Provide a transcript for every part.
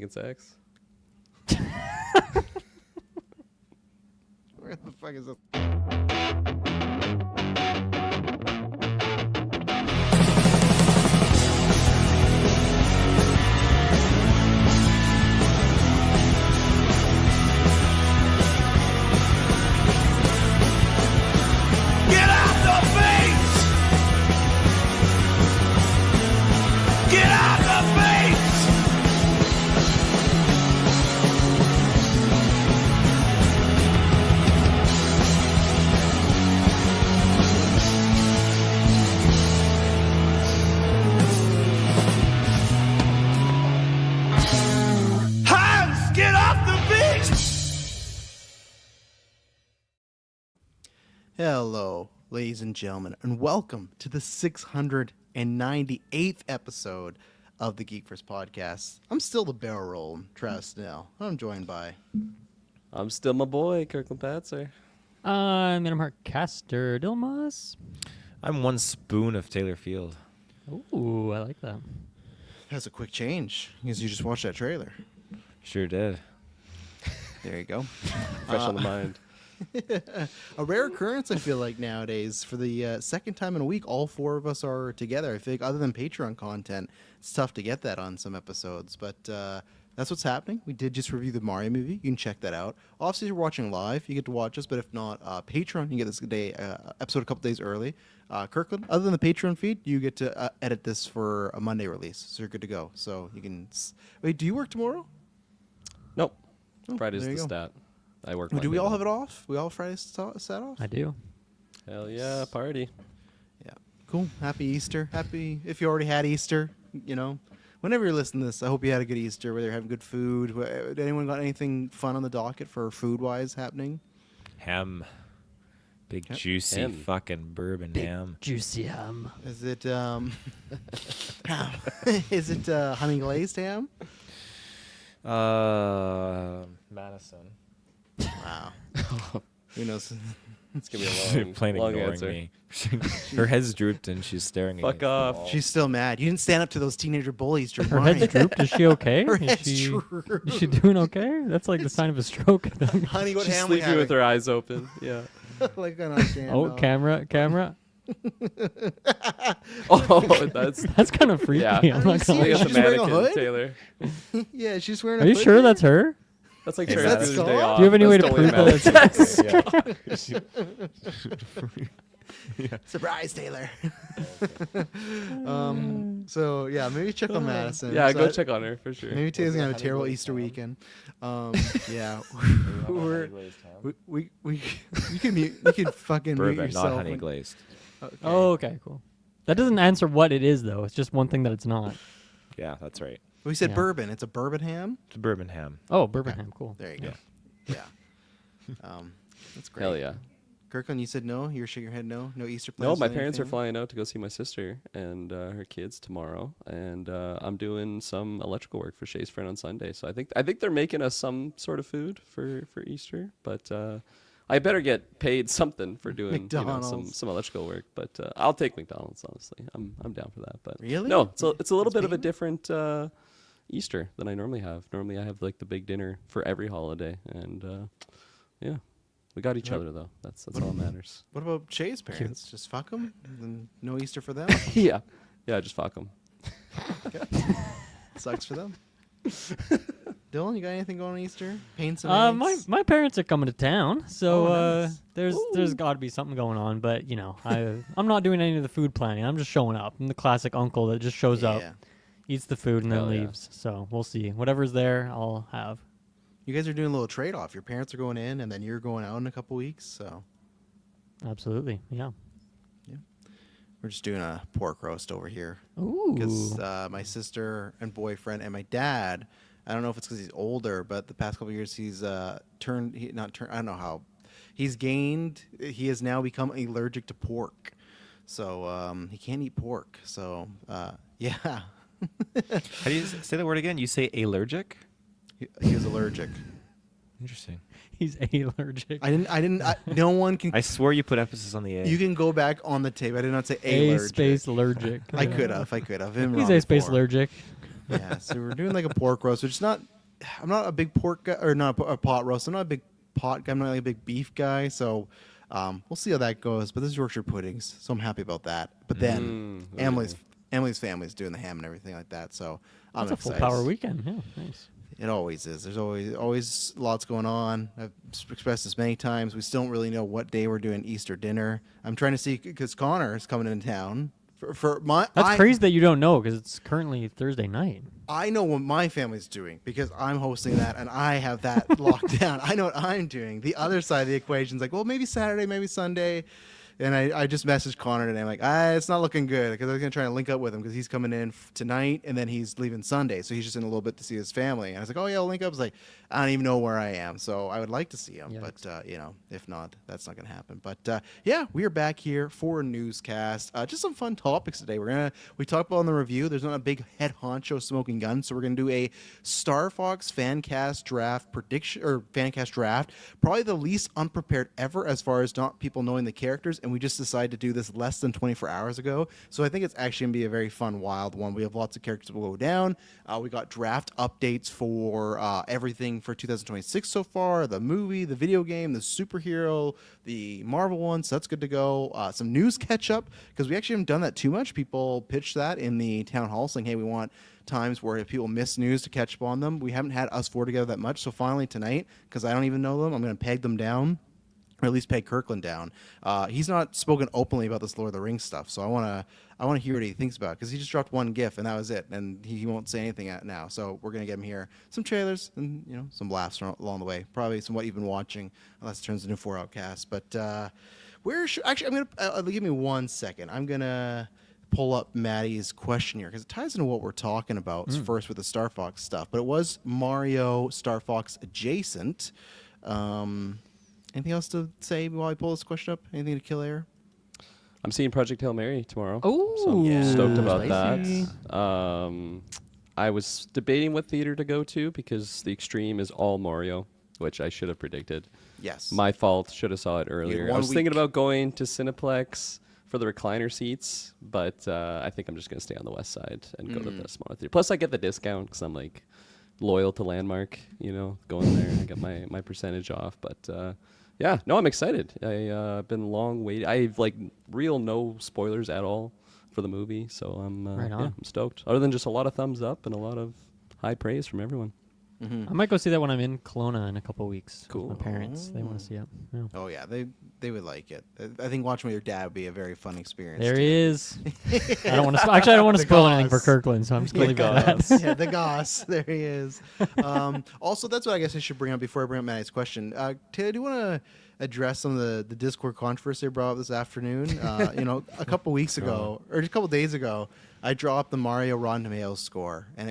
making sex. Where the fuck is this? Hello, ladies and gentlemen, and welcome to the 698th episode of the Geek First Podcast. I'm still the barrel roll, Travis Snell. I'm joined by... I'm still my boy, Kirkland Patzer. I'm Mark Caster Dilmas. I'm one spoon of Taylor Field. Ooh, I like that. That's a quick change, because you just watched that trailer. Sure did. There you go. Fresh on the mind. A rare occurrence, I feel like, nowadays. For the second time in a week, all four of us are together. I feel like other than Patreon content, it's tough to get that on some episodes. But that's what's happening. We did just review the Mario movie. You can check that out. Obviously, if you're watching live, you get to watch us. But if not, Patreon, you get this episode a couple days early. Kirkland, other than the Patreon feed, you get to edit this for a Monday release. So you're good to go. So you can... Wait, do you work tomorrow? Nope. Oh, Friday's there the you go. stat. I work. Do we Monday, all though. have it off? We all have Fridays set off? I do. Hell yeah, party. Yeah. Cool. Happy Easter. Happy, if you already had Easter, you know. Whenever you're listening to this, I hope you had a good Easter, whether you're having good food. Did anyone got anything fun on the docket for food-wise happening? Ham. Big Yep. juicy Ham. fucking bourbon Big ham. juicy ham. Is it, is it honey glazed ham? Madison. Wow. Who knows? It's gonna be She's a long, plain long ignoring answer. me. Her head's drooped and she's staring at me. Fuck off. She's still mad. You didn't stand up to those teenager bullies during Her mine. head's drooped. Is she okay? Her is head's she drooped. is she doing okay? That's like the sign of a stroke. Honey, what She's ham we sleeping with having? her eyes open. Yeah. Like on our stand. Oh, camera. Oh, that's That's kind of freaky. yeah. I'm not seen gonna Look her? lie. at the She's wearing a mannequin, hood? Taylor. Yeah, she's wearing a Are you hood sure there? that's her? That's like Is Taylor's that Day Scott? off. Do you have any way to That's prove totally that? Surprise, Taylor. So yeah, maybe check on Madison. Yeah, So go check on her for sure. Maybe Taylor's gonna have a honey terrible glazed Easter ham? weekend. Yeah, Honey glazed ham. we you can fucking mute Bourbon, yourself. not honey when- glazed. Okay. Oh, okay, cool. That doesn't answer what it is, though. It's just one thing that it's not. Yeah, that's right. We said Yeah. bourbon. It's a bourbon ham. It's a bourbon ham. Oh, bourbon ham. Cool. There you go. Yeah. That's great. Hell yeah. Kirkland, you said no. You're shaking your head no. No Easter No, plans. my with any parents are family? flying out to go see my sister and her kids tomorrow, and I'm doing some electrical work for Shay's friend on Sunday. So I think they're making us some sort of food for Easter, but I better get paid something for doing McDonald's. some electrical work. But I'll take McDonald's. Honestly, I'm down for that. But Really? no, it's a little It's bit of a payment? different Easter than I normally have. Normally I have like the big dinner for every holiday, and yeah. We got each other though. That's all that matters. What about Shay's parents? Just fuck them? And no Easter for them? Yeah, just fuck them. Sucks for them. Dylan, you got anything going on Easter? Paint some eggs? My parents are coming to town, so Oh, nice. there's got to be something going on. But you know, I'm not doing any of the food planning. I'm just showing up. I'm the classic uncle that just shows up, Yeah. eats the food, and then Hell yeah. leaves. So we'll see. Whatever's there, I'll have. You guys are doing a little trade-off. Your parents are going in, and then you're going out in a couple weeks. So Absolutely, yeah. we're just doing a pork roast over here Ooh. because my sister and boyfriend and my dad. I don't know if it's because he's older, but the past couple of years he's turned. I don't know how. He's gained. He has now become allergic to pork, so he can't eat pork. So yeah, How do you say the word again? You say allergic? he was allergic. Interesting. He's allergic. I didn't. No one can. I swore you put emphasis on the A. You can go back on the tape. I did not say A allergic. space allergic. I Yeah. could have. Been He's wrong A space before. allergic. Yeah, so we're doing like a pork roast, which is not. I'm not a big pork guy, or not a pot roast. I'm not a big pot guy. I'm not like a big beef guy. So we'll see how that goes. But this is Yorkshire puddings, so I'm happy about that. But then Emily's family's doing the ham and everything like that. So I'm That's a full excited. power weekend. Yeah, nice. It always is. There's always lots going on. I've expressed this many times. We still don't really know what day we're doing Easter dinner. I'm trying to see because Connor is coming into town. That's crazy that you don't know because it's currently Thursday night. I know what my family's doing because I'm hosting that and I have that locked down. I know what I'm doing. The other side of the equation is like, well, maybe Saturday, maybe Sunday. And I just messaged Connor today. I'm like, it's not looking good because I was going to try to link up with him because he's coming in tonight and then he's leaving Sunday. So he's just in a little bit to see his family. And I was like, oh, yeah, I'll link up. I was like, I don't even know where I am. So I would like to see him. Yikes. But, if not, that's not going to happen. But, yeah, we are back here for a newscast. Just some fun topics today. We talked about on the review. There's not a big head honcho smoking gun. So we're going to do a Star Fox Fancast draft prediction or Fancast draft. Probably the least unprepared ever as far as not people knowing the characters. And we just decided to do this less than 24 hours ago. So I think it's actually going to be a very fun, wild one. We have lots of characters that will go down. We got draft updates for everything for 2026 so far. The movie, the video game, the superhero, the Marvel one. So that's good to go. Some news catch up because we actually haven't done that too much. People pitched that in the town hall saying, hey, we want times where if people miss news to catch up on them. We haven't had us four together that much. So finally tonight, because I don't even know them, I'm going to peg them down. Or at least peg Kirkland down. He's not spoken openly about this Lord of the Rings stuff, so I want to hear what he thinks about it because he just dropped one GIF and that was it, and he won't say anything now. So we're gonna get him here some trailers and some laughs along the way. Probably some what you've been watching, unless it turns into 4 Outcast. But I'm gonna give me 1 second. I'm gonna pull up Maddie's question here because it ties into what we're talking about first with the Star Fox stuff. But it was Mario Star Fox adjacent. Anything else to say while I pull this question up? Anything to kill air? I'm seeing Project Hail Mary tomorrow. Oh, so I'm stoked about spicy. that. I was debating what theater to go to because the Extreme is all Mario, which I should have predicted. Yes. My fault. Should have saw it earlier. I 1 was thinking week. about going to Cineplex for the recliner seats, but I think I'm just going to stay on the west side and go to the smaller theater. Plus, I get the discount because I'm like loyal to Landmark, going there. I get my percentage off. But yeah, no, I'm excited. I've been long waiting. I've no spoilers at all for the movie, so I'm Right on. I'm stoked. Other than just a lot of thumbs up and a lot of high praise from everyone. I might go see that when I'm in Kelowna in a couple of weeks. Cool. With my parents, they want to see it. Yeah. Oh yeah, they would like it. I think watching with your dad would be a very fun experience. There too. he is. I don't want to. Actually, I don't want to The spoil anything for goss. Kirkland, so I'm just going to leave it at that. Yeah, the goss. There he is. Also, that's what I guess I should bring up before I bring up Maddie's question. Taylor, do you want to address some of the Discord controversy I brought up this afternoon? A couple weeks ago, or just a couple days ago, I dropped the Mario Rotten Tomatoes score, and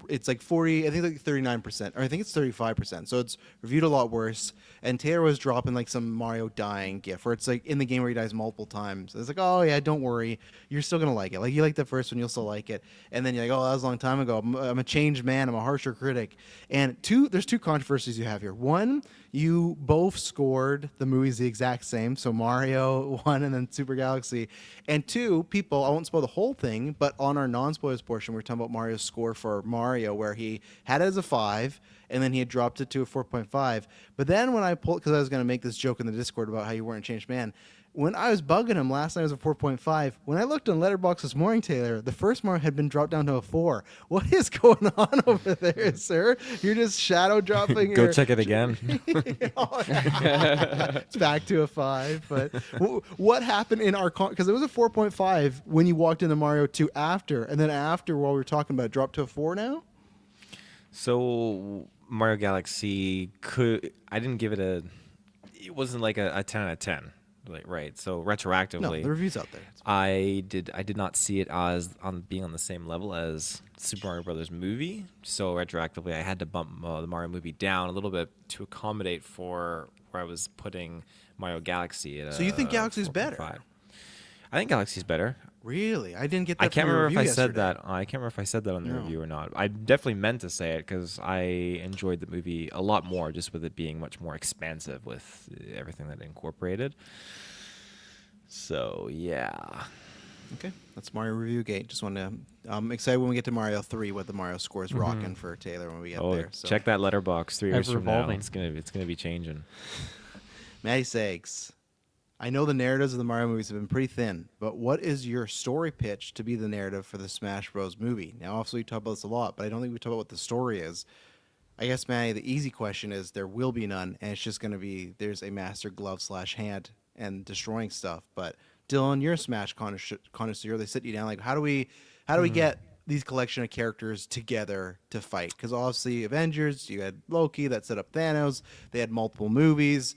it's like 40, I think like 39%, or I think it's 35%. So it's reviewed a lot worse. And Taylor was dropping like some Mario dying gif, where it's like in the game where he dies multiple times. It's like, oh yeah, don't worry, you're still gonna like it. Like you like the first one, you'll still like it. And then you're like, oh, that was a long time ago. I'm a changed man. I'm a harsher critic. And there's two controversies you have here. One, you both scored the movies the exact same. So Mario 1 and then Super Galaxy. And two, people, I won't spoil the whole thing, but on our non-spoilers portion, we were talking about Mario's score for Mario, where he had it as a 5, and then he had dropped it to a 4.5. But then when I pulled, because I was going to make this joke in the Discord about how you weren't a changed man, when I was bugging him last night, it was a 4.5. When I looked on Letterboxd this morning, Taylor, the first Mario had been dropped down to a 4. What is going on over there, sir? You're just shadow dropping. Go check it again. It's back to a 5. But what happened in our because it was a 4.5 when you walked into Mario 2 after, and then after while we were talking about it, dropped to a 4 now. So Mario Galaxy I didn't give it it wasn't like a 10 out of 10. Right. So retroactively, No, the review's out there. I did not see it as being on the same level as Super Mario Brothers movie. So retroactively, I had to bump the Mario movie down a little bit to accommodate for where I was putting Mario Galaxy at. So you think Galaxy's better? 4.5. I think Galaxy's better. Really? I didn't get that. I can't from your remember if I review said yesterday. that. I can't remember if I said that on the No. review or not. I definitely meant to say it because I enjoyed the movie a lot more, just with it being much more expansive with everything that it incorporated. So yeah. Okay, that's Mario Review Gate. Just want to. I'm excited when we get to Mario 3, what the Mario score is rocking for Taylor when we get Oh, there. So. check that letterbox 3 years Ever from now. evolving. It's gonna be changing. Maddie Sags, I know the narratives of the Mario movies have been pretty thin, but what is your story pitch to be the narrative for the Smash Bros. Movie? Now, obviously, we talk about this a lot, but I don't think we talk about what the story is. I guess, Maddie, the easy question is there will be none, and it's just going to be there's a master glove / hand and destroying stuff. But Dylan, you're a Smash connoisseur. They sit you down like, how do we get these collection of characters together to fight? Because obviously, Avengers, you had Loki that set up Thanos. They had multiple movies.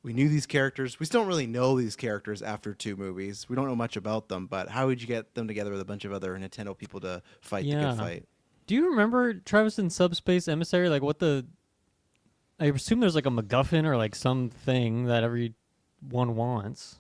We knew these characters. We still don't really know these characters after 2 movies. We don't know much about them, but how would you get them together with a bunch of other Nintendo people to fight the good fight? Do you remember, Travis, in Subspace Emissary, like what I assume there's like a MacGuffin or like something that everyone wants.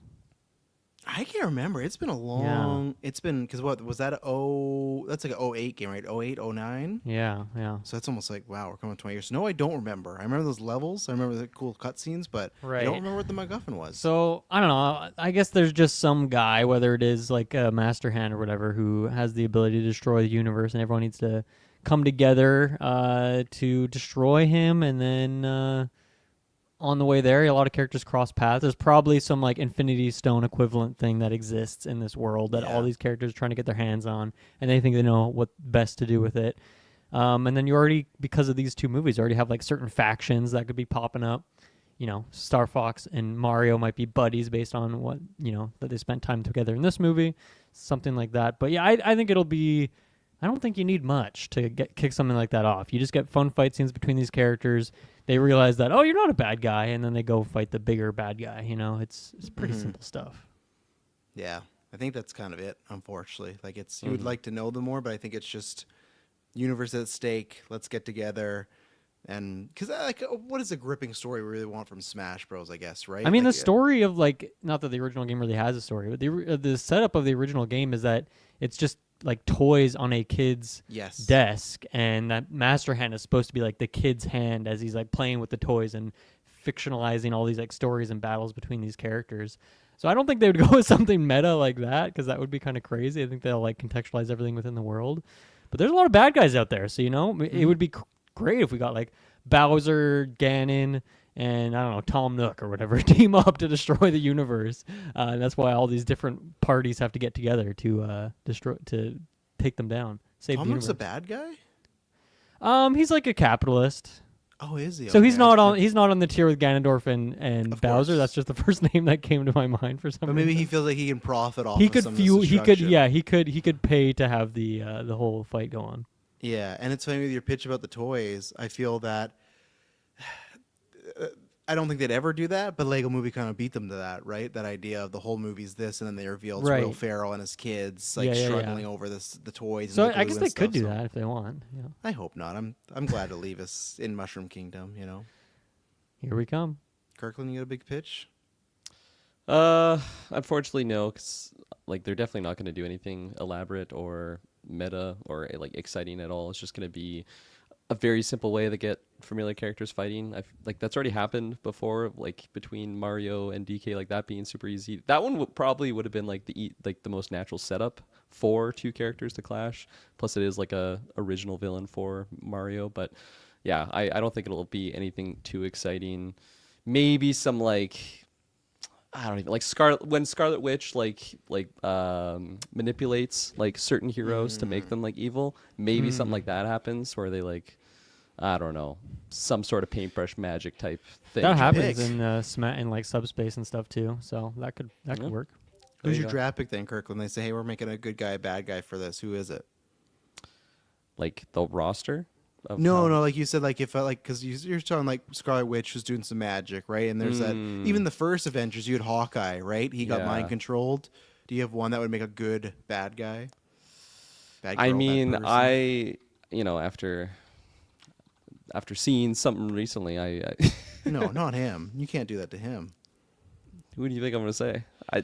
I can't remember. It's been a long. It's been because what was that? That's like an 08 game, right? 08, 09? Yeah. So that's almost like wow, we're coming 20 years. No, I don't remember. I remember those levels. I remember the cool cutscenes, but I don't remember what the MacGuffin was. So I don't know. I guess there's just some guy, whether it is like a Master Hand or whatever, who has the ability to destroy the universe, and everyone needs to come together to destroy him, and then. On the way there, a lot of characters cross paths. There's probably some like Infinity Stone equivalent thing that exists in this world that all these characters are trying to get their hands on, and they think they know what best to do with it. And then you already, because of these 2 movies, already have like certain factions that could be popping up. You know, Star Fox and Mario might be buddies based on what, that they spent time together in this movie, something like that. But yeah, I think it'll be. I don't think you need much to kick something like that off. You just get fun fight scenes between these characters. They realize that, oh, you're not a bad guy, and then they go fight the bigger bad guy. It's pretty simple stuff. Yeah, I think that's kind of it. Unfortunately, like you would like to know them more, but I think it's just universe at stake. Let's get together, and because what is a gripping story we really want from Smash Bros? I guess, right? I mean, like, the story of not that the original game really has a story, but the setup of the original game is that it's just like toys on a kid's desk, and that Master Hand is supposed to be like the kid's hand as he's like playing with the toys and fictionalizing all these like stories and battles between these characters. So I don't think they would go with something meta like that, because that would be kind of crazy. I think they'll like contextualize everything within the world. But there's a lot of bad guys out there, so it would be great if we got like Bowser, Ganon, and I don't know, Tom Nook or whatever team up to destroy the universe. And that's why all these different parties have to get together to take them down. Save Tom the Nook's universe. a bad guy? He's like a capitalist. Oh, is he? So okay. he's not on the tier with Ganondorf and Of Bowser. course. That's just the first name that came to my mind for some But reason. maybe he feels like he can profit off. He of could some fuel. Of this He could. destruction. Yeah. He could pay to have the whole fight go on. Yeah, and it's funny with your pitch about the toys. I feel that I don't think they'd ever do that, but Lego Movie kind of beat them to that, right? That idea of the whole movie's this, and then they revealed Right. Will Ferrell and his kids Yeah, yeah, struggling over the toys. So and the I glue guess and they could stuff, do so that if they want. Yeah. I hope not. I'm glad to leave us in Mushroom Kingdom. Here we come. Kirkland, you got a big pitch? Unfortunately, no, because like they're definitely not going to do anything elaborate or meta or like exciting at all. It's just going to be a very simple way to get familiar characters fighting. Like that's already happened before, like between Mario and DK, like that being super easy. That one probably would have been like the most natural setup for 2 characters to clash. Plus, it is like a original villain for Mario, but yeah, I don't think it'll be anything too exciting. Maybe some like I don't even like Scarlet Witch manipulates like certain heroes to make them like evil. Maybe something like that happens where they like I don't know, some sort of paintbrush magic type thing. That happens pick? in like Subspace and stuff too. So that could work. Who's you your go. draft pick then, Kirkland? They say, hey, we're making a good guy, a bad guy for this. Who is it? Like the roster. No, like you said, like if because you're talking like Scarlet Witch was doing some magic, right? And there's that even the first Avengers, you had Hawkeye, right? He got Yeah. mind controlled. Do you have one that would make a good bad guy? Bad I girl, bad mean, person? after seeing something recently, I No, not him. You can't do that to him. who do you think I'm gonna say? I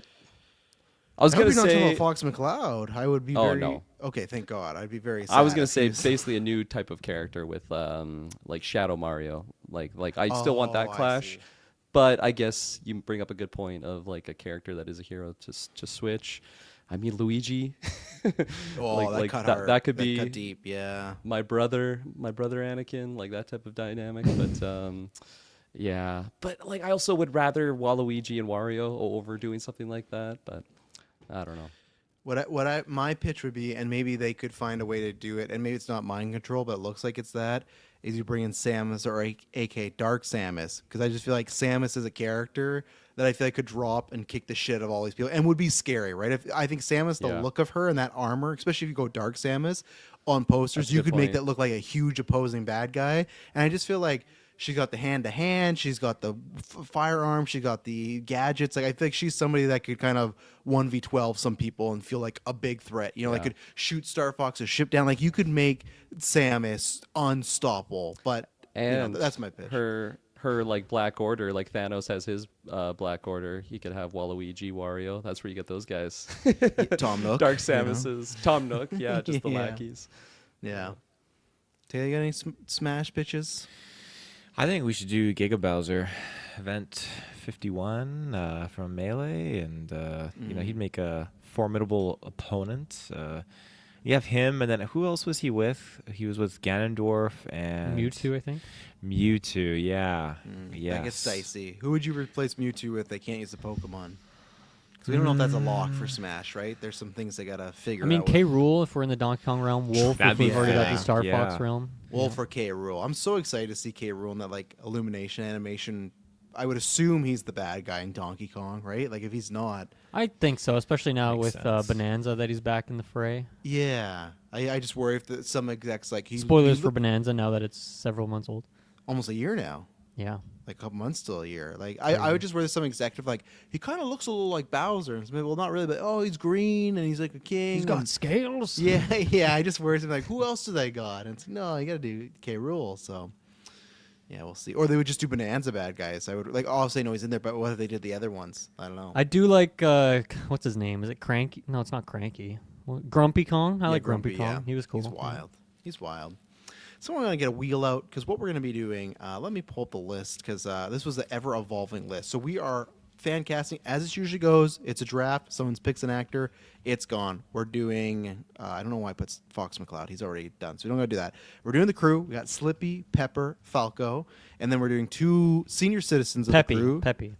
was I hope gonna you're not talking say about Fox McCloud. I would be Oh, very no. okay. Thank God. I'd be very. Sad I was gonna if say he was- basically a new type of character with like Shadow Mario. Like I still want that Oh, I clash, see. but I guess you bring up a good point of like a character that is a hero to switch. I mean, Luigi. Oh, that cut hard. That could That be cut deep. Yeah. my brother Anakin, like that type of dynamic. But yeah, but like I also would rather Waluigi and Wario over doing something like that. But I don't know. My pitch would be, and maybe they could find a way to do it, and maybe it's not mind control, but it looks like it's that. Is you bring in Samus or AK Dark Samus, because I just feel like Samus is a character that I feel like could drop and kick the shit of all these people and would be scary, right? If I think Samus, the Yeah. look of her and that armor, especially if you go Dark Samus on posters, That's a you good could make point. that look like a huge opposing bad guy. And I just feel like she's got the hand to hand, she's got the firearm, she got the gadgets. Like I think she's somebody that could kind of 1v12 some people and feel like a big threat. You know, like Yeah. could shoot Star Fox's ship down. Like you could make Samus unstoppable. But And that's my pitch. her like Black Order, like Thanos has his Black Order. He could have Waluigi, Wario. That's where you get those guys. Tom Nook, Dark you know? Samus's, Tom Nook. Yeah, just the Yeah. lackeys. Yeah. Taylor, you got any Smash bitches? I think we should do Giga Bowser, Event 51 from Melee, and he'd make a formidable opponent. You have him, and then who else was he with? He was with Ganondorf and Mewtwo, I think. Mewtwo, yeah, That gets dicey. Who would you replace Mewtwo with? They can't use the Pokemon. Because we don't know if that's a lock for Smash, right? There's some things they gotta figure I mean, out. K. Rool, if we're in the Donkey Kong realm. Wolf, That'd if be we've already got the fitting, Star yeah. Fox realm. Well, for K. Rool, I'm so excited to see K. Rool in that like Illumination animation. I would assume he's the bad guy in Donkey Kong, right? Like if he's not, I think so, especially now Makes with sense. Bonanza that he's back in the fray. yeah. I just worry if some execs like he's Spoilers for Bonanza now that it's several months old. almost a year now. Yeah. Like a couple months till a year. Like I would just worry some executive like he kind of looks a little like Bowser. And well, not really, but oh, he's green and he's like a king. and- scales. Yeah, yeah. I just worry something like who else do they got? And it's no, you got to do K. Rool. So yeah, we'll see. Or they would just do Bonanza bad guys. I would like obviously know he's in there, but what if they did the other ones? I don't know. I do like, what's his name? Is it Cranky? No, it's not Cranky. Grumpy Kong? I Yeah, like Grumpy Kong. yeah. He was cool. He's wild. He's wild. So we're gonna get a wheel out because what we're gonna be doing. Let me pull up the list because this was the ever evolving list. So we are fan casting as it usually goes. It's a draft. Someone picks an actor. It's gone. We're doing. I don't know why I put Fox McCloud. He's already done, so we don't gotta do that. We're doing the crew. We got Slippy, Pepper, Falco, and then we're doing 2 senior citizens of Peppy. the crew. Peppy.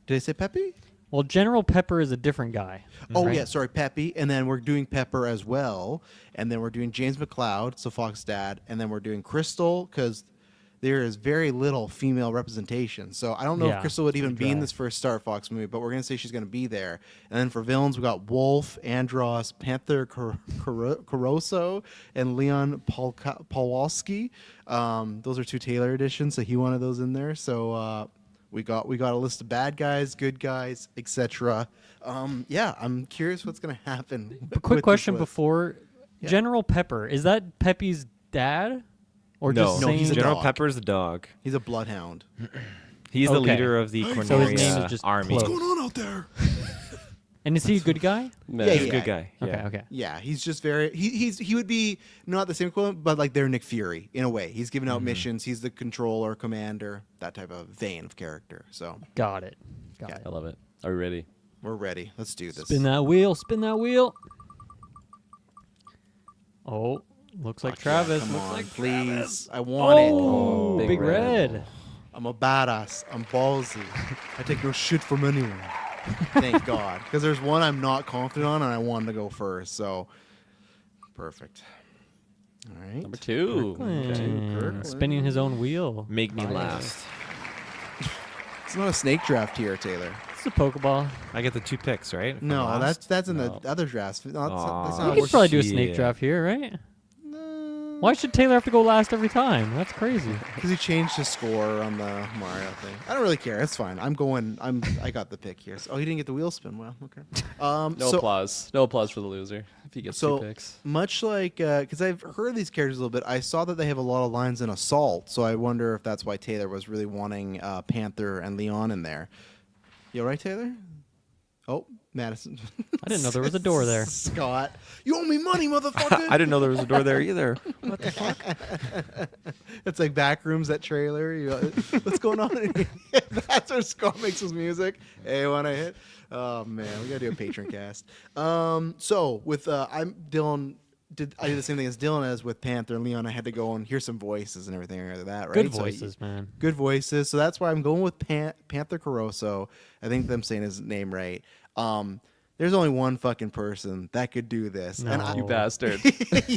Did I say Peppy? Well, General Pepper is a different guy. Oh right? yeah, sorry, Peppy, and then we're doing Pepper as well, and then we're doing James McLeod, so Fox Dad, and then we're doing Crystal because there is very little female representation. So I don't know if Yeah, Crystal would it's even pretty be in dry. this first Star Fox movie, but we're gonna say she's gonna be there. And then for villains, we got Wolf, Andros, Panther Caroso, and Leon Pawlowski. Those are 2 Taylor editions, so he wanted those in there. So. We got a list of bad guys, good guys, etc. Yeah, I'm curious what's gonna happen. A quick with question this list. before Yeah. General Pepper. Is that Peppy's dad? Or No, just No, saying he's a General dog. Pepper's the dog. He's a bloodhound. He's the Okay. leader of the So his Corneria name is just army. Close. on out there? And is he a good guy? Man. He's Yeah. a good guy. Okay, Yeah. okay. Yeah, he's just very. He would be not the same equivalent, but like they're Nick Fury in a way. He's giving out missions. He's the controller, commander, that type of vein of character. So Got it. Got Yeah. it. I love it. Are we ready? we're ready. Let's do this. Spin that wheel. Spin that wheel. Oh, looks like Fuck yeah, Travis. come Looks on, like please. I want it. Oh, Big big red. red. I'm a badass. I'm ballsy. I take no shit from anyone. Thank God. Because there's one I'm not confident on, and I wanted to go first. So, perfect. All right. Number 2. Hmm, spinning his own wheel. Make me Nice. last. It's not a snake draft here, Taylor. It's a Pokeball. I get the 2 picks, right? If I'm No, last? that's in No. the other drafts. No, that's Aw. not We how it could works. probably do a snake shit. draft here, right? No. Why should Taylor have to go last every time? That's crazy. Because he changed his score on the Mario thing. I don't really care. It's fine. I got the pick here. So, oh, he didn't get the wheel spin. Well, okay. No so, applause. No applause for the loser if he gets So 2 picks. much like, because I've heard these characters a little bit, I saw that they have a lot of lines in Assault. So I wonder if that's why Taylor was really wanting Panther and Leon in there. You all right, Taylor? Oh, Madison. I didn't know there was a door there. Scott, you owe me money, motherfucker. I didn't know there was a door there either. What the fuck? It's like Backrooms, that trailer. What's going on? That's where Scott makes his music. Hey, when I hit. Oh man, we gotta do a patron cast. So with I'm Dylan. I did the same thing as Dylan as with Panther and Leon. I had to go and hear some voices and everything like that. Right? Good So voices, man. Good voices. So that's why I'm going with Panther Caruso. I think I'm saying his name right. There's only one fucking person that could do this. No. And You bastard.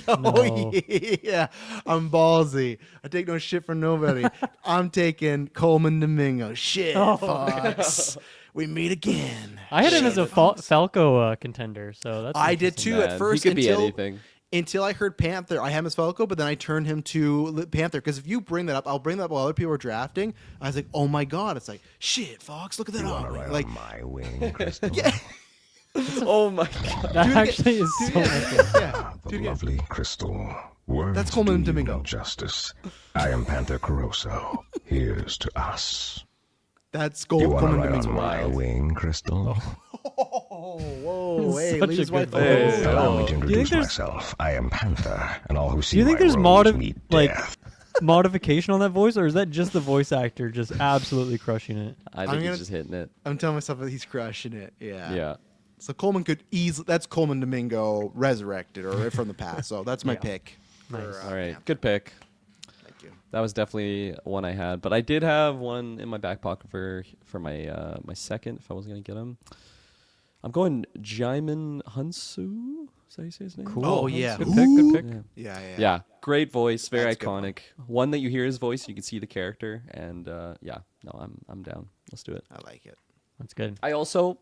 No. yeah, I'm ballsy. I take no shit from nobody. I'm taking Coleman Domingo. Shit, Fox. We meet again. I had him as a Shit. Falco contender, so that's I did interesting. too Man, at first. he could be until, anything. Until I heard Panther. I had him as Falco, but then I turned him to Panther. Because if you bring that up, I'll bring that up while other people are drafting. I was like, oh my God. It's like, shit, Fox, look at that. Like, My wing, Crystal. yeah. Oh my god. That Dude, actually is so much fun. Yeah. The Dude, yeah. lovely Crystal. Words That's Coleman do you Domingo. no justice. I am Panther Caruso. Here's to us. That's You want to Coleman ride Domingo. on my wing, Crystal? Oh, whoa, hey, Such a Lee's good wife. voice. Allow me to Do you think introduce there's- myself. I am Panther, and all who see Do you think my there's rose meet death. modification on that voice, or is that just the voice actor just absolutely crushing it? I I'm think gonna- he's just hitting it. I'm telling myself that he's crushing it. Yeah. Yeah. So Coleman could easily. That's Coleman Domingo resurrected or from the past. So that's my pick. For, Nice. All right. Panther. Good pick. Thank you. That was definitely one I had, but I did have one in my back pocket for my my second if I was gonna get him. I'm going Jaimin Hunsu. Is that how you say his name? Cool. Oh, yeah. Good pick. Good pick. Yeah. Yeah. Great voice. Very That's a good one. iconic. One that you hear his voice, you can see the character, and yeah. No, I'm down. Let's do it. I like it. That's good. I also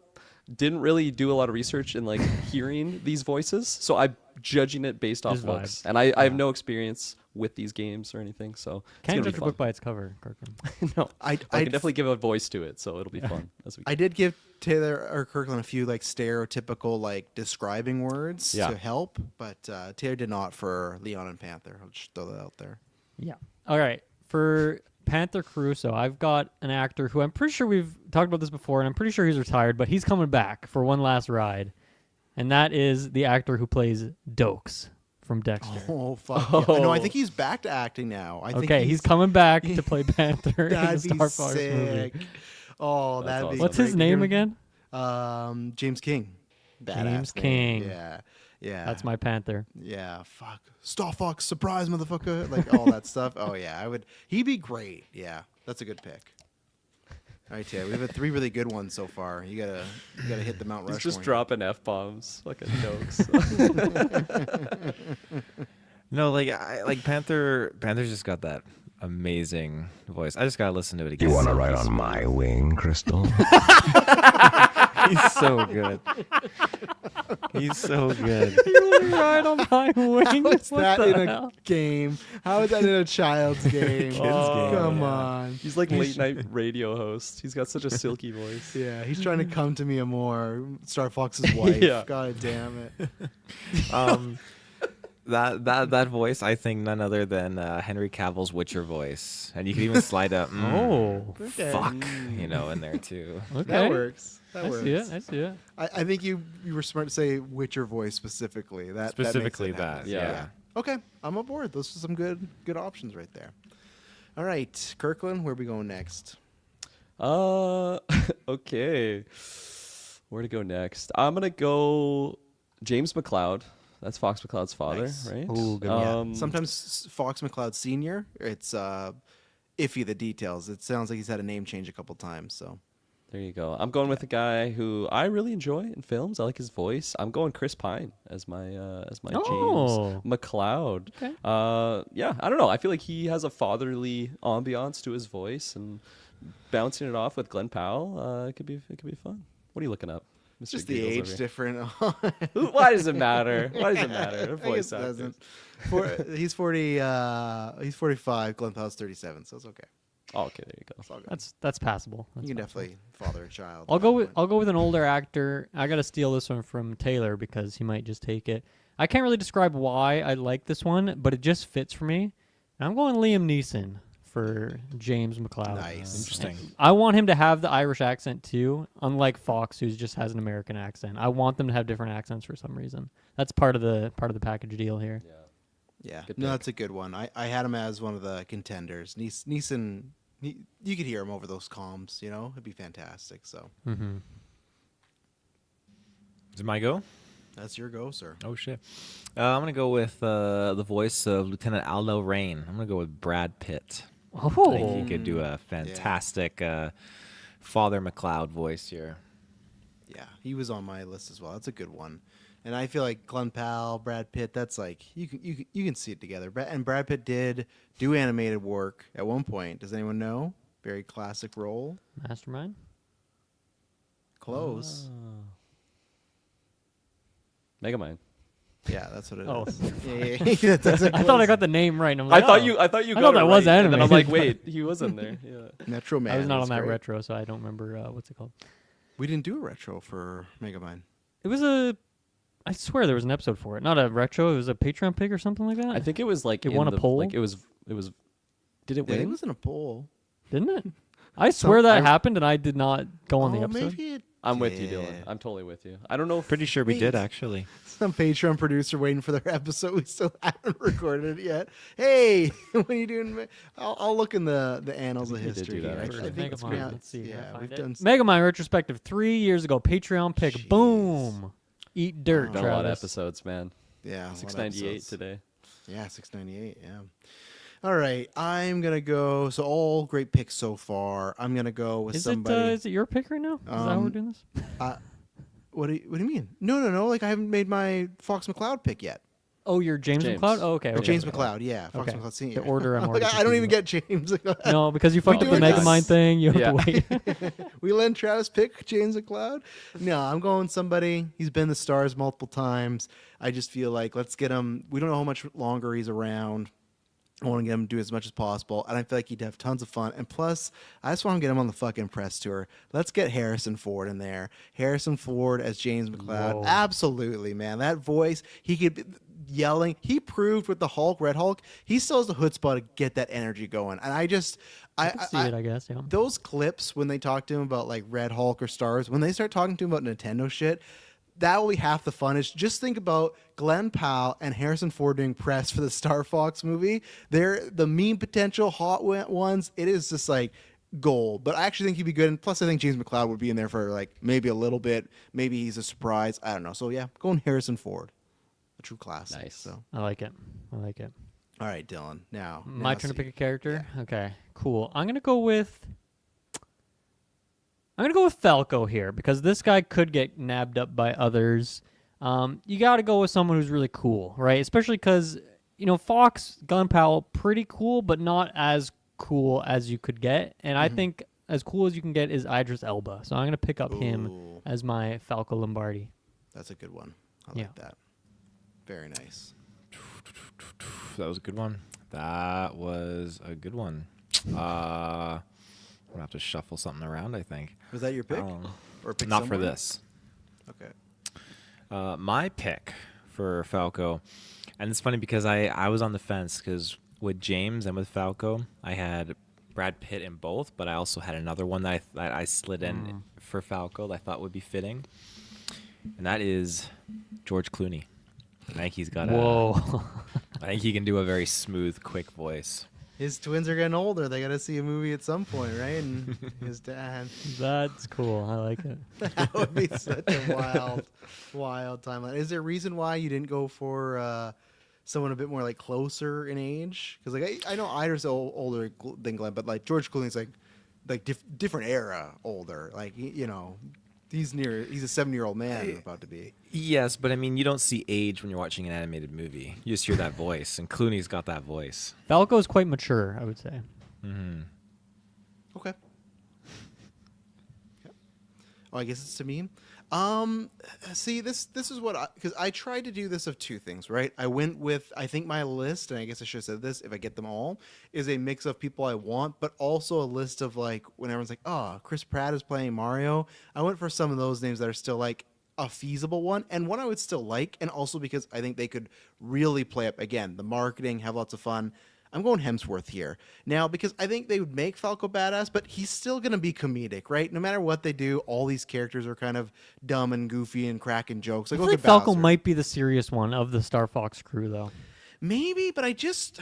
didn't really do a lot of research in like hearing these voices, so I'm judging it based off Just looks, vibes. and I have no experience with these games or anything, so Can't it's judge a gonna book by its cover, Kirkland. be fun. No, I I can definitely give a voice to it, so it'll be fun as we. I did give Taylor or Kirkland a few like stereotypical like describing words Yeah. to help, but Taylor did not for Leon and Panther. I'll just throw that out there. Yeah. All right. For Panther Caruso, I've got an actor who I'm pretty sure we've talked about this before, and I'm pretty sure he's retired, but he's coming back for one last ride. And that is the actor who plays Dokes from Dexter. Oh fuck! Yeah. No, I think he's back to acting now. I think Okay, he's coming back to play Panther in the That'd be Star Fox sick. movie. Oh, That's that'd be. awesome. What's great his to name hear. again? James King. Badass James name. King. Yeah. Yeah. That's my Panther. Yeah. Fuck. Star Fox surprise, motherfucker. Like all that stuff. Oh yeah, I would. He'd be great. Yeah. That's a good pick. All right, Taylor. We've had 3 really good ones so far. You gotta hit the Mount He's Rushmore. just dropping f bombs, fucking jokes. No, like Panther's just got that amazing voice. I just gotta listen to it again. You want to ride on my wing, Crystal? He's so good. He's so good. You want to ride on my wing? What's What that the in a hell? game? How is that in a child's game? game, Come yeah. on. He's like late night radio host. He's got such a silky voice. Yeah, he's trying to come to me more. Star Fox's wife. Yeah. God damn it. That voice, I think none other than Henry Cavill's Witcher voice, and you can even slide a Oh, Okay. fuck, in there too. okay. That works. That I works. see it. I see it. I think you were smart to say Witcher voice specifically. That Specifically makes it happen. that, yeah. Okay, I'm aboard. Those are some good options right there. All right, Kirkland, where are we going next? Okay. Where to go next? I'm gonna go James McLeod. That's Fox McCloud's father, Nice. right? Ooh, good Yeah. Sometimes Fox McCloud Senior, it's iffy the details. It sounds like he's had a name change a couple times. So There you go. I'm going with a guy who I really enjoy in films. I like his voice. I'm going Chris Pine as my Oh. James McLeod. Okay. Yeah, I don't know. I feel like he has a fatherly ambiance to his voice, and bouncing it off with Glenn Powell, it could be fun. What are you looking up, Mr. just the Giggles age over here? different. Why does it matter? Why does it matter? They're I guess voice it actors. doesn't. He's 40. He's 45. Glenn Powell's 37, so it's okay. Oh, okay, there you go. It's all good. That's passable. You That's can passable. definitely father a child. I'll at go that with point. I'll go with an older actor. I gotta steal this one from Taylor because he might just take it. I can't really describe why I like this one, but it just fits for me. And I'm going Liam Neeson for James McLeod. Nice. Interesting. I want him to have the Irish accent too, unlike Fox, who just has an American accent. I want them to have different accents for some reason. That's part of the package deal here. Yeah, Good no, pick. that's a good one. I had him as one of the contenders. Neeson, you could hear him over those comms. You know, it'd be fantastic. So Mm-hmm. Is it my go? that's your go, sir. Oh shit. I'm gonna go with the voice of Lieutenant Aldo Rain. I'm gonna go with Brad Pitt. I think Oh, he could do a fantastic Father McLeod voice here. Yeah, he was on my list as well. That's a good one. And I feel like Glenn Powell, Brad Pitt. That's like you can see it together. And Brad Pitt did do animated work at one point. Does anyone know? Very classic role. Mastermind. Close. Megamind. Yeah, that's what it is. Oh. Yeah. That's I thought I got the name right. And I'm I like, thought oh. you. I thought you I got thought it that was right, and then I'm like, animated. wait, he was in there. Yeah. Metro Man. I was not on is that great. retro, so I don't remember what's it called. We didn't do a retro for Megamind. It was a. I swear there was an episode for it. Not a retro. It was a Patreon pick or something like that. I think it was like It in won a the- poll? Like it was. Did it Yeah, win? it was in a poll. Didn't it? I swear that I- happened, and I did not go on the episode. Maybe it I'm with you, did. Dylan. I'm totally with you. I don't know. If, Pretty sure we Wait. did actually. Some Patreon producer waiting for their episode. We still haven't recorded it yet. Hey, what are you doing? I'll look in the annals of we did history do that, here. actually. I think it's Megamind. been- Let's see. Can I Yeah, find we've it? done. Megamind retrospective 3 years ago. Patreon pick. Jeez. Boom. Eat dirt, been a lot of Travis. episodes, man. Yeah, a lot of 698 episodes. today. Yeah, 698. Yeah. All right, I'm gonna go. So all great picks so far. I'm gonna go with Is somebody. it your pick right now? Is that how we're doing this? What do you mean? No. Like I haven't made my Fox McCloud pick yet. Oh, you're James James. McLeod? Oh, okay. Or okay. James McCloud. Yeah, Fox Okay. McCloud Senior. The order I'm like, already I don't even confused get James. No, because you fucked up the doing this? Megamind thing. You have Yeah. to wait. We let Travis pick James McCloud. No, I'm going somebody. He's been the stars multiple times. I just feel like let's get him. We don't know how much longer he's around. I want to get him to do as much as possible, and I feel like he'd have tons of fun. And plus, I just want to get him on the fucking press tour. Let's get Harrison Ford in there. Harrison Ford as James McCloud. Whoa. Absolutely, man. That voice, he could be yelling. He proved with the Hulk, Red Hulk, he still has the chutzpah to get that energy going. And I just, I can see it, I guess. Yeah. those clips when they talk to him about like Red Hulk or Stars, when they start talking to him about Nintendo shit, that will be half the fun. Is just think about Glenn Powell and Harrison Ford doing press for the Star Fox movie. They're the meme potential hot ones. It is just like gold. But I actually think he'd be good. And plus, I think James McCloud would be in there for like maybe a little bit. Maybe he's a surprise. I don't know. So yeah, going Harrison Ford, a true classic. Nice. So I like it. All right, Dylan. Now My turn to pick a character? Okay, cool. I'm going to go with Falco here because this guy could get nabbed up by others. You got to go with someone who's really cool, right? Especially because, Fox, Glenn Powell, pretty cool, but not as cool as you could get. And I think as cool as you can get is Idris Elba. So I'm going to pick up him Ooh. as my Falco Lombardi. That's a good one. I Yeah. like that. Very nice. That was a good one. I'm gonna have to shuffle something around, I think. Was that your pick? Or pick Not for somewhere? this. Okay. My pick for Falco, and it's funny because I was on the fence because with James and with Falco, I had Brad Pitt in both, but I also had another one that I slid in for Falco that I thought would be fitting, and that is George Clooney. I think he's got Whoa. I think he can do a very smooth, quick voice. His twins are getting older. They got to see a movie at some point, right? And his dad. That's cool. I like it. That would be such a wild timeline. Is there a reason why you didn't go for someone a bit more like closer in age? Because like I know Idris older than Glenn, but like George Clooney's like different era older. Like he's a 7-year-old man about to be. Yes, but I mean, you don't see age when you're watching an animated movie. You just hear that voice, and Clooney's got that voice. Falco's quite mature, I would say. Mm-hmm. Okay. Oh, I guess it's to me. See, this is what because I tried to do this of two things, right? I went with I think my list, and I guess I should have said this if I get them all, is a mix of people I want, but also a list of like when everyone's like, oh, Chris Pratt is playing Mario. I went for some of those names that are still like a feasible one, and one I would still like, and also because I think they could really play up again the marketing, have lots of fun. I'm going Hemsworth here. Now, because I think they would make Falco badass, but he's still going to be comedic, right? No matter what they do, all these characters are kind of dumb and goofy and cracking jokes. I Like, feel look like at Falco Bowser. might be the serious one of the Star Fox crew, though. Maybe, but I just...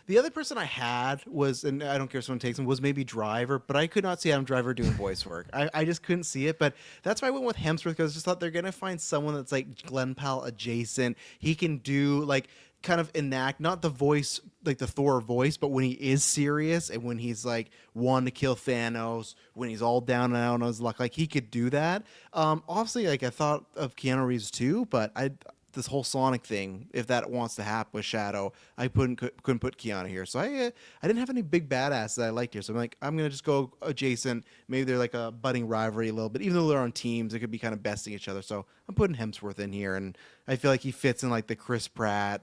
The other person I had was, and I don't care if someone takes him, was maybe Driver, but I could not see Adam Driver doing voice work. I just couldn't see it, but that's why I went with Hemsworth, because I just thought they're going to find someone that's like Glenn Powell adjacent. He can do, like, kind of enact, not the voice, like the Thor voice, but when he is serious and when he's, like, wanting to kill Thanos, when he's all down and out on his luck, like, he could do that. Obviously, like, I thought of Keanu Reeves too, but this whole Sonic thing, if that wants to happen with Shadow, I couldn't put Keanu here. So I didn't have any big badass that I liked here. So I'm like, I'm going to just go adjacent. Maybe they're like a budding rivalry a little bit. Even though they're on teams, they could be kind of besting each other. So I'm putting Hemsworth in here. And I feel like he fits in like the Chris Pratt,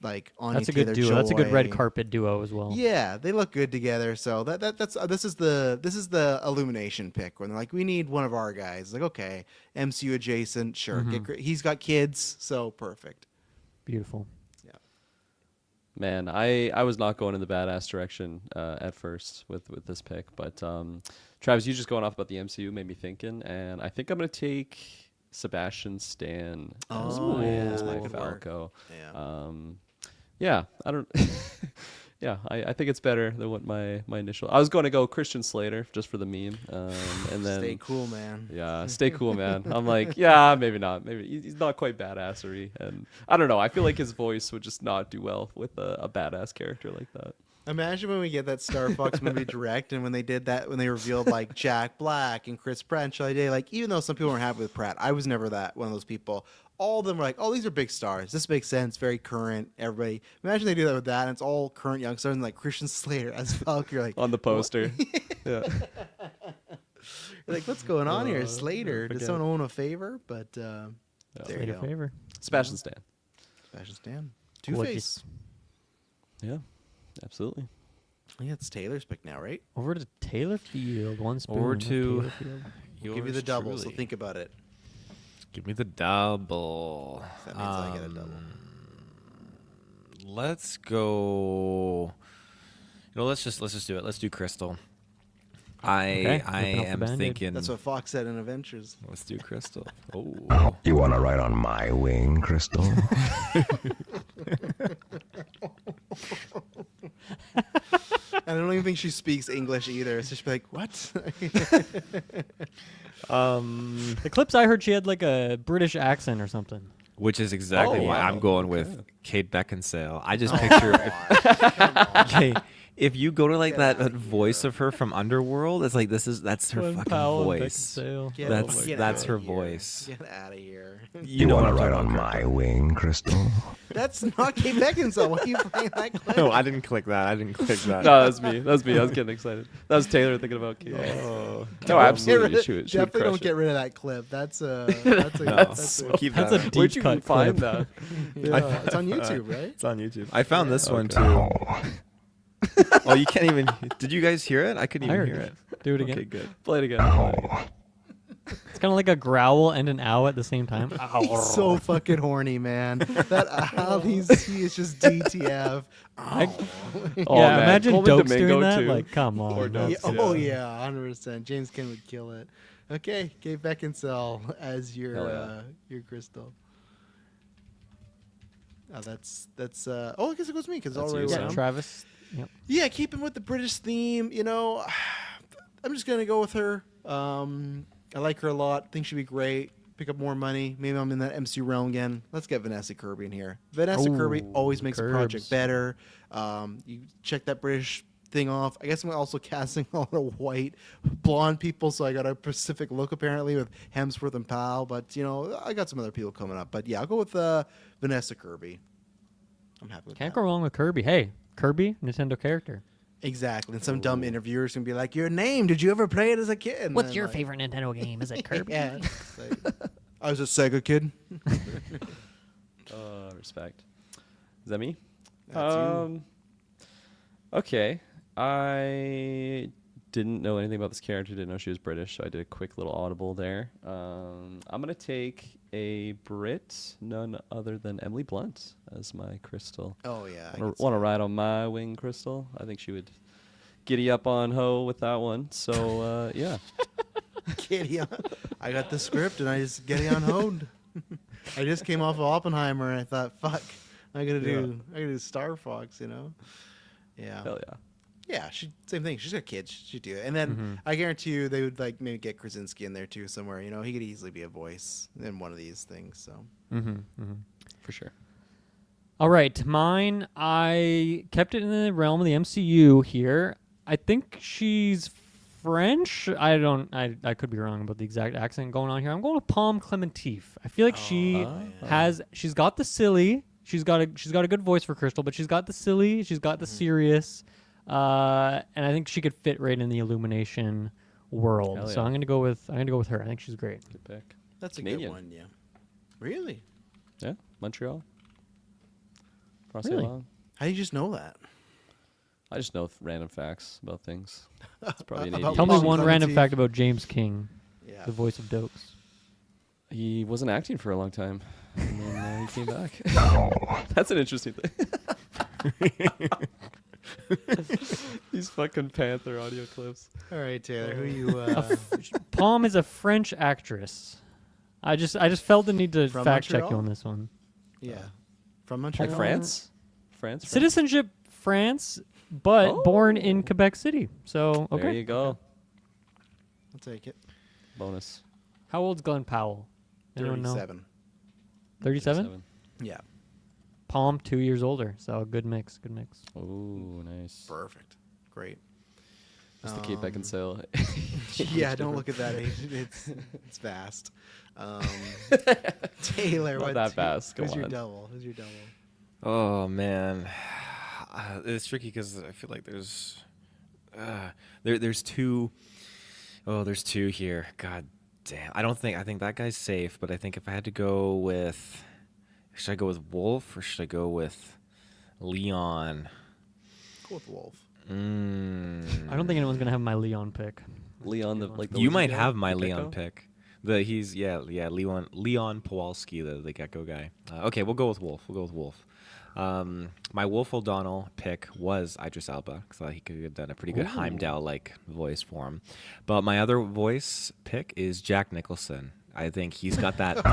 like Anya That's a good duo. Taylor-Joy. That's a good red carpet duo as well. Yeah, they look good together. So this is the Illumination pick when they're like, we need one of our guys. Like, okay, MCU adjacent, sure. He's got kids, so perfect. Beautiful. Yeah. Man, I was not going in the badass direction at first with this pick, but Travis, you just going off about the MCU made me thinking, and I think I'm gonna take Sebastian Stan as my Could work. Falco. Yeah. Yeah, I don't. Yeah, I think it's better than what my initial. I was going to go Christian Slater just for the meme, and then Stay cool, man. Yeah, stay cool, man. I'm like, yeah, maybe not. Maybe he's not quite badassery, and I don't know. I feel like his voice would just not do well with a badass character like that. Imagine when we get that Star Fox movie direct, and when they did that, when they revealed like Jack Black and Chris Pratt and Charlie Day, like even though some people weren't happy with Pratt, I was never one of those people. All of them were like, oh, these are big stars. This makes sense. Very current. Everybody. Imagine they do that with that, and it's all current young stars, and like Christian Slater as Falcon. You're like, On the poster. Yeah. you're like, what's going on here? Slater. Does forget. someone own a favor? But there you Made a go. favor. Sebastian Stan. Sebastian Stan. Two-Face. Yeah, absolutely. Yeah, it's Taylor's pick now, right? Over to Taylor Field. One spoon. Over of to- Taylor Field. Give you the Yours double, so truly. think about it. Give me the double. That means I get a double. Let's go. Let's just do it. Let's do Crystal. Okay, I ripping off the am Band-Aid. thinking. That's what Fox said in Adventures. Let's do Crystal. Oh, You want to ride on my wing, Crystal? And I don't even think she speaks English either. It's just like, what? The clips I heard, she had like a British accent or something. which is exactly Oh, why wow. I'm going with Okay. Kate Beckinsale. I just picture okay, if you go to like that voice of her from Underworld, it's like that's her Glenn fucking Powell and voice. Beckinsale. Get That's get that's outta her here. voice. Get out of here. You know want what to I'm ride talking on about. my wing, Crystal? That's not Kate Beckinsale. Why are you playing that clip? No, I didn't click that. I didn't click that. No, that's me. That's me. I was getting excited. That was Taylor thinking about Kate. Oh. No, absolutely. She would Definitely crush don't it. get rid of that clip. That's a No, that's a keep That's that. a deep Where'd you cut find clip. that? yeah, it's on YouTube, right? It's on YouTube. I found this one too. Oh, Oh, you can't even. Did you guys hear it? I couldn't I even heard hear it. it. Do it again. Okay, good. Play it again. oh. It's kind of like a growl and an ow at the same time. He's so fucking horny, man. That he is just DTF. I- Oh, yeah, man. imagine Coleman Dokes Domingo, doing that. too. Like, come on. Or Dokes. Yeah, oh yeah. yeah, 100%. James Ken would kill it. Okay, Kate Beckinsale as your Hell yeah. your crystal. Oh, that's oh, I guess it goes me because That's already you, Yeah, Sam. Travis. Yep. Yeah, keeping with the British theme, I'm just gonna go with her. I like her a lot. Think she'd be great. Pick up more money. Maybe I'm in that MCU realm again. Let's get Vanessa Kirby in here. Vanessa Ooh, Kirby always makes a project Kirbs. better. You check that British thing off. I guess I'm also casting a lot of white blonde people, so I got a Pacific look apparently with Hemsworth and Powell. But I got some other people coming up. But yeah, I'll go with Vanessa Kirby. I'm happy with Can't that. go wrong with Kirby. Hey, Kirby, Nintendo character. Exactly. And some dumb interviewer's gonna be like, "Your name? Did you ever play it as a kid?" And What's I'm your like, favorite Nintendo game? Is it Kirby? Yeah. It's like, I was a Sega kid. Respect. Is that me? That's you. Okay. I didn't know anything about this character. Didn't know she was British, so I did a quick little audible there. I'm gonna take a Brit, none other than Emily Blunt as my Crystal. Oh yeah. Want to ride on my wing, Crystal? I think she would giddy up on Ho with that one. So yeah. Giddy on. I got the script and I just Giddy on honed. I just came off of Oppenheimer and I thought, fuck, I gotta do Star Fox, you know? Yeah. Hell yeah. Yeah, same thing. She's got kids. She'd do it. And then I guarantee you they would like maybe get Krasinski in there too somewhere. You know, he could easily be a voice in one of these things. So For sure. All right, mine. I kept it in the realm of the MCU here. I think she's French. I could be wrong about the exact accent going on here. I'm going with Palm Clementif. I feel like she's got the silly. She's got a good voice for Crystal, but she's got the silly. She's got the serious. And I think she could fit right in the Illumination world. Hell So yeah. I'm gonna go with her. I think she's great. Good pick. that's a Canadian. good one. Yeah. Really? Yeah, Montreal. Cross Really? along. How do you just know that? I just know random facts about things. It's probably an About 80s. Tell me Palm one random Clementif. fact about James King, Yeah. the voice of Dokes. He wasn't acting for a long time, and then he came back. That's an interesting thing. These fucking Panther audio clips. All right, Taylor. Who you? Palm is a French actress. I just felt the need to From fact check you Montreal? on this one. Yeah. From Like Montreal. France? France? Citizenship France, but born in Quebec City. So There okay. you go. I'll take it. Bonus. How old's Glenn Powell? Anyone know? 37. 37? Yeah. Palm 2 years older. So good mix. Good mix. Oh, nice. Perfect. Great. Just to Kate Beckinsale. Yeah, don't look at that age. It's vast. Taylor, Not that vast. Who's Come your on. double? Who's your double? Oh man, it's tricky because I feel like there's two. Oh, there's two here. God damn. I think that guy's safe, but I think if I had to go with, should I go with Wolf or should I go with Leon? Go with Wolf. I don't think anyone's gonna have my Leon pick. Leon, the You lizard might guy, have my the Leon gecko? pick. Leon Powalski, the gecko guy. Okay, we'll go with Wolf. My Wolf O'Donnell pick was Idris Elba because I thought he could have done a pretty good Heimdall-like voice for him. But my other voice pick is Jack Nicholson. I think he's got that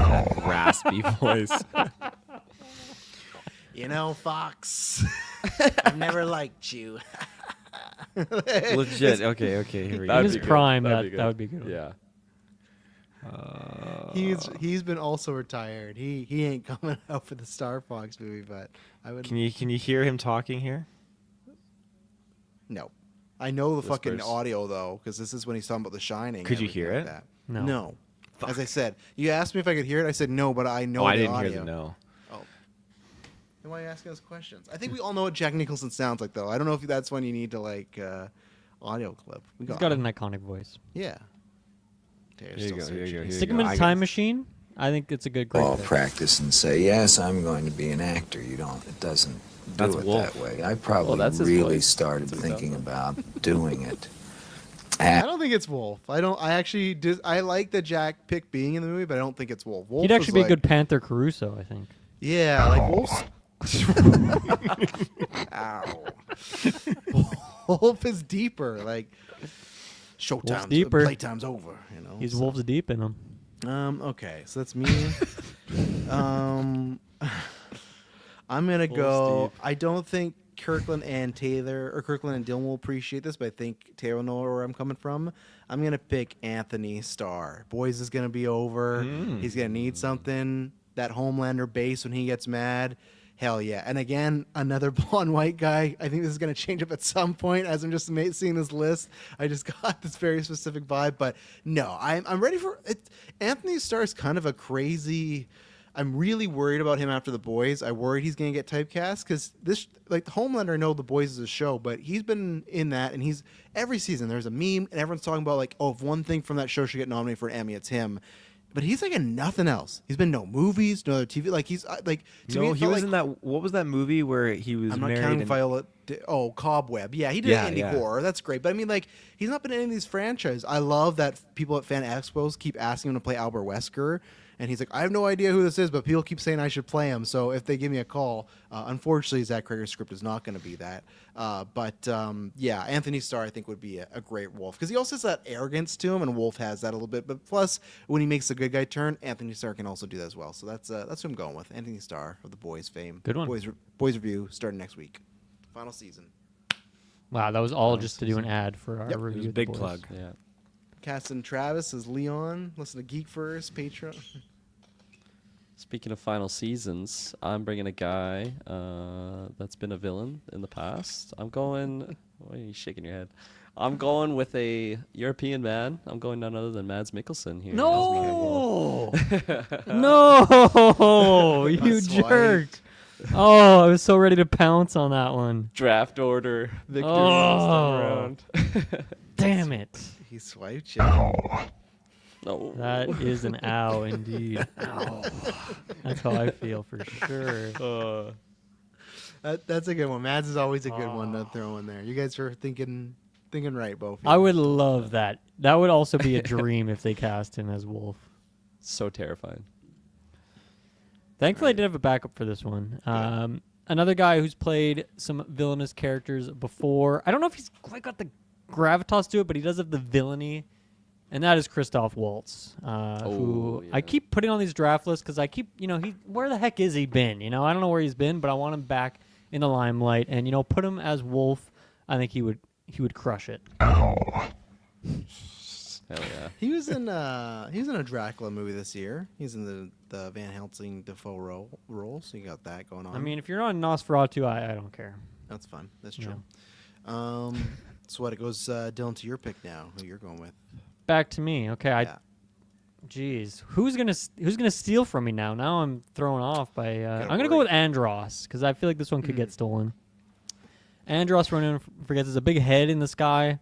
raspy voice. You know, Fox, I've never liked you. Legit. Okay, here we In go. his prime, That'd be that would be good. Yeah. He's been also retired. He ain't coming out for the Star Fox movie, but I would. Can you hear him talking here? No, I know the fucking Whispers. audio though, because this is when he's talking about The Shining. Could and you hear everything it? like No. that. No. As I said, you asked me if I could hear it. I said no, but I know I the didn't audio. hear the no. Oh. Then why are you asking us questions? I think we all know what Jack Nicholson sounds like, though. I don't know if that's when you need to like audio clip. We He's got an iconic voice. Yeah. Taylor's Here you still go, here you searching. go, Stick him in a time machine. I think it's a good great All pick. practice and say, yes, I'm going to be an actor. It doesn't do That's it Wolf. that way. I probably that's his really voice. started That's what he thinking sounds about doing it. I don't think it's Wolf. I actually I like the Jack pick being in the movie, but I don't think it's Wolf. Wolf He'd actually is be a like- good Panther Caruso, I think. Yeah, like Wolf's. Ow. Wolf is deeper. Like showtime's deeper. playtime's over. You know. He's so- wolves deep in him. Okay, so that's me. I'm gonna go. deep. I don't think Kirkland and Dylan will appreciate this, but I think Taylor will know where I'm coming from. I'm gonna pick Anthony Starr. Boys is gonna be over. He's gonna need something. That Homelander base when he gets mad. Hell yeah. And again, another blonde white guy. I think this is going to change up at some point as I'm just seeing this list. I just got this very specific vibe. But no, I'm ready for it. Anthony Starr is kind of a crazy. I'm really worried about him after The Boys. I worried he's going to get typecast because this, like Homelander, I know The Boys is a show, but he's been in that and he's every season there's a meme and everyone's talking about like, oh, if one thing from that show should get nominated for an Emmy, it's him. but he's like in nothing else. He's been no movies, no other TV. Like he's like to me, No, it he felt was like, in that. What was that movie where he was I'm not married? counting and- Violet. Cobweb. Yeah, he did Yeah, indie yeah. horror. That's great. But I mean, like, he's not been in any of these franchises. I love that people at fan expos keep asking him to play Albert Wesker, and he's like, I have no idea who this is, but people keep saying I should play him. So if they give me a call, unfortunately, Zach Cregger's script is not going to be that. Yeah, Anthony Starr I think would be a great Wolf because he also has that arrogance to him, and Wolf has that a little bit. But plus, when he makes the good guy turn, Anthony Starr can also do that as well. So that's who I'm going with. Anthony Starr of The Boys fame. Good one. Boys review starting next week. Final season. Wow, that was all just to do an ad for our Yep. review. It was a of The big Boys. plug. Yeah. Casting Travis as Leon. Listen to Geek First, Patreon. Speaking of final seasons, I'm bringing a guy that's been a villain in the past. I'm going. Why are you shaking your head? I'm going with a European man. I'm going none other than Mads Mikkelsen here. No, no, you That's jerk! Oh, I was so ready to pounce on that one. Draft order. Victor Oh. this time around. Damn it! He swiped you. Ow. No. That is an ow indeed. Ow. That's how I feel for sure. That's a good one. Mads is always a good one to throw in there. You guys are thinking right, both. of you. I would love that. That would also be a dream if they cast him as Wolf. So terrifying. Thankfully, I did have a backup for this one. Another guy who's played some villainous characters before. I don't know if he's quite got the gravitas to it, but he does have the villainy, and that is Christoph Waltz, who I yeah. keep putting on these draft lists because I keep, where the heck is he been? I don't know where he's been, but I want him back in the limelight, and put him as Wolf. I think he would crush it. Ow. Hell yeah. He was in a Dracula movie this year. He's in the Van Helsing Defoe role, so you got that going on. I mean, if you're on Nosferatu, I don't care. that's fun. That's true. So what? It goes Dylan to your pick now. Who you're going with? Back to me. Okay, Yeah. Jeez, who's gonna steal from me now? Now I'm thrown off by. Gotta I'm gonna go worry. with Andros because I feel like this one could get stolen. Andros running forgets there's a big head in the sky.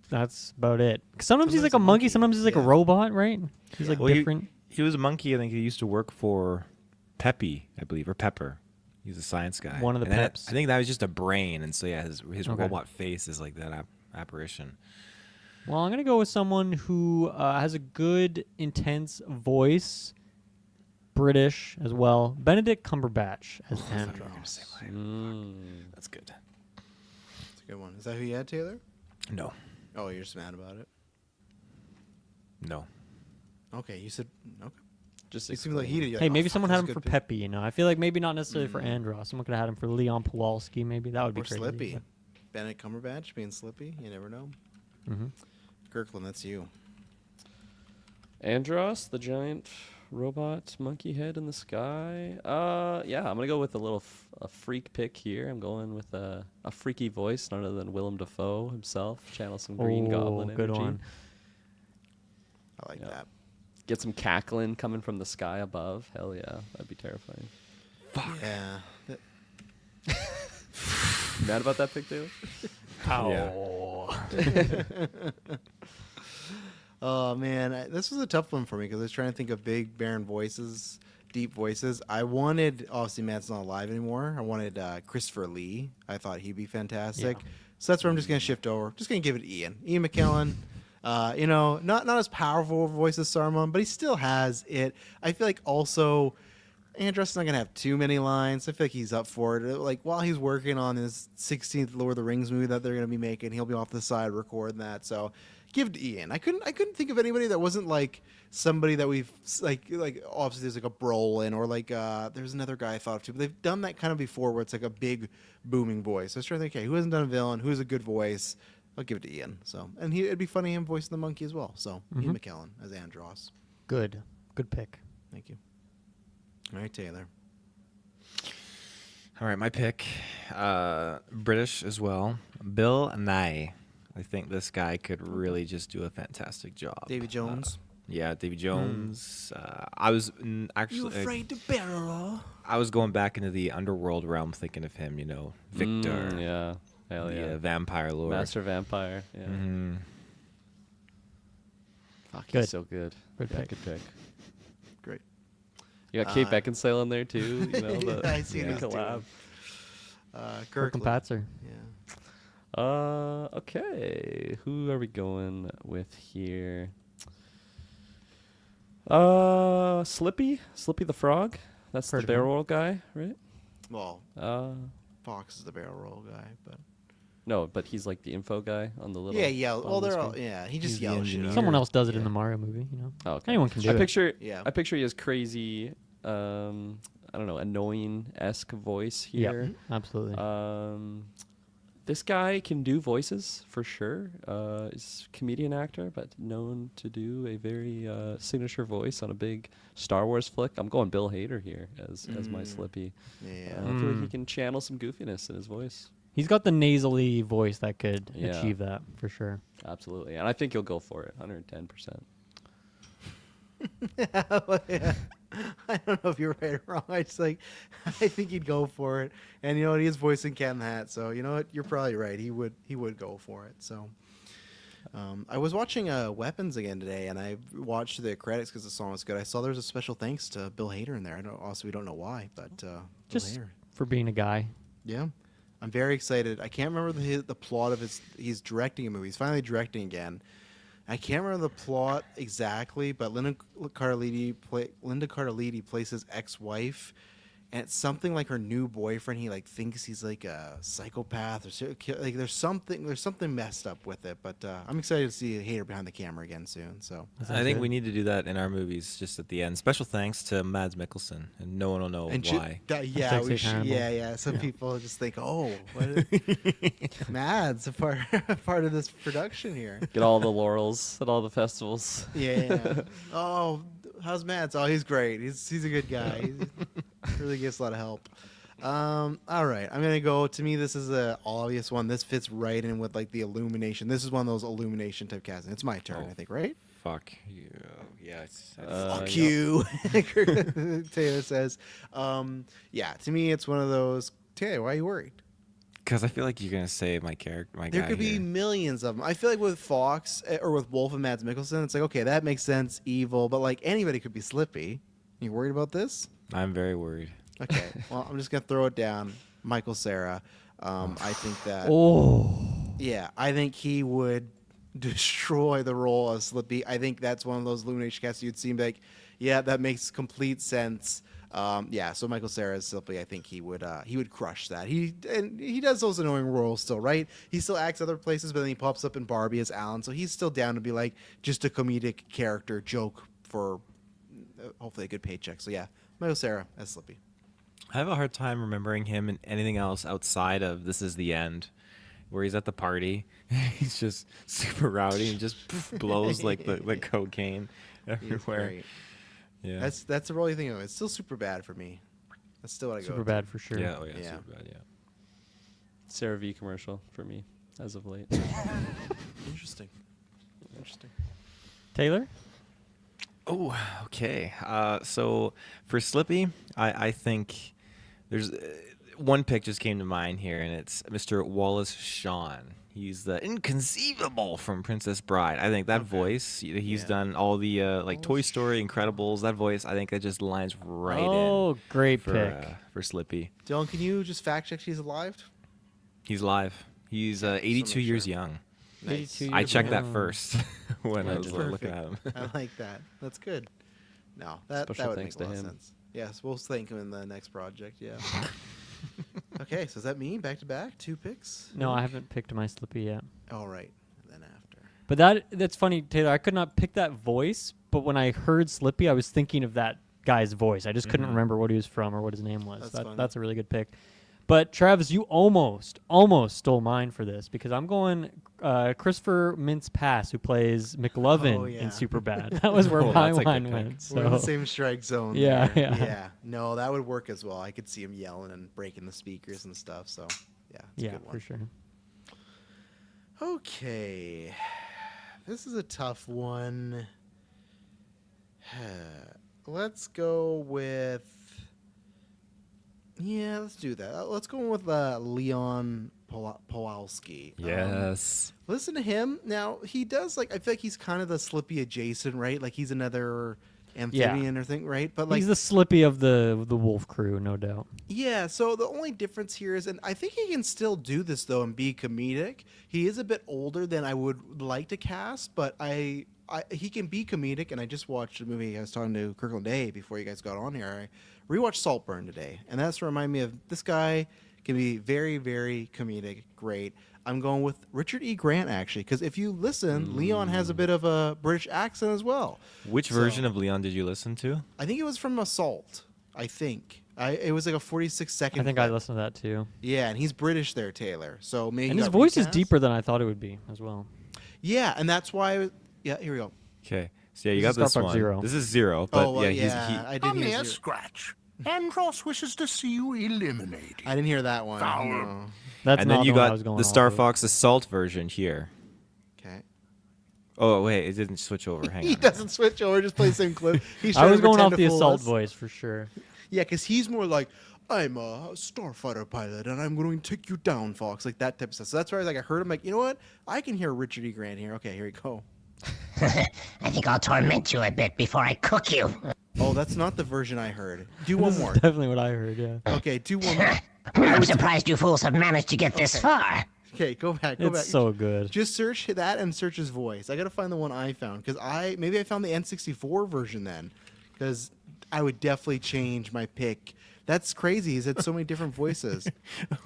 That's about it. 'Cause sometimes he's like a monkey. Sometimes he's like a yeah. robot, right? He's like Well, different. He was a monkey. I think he used to work for Peppy, I believe, or Pepper. He's a science guy. One of the And then Peps. I think that was just a brain, and so yeah, his Okay. robot face is like that apparition. Well, I'm gonna go with someone who has a good, intense voice. British as well. Benedict Cumberbatch as Andros. That's good. That's a good one. Is that who you had, Taylor? No, Oh, you're just mad about it. no. Okay, you said okay. Just It seemed like he did. You're Hey, like, maybe oh, fuck, someone had that's him a for good pick. Peppy. I feel like maybe not necessarily for Andros. Someone could have had him for Leon Pawlowski. Maybe that would be Or crazy. Slippy. but- Benedict Cumberbatch being Slippy. You never know. Mhm. Kirkland, that's you. Andros, the giant robot monkey head in the sky. Yeah, I'm gonna go with a freak pick here. I'm going with a freaky voice, none other than Willem Dafoe himself. Channel some Green Goblin good energy. one. I like Yeah. that. Get some cackling coming from the sky above. Hell yeah, that'd be terrifying. Yeah. You mad about that pick, Taylor? Oh man, this was a tough one for me because I was trying to think of big, barren voices, deep voices. I wanted, obviously, Matt's not alive anymore. I wanted Christopher Lee. I thought he'd be fantastic. Yeah. So that's where I'm just gonna shift over. Just gonna give it to Ian McKellen. Not as powerful a voice as Saruman, but he still has it. I feel like also Andros is not gonna have too many lines. I feel like he's up for it. Like while he's working on his 16th Lord of the Rings movie that they're gonna be making, he'll be off to the side recording that. So give it to Ian. I couldn't think of anybody that wasn't like somebody that we've like obviously there's like a Brolin or like there's another guy I thought of too. But they've done that kind of before where it's like a big booming voice. I was trying to think, okay, who hasn't done a villain? Who's a good voice? I'll give it to Ian. So and it'd be funny him voicing the monkey as well. So Ian McKellen as Andros. Good pick. Thank you. All right, Taylor. All right, my pick, British as well, Bill Nye. I think this guy could really just do a fantastic job. Davy Jones. Yeah, Davy Jones. I was actually to barrel? I was going back into the underworld realm, thinking of him. Victor. Yeah. Hell yeah. The vampire lord. Master vampire. Yeah. Fuck, Good. he's so good. Good Yeah, pick. good pick. Great. You got Kate Beckinsale in there too. You know, the, I see the what he's collab. Kirkland. Patzer. Yeah. Okay. Who are we going with here? Slippy the frog. That's Heard the of him. barrel roll guy, right? Well, Uh, Fox is the barrel roll guy, but no, but he's like the info guy on the little. yeah. bottom Well, of the they're all screen. yeah. He just He's the yells shit. engineer. out. Someone else does it in Yeah. the Mario movie. You know, Oh, okay. anyone can do I it. picture. Yeah. I picture he has crazy. I don't know, annoying-esque voice here. Yep, absolutely. This guy can do voices for sure. He's a comedian actor, but known to do a very signature voice on a big Star Wars flick. I'm going Bill Hader here as my Slippy. Yeah. I feel like he can channel some goofiness in his voice. He's got the nasally voice that could Yeah. achieve that for sure. Absolutely, and I think he'll go for it, 110%. Yeah. I don't know if you're right or wrong. I think he'd go for it. And you know what? He is voicing Ken Hat, so you know what? You're probably right. He would go for it. So, I was watching Weapons again today, and I watched the credits because the song was good. I saw there was a special thanks to Bill Hader in there. We don't know why, but Just Bill Hader. for being a guy. Yeah, I'm very excited. I can't remember the plot of his. He's directing a movie. He's finally directing again. I can't remember the plot exactly, but Linda Cardellini plays his ex-wife, and it's something like her new boyfriend. He like thinks he's like a psychopath or like there's something messed up with it. But I'm excited to see Hader behind the camera again soon. So I think we need to do that in our movies just at the end. Special thanks to Mads Mikkelsen, and no one will know why. Yeah, we Sexy should, Hannibal. yeah. Some people just think, oh, Mads a part of this production here. Get all the laurels at all the festivals. Yeah. Oh, how's Mads? Oh, he's great. He's a good guy. He really gives a lot of help. All right, I'm gonna go. To me, this is a obvious one. This fits right in with like the Illumination. This is one of those Illumination type castings. It's my turn, I think, right? Fuck you. Yeah, Fuck Yep. you, Taylor says. Yeah, to me, it's one of those. Taylor, why are you worried? because I feel like you're gonna say my character, my There guy could be here. millions of them. I feel like with Fox or with Wolf and Mads Mikkelsen, it's like, okay, that makes sense, evil, but like anybody could be Slippy. You worried about this? I'm very worried. Okay, well, I'm just gonna throw it down. Michael Cera. I think that. Oh, Yeah, I think he would destroy the role of Slippy. I think that's one of those Illumination casts you'd seem like, yeah, that makes complete sense. Yeah, so Michael Cera as Slippy, I think he would crush that. He does those annoying roles still, right? He still acts other places, but then he pops up in Barbie as Alan, so he's still down to be like just a comedic character joke for hopefully a good paycheck. So yeah, Michael Cera as Slippy. I have a hard time remembering him in anything else outside of This Is the End, where he's at the party. He's just super rowdy and just blows like the cocaine He's everywhere. great. Yeah. That's the role you think of. It's still super bad for me. That's still what I go. super with. bad for sure. Yeah. Oh yeah. Yeah. Super bad. Yeah. Sarah V commercial for me as of late. Interesting. Taylor? Oh, okay. So for Slippy, I think there's one pick just came to mind here, and it's Mr. Wallace Shawn. He's the inconceivable from Princess Bride. I think that voice, he's Yeah. done all the like Toy Story, Incredibles. That voice, I think that just lines right Oh, in great for pick. for Slippy. Dylan, can you just fact check she's alive? He's live. He's 82 make years sure. young. Nice. 82 I years checked that young. first when I was Perfect. looking at him. I like that. That's good. No, that Special would thanks make a to lot of him. sense. Yes, we'll thank him in the next project. Yeah. Okay, so is that me back to back? 2 picks? No, I haven't picked my Slippy yet. All right. And then after. But that's funny, Taylor. I could not pick that voice, but when I heard Slippy, I was thinking of that guy's voice. I just couldn't remember what he was from or what his name was. That's funny. That's a really good pick. But Travis, you almost stole mine for this because I'm going Christopher Mintz-Pass, who plays McLovin Oh, yeah. in Superbad. That was where Oh, my that's a good line pick. went. We're in the So same strike zone. Yeah, there. yeah. No, that would work as well. I could see him yelling and breaking the speakers and stuff. So, yeah, it's a yeah, good one. for sure. Okay. This is a tough one. Let's go with. Yeah, let's do that. Let's go with Leon Powalski. Yes. Listen to him. Now, he does, like, I feel like he's kind of the Slippy adjacent, right? Like, he's another amphibian or thing, right? But, like, He's the Slippy of the Wolf crew, no doubt. yeah, so the only difference here is, and I think he can still do this, though, and be comedic. He is a bit older than I would like to cast, but he can be comedic, and I just watched a movie. I was talking to Kirkland Day before you guys got on here. I rewatched Saltburn today, and that's remind me of this guy can be very, very comedic, great. I'm going with Richard E. Grant, actually, because if you listen, Leon has a bit of a British accent as well. Which version of Leon did you listen to? I think it was from Assault. I think. It was like a 46-second I think clip. I listened to that too. Yeah, and he's British there, Taylor. So maybe And he his got voice is recast. deeper than I thought it would be as well. Yeah, and that's why. Yeah, here we go. Okay. So yeah, you This got is this Star Fox one. Zero. This is Zero, but Oh, well, yeah, I A didn't mere hear. scratch. Andros wishes to see you eliminated. I didn't hear that one. Foul. No. That's and not then you the one I was got going the off Star of. Fox Assault version here. Okay. Oh wait, it didn't switch over. Hang He on. doesn't switch over. Just play the same clip. He's I trying was to going pretend off to the fool assault us. voice for sure. Yeah, because he's more like, I'm a starfighter pilot, and I'm going to take you down, Fox, like that type of stuff. So that's why I was like, I heard him like, you know what? I can hear Richard E. Grant here. Okay, here we go. I think I'll torment you a bit before I cook you. Oh, that's not the version I heard. Do one more. Definitely what I heard. Yeah. Okay, do one more. I'm surprised you fools have managed to get this far. Okay, go back. Go It's back. so good. Just search that and search his voice. I gotta find the one I found because maybe I found the N64 version then, because I would definitely change my pick. That's crazy. He's had so many different voices.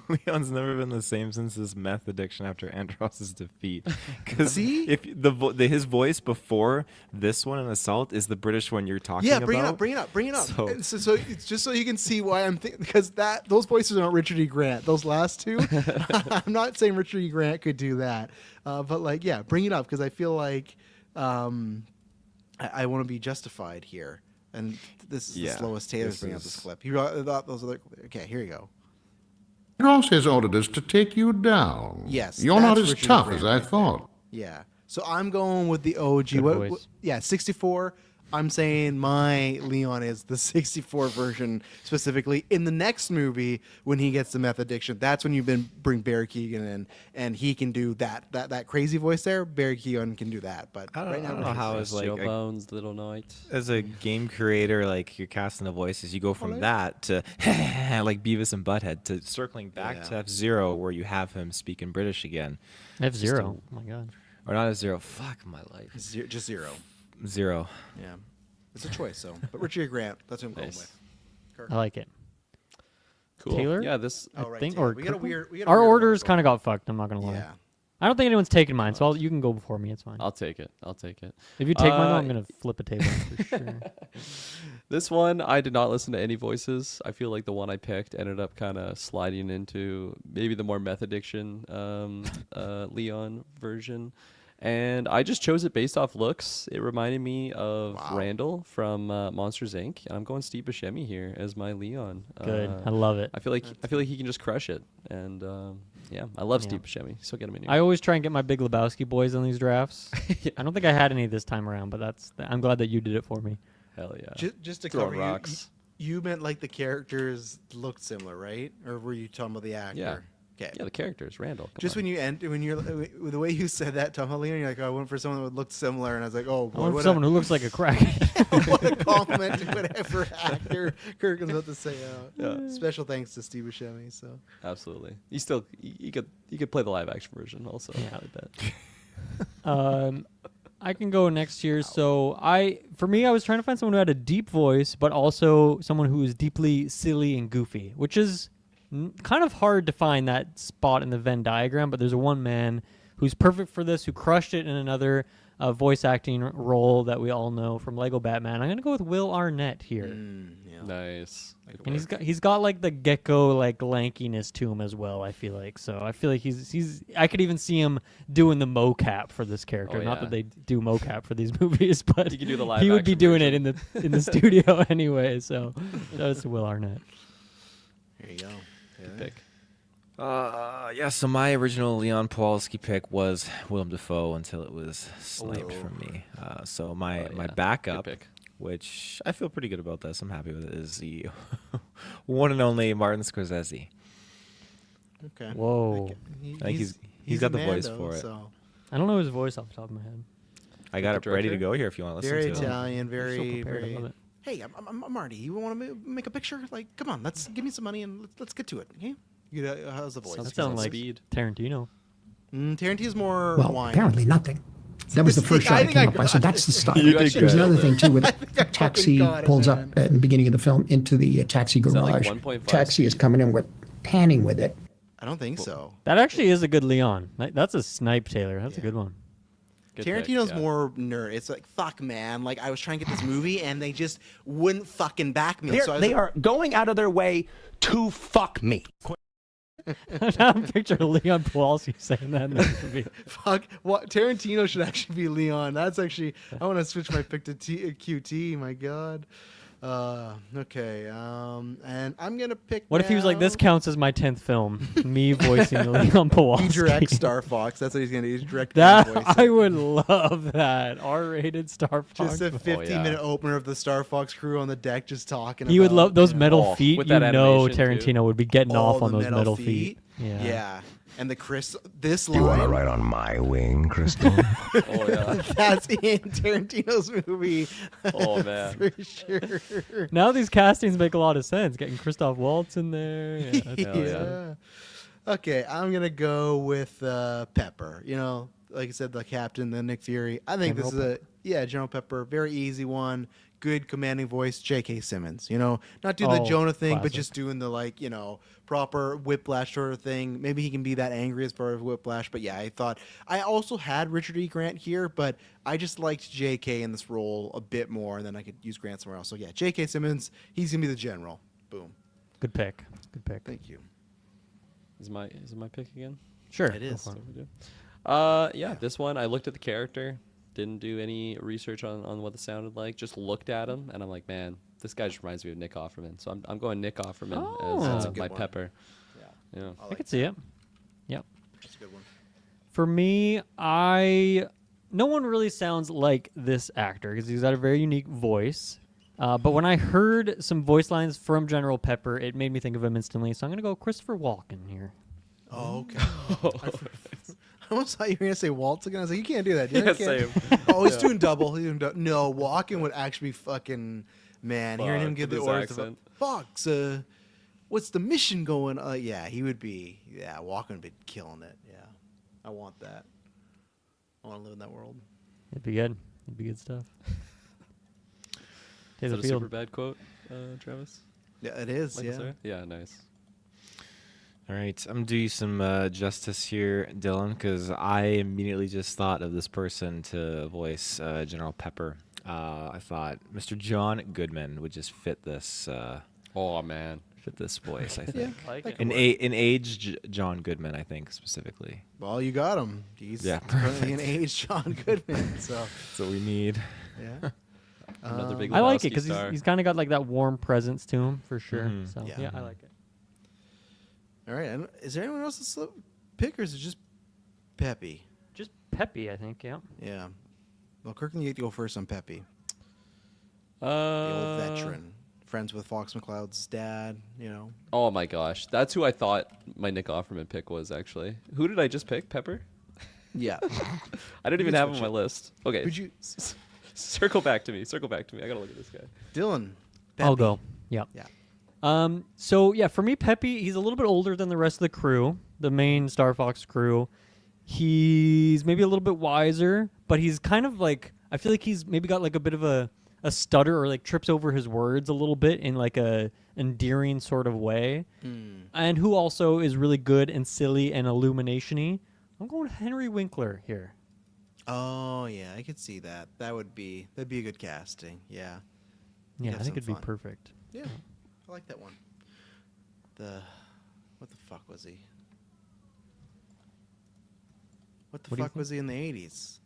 Leon's never been the same since his meth addiction after Andros' defeat. Because See? if his voice before this one in Assault is the British one you're talking Yeah, about. bring it up. So- And so it's just so you can see why I'm thinking, because those voices aren't Richard E. Grant. Those last two, I'm not saying Richard E. Grant could do that, but like, yeah, bring it up because I feel like I want to be justified here. And this is the Yeah, slowest Taylor's this bringing up this is- clip. He thought those other. Okay, here you go. Andros has ordered us to take you down. Yes, You're not that's as Richard E. tough Grant as I right there. thought. Yeah. So I'm going with the OG. Good voice. Yeah, 64. I'm saying my Leon is the 64 version specifically. In the next movie, when he gets the meth addiction, that's when you bring Barry Keoghan in, and he can do that crazy voice there. Barry Keoghan can do that, but I don't, right I now, don't know how Rest as like your a, bones, little knight. as a game creator, like you're casting the voices, you go from that to like Beavis and Butthead to circling back to F-Zero where you have him speaking British again, F-Zero. Oh my god. or not F-Zero. Fuck my life. just zero. Zero. Yeah, it's a choice. So, but Richard E. Grant, that's what I'm going Nice. with. I like it. Cool. Taylor? Yeah, this. Oh, right, think, Taylor. or we got a Kirkland? weird. We got a Our weird orders order kind of got fucked. I'm not gonna lie. Yeah. I don't think anyone's taken mine, so you can go before me. It's fine. I'll take it. I'll take it. If you take mine, though, Uh, I'm gonna flip a table for sure. This one, I did not listen to any voices. I feel like the one I picked ended up kind of sliding into maybe the more meth addiction Leon version. And I just chose it based off looks. It reminded me of Randall from Monsters Inc. And I'm going Steve Buscemi here as my Leon. Good. I love it. I feel like he can just crush it. And yeah, I love Steve Buscemi. So get him in here. I always try and get my Big Lebowski boys on these drafts. I don't think I had any this time around, but I'm glad that you did it for me. Hell yeah. Just to Throwing cover rocks. you meant like the characters looked similar, right? Or were you talking about the actor? Yeah. Okay. Yeah, the characters, Randall. Come Just on. when you're the way you said that, Tom Leon, you're like, oh, I went for someone that would look similar, and I was like, oh, I boy, want what, someone who looks like a crack. what a compliment to whatever actor Kirkland's about to say out. Yeah. Special thanks to Steve Buscemi. So Absolutely. You could play the live action version also. Yeah. I bet. I can go next here. So for me, I was trying to find someone who had a deep voice, but also someone who is deeply silly and goofy, which is kind of hard to find that spot in the Venn diagram. But there's one man who's perfect for this, who crushed it in another voice acting role that we all know from Lego Batman. I'm gonna go with Will Arnett here. Nice. And he's got like the gecko like lankiness to him as well. I feel like he's I could even see him doing the mocap for this character. Oh, Not yeah. that they do mocap for these movies, but He could do the live he would be action doing version. it in the studio anyway. So that's Will Arnett. there you go. Good pick. Yeah, so my original Leon Kowalski pick was Willem Dafoe until it was sniped from me. So my yeah. backup, Good pick. which I feel pretty good about this, I'm happy with it, is the one and only Martin Scorsese. Okay. Whoa. Okay. I think he's got a the voice Mando, for it. So. I don't know his voice off the top of my head. I got the it ready to director? go here if you want to listen Very to it. Italian, You're so very, prepared. I very. love it. Hey, I'm Marty. You want to make a picture? Like, come on, give me some money and let's get to it. Okay? How's the voice? Sounds That sounds like speed. Tarantino. Tarantino's more Well, wine. apparently nothing. That was the See, first shot I I think came I up. I said, got that's the style. You did There's good. another thing, too, with I think I the taxi fucking got it, pulls up man. at the beginning of the film into the taxi that like garage. 1.5 Taxi is coming in with panning with it. I don't think so. That actually is a good Leon. That's a snipe, Taylor. That's a good one. Good pick, Tarantino's yeah. more nerd. It's like, fuck, man. Like, I was trying to get this movie, and they just wouldn't fucking back me. So I was They like, are going out of their way to fuck me. Now picture Leon Kowalski saying that in the movie. fuck. What? Tarantino should actually be Leon. That's actually. I want to switch my pick to QT. My God. Okay. And I'm gonna pick. What if he was like, now- "This counts as my 10th film, me voicing Leon Kowalski"? He directs Star Fox. That's what he's gonna do. He's directing That voice. I would love that R-rated Star Fox. Just a voice. 15-minute opener of the Star Fox crew on the deck just talking. He would about, love those you know, metal Oh, feet. with You that know, animation, too. Tarantino would be getting all off on the those metal feet. Yeah. And this You want to line. ride on my wing, Crystal? Oh yeah. That's in Tarantino's movie. Oh man. For sure. Now these castings make a lot of sense. Getting Christoph Waltz in there. Yeah, that's- Hell yeah. Okay, I'm gonna go with Pepper. You know, like I said, the captain, the Nick Fury. I think General this is General Pepper. Very easy one. Good commanding voice, J.K. Simmons. You know, not do the Oh, Jonah thing, but classic. just doing the proper Whiplash sort of thing. Maybe he can be that angry as part of Whiplash. But yeah, I also had Richard E. Grant here, but I just liked J.K. in this role a bit more, and then I could use Grant somewhere else. So yeah, J.K. Simmons, he's gonna be the general. Boom. Good pick. Good pick. Thank you. Is it my pick again? Sure. It is. Go for it. We do. Yeah, this one I looked at the character, didn't do any research on what it sounded like, just looked at him, and I'm like, man, this guy just reminds me of Nick Offerman. So I'm going Nick Offerman Oh. That's as a good my one. Pepper. Yeah. I could see it. Yep. That's a good one. For me, no one really sounds like this actor because he's got a very unique voice. But when I heard some voice lines from General Pepper, it made me think of him instantly. So I'm gonna go Christopher Walken here. Oh, okay. I almost thought you were going to say Waltz again. I was like, you can't do that. You Yeah, can't. same. Oh, he's doing double. No, Walken would actually be fucking, man, hearing him Fuck, give the with his orders. accent. Fox, what's the mission going? Yeah, he would be, Walken would be killing it. Yeah. I want that. I want to live in that world. It'd be good. It'd be good stuff. Is Taylor that a Field. super bad quote, Travis? Yeah, it is. Michael Yeah. Cera? Yeah, nice. All right, I'm gonna do you some justice here, Dylan, because I immediately just thought of this person to voice General Pepper. I thought Mr. John Goodman would just fit this Oh man. voice. I think Like in age John Goodman, I think specifically. Well, you got him. He's Yeah, currently an age John Goodman. So, That's what we need. yeah. Another big I like it Lebowski because star. he's kind of got like that warm presence to him for sure. Mhm. So Yeah. yeah, I like it. All right. And is there anyone else that's pick, or is it just Peppy? Just peppy, I think. Yeah. Yeah. Well, Kirkland, you get to go first on Peppy. The The old veteran. Friends with Fox McCloud's dad, you know. Oh my gosh, that's who I thought my Nick Offerman pick was actually. Who did I just pick? Pepper? Yeah. I didn't even can have him switch on my list. Okay. Who'd you- Circle back to me. Circle back to me. I gotta look at this guy. Dylan. I'll Peppy. go. Yeah. Yeah. So yeah, for me, Peppy, he's a little bit older than the rest of the crew, the main Star Fox crew. He's maybe a little bit wiser, but he's kind of like, I feel like he's maybe got like a bit of a stutter or like trips over his words a little bit in like a endearing sort of way. And who also is really good and silly and illumination-y. I'm going Henry Winkler here. Oh yeah, I could see that. That'd be a good casting. Yeah. Yeah, have I think some it'd be fun. perfect. Yeah. I like that one. What the fuck was he? What the What do you fuck was he in the 80s?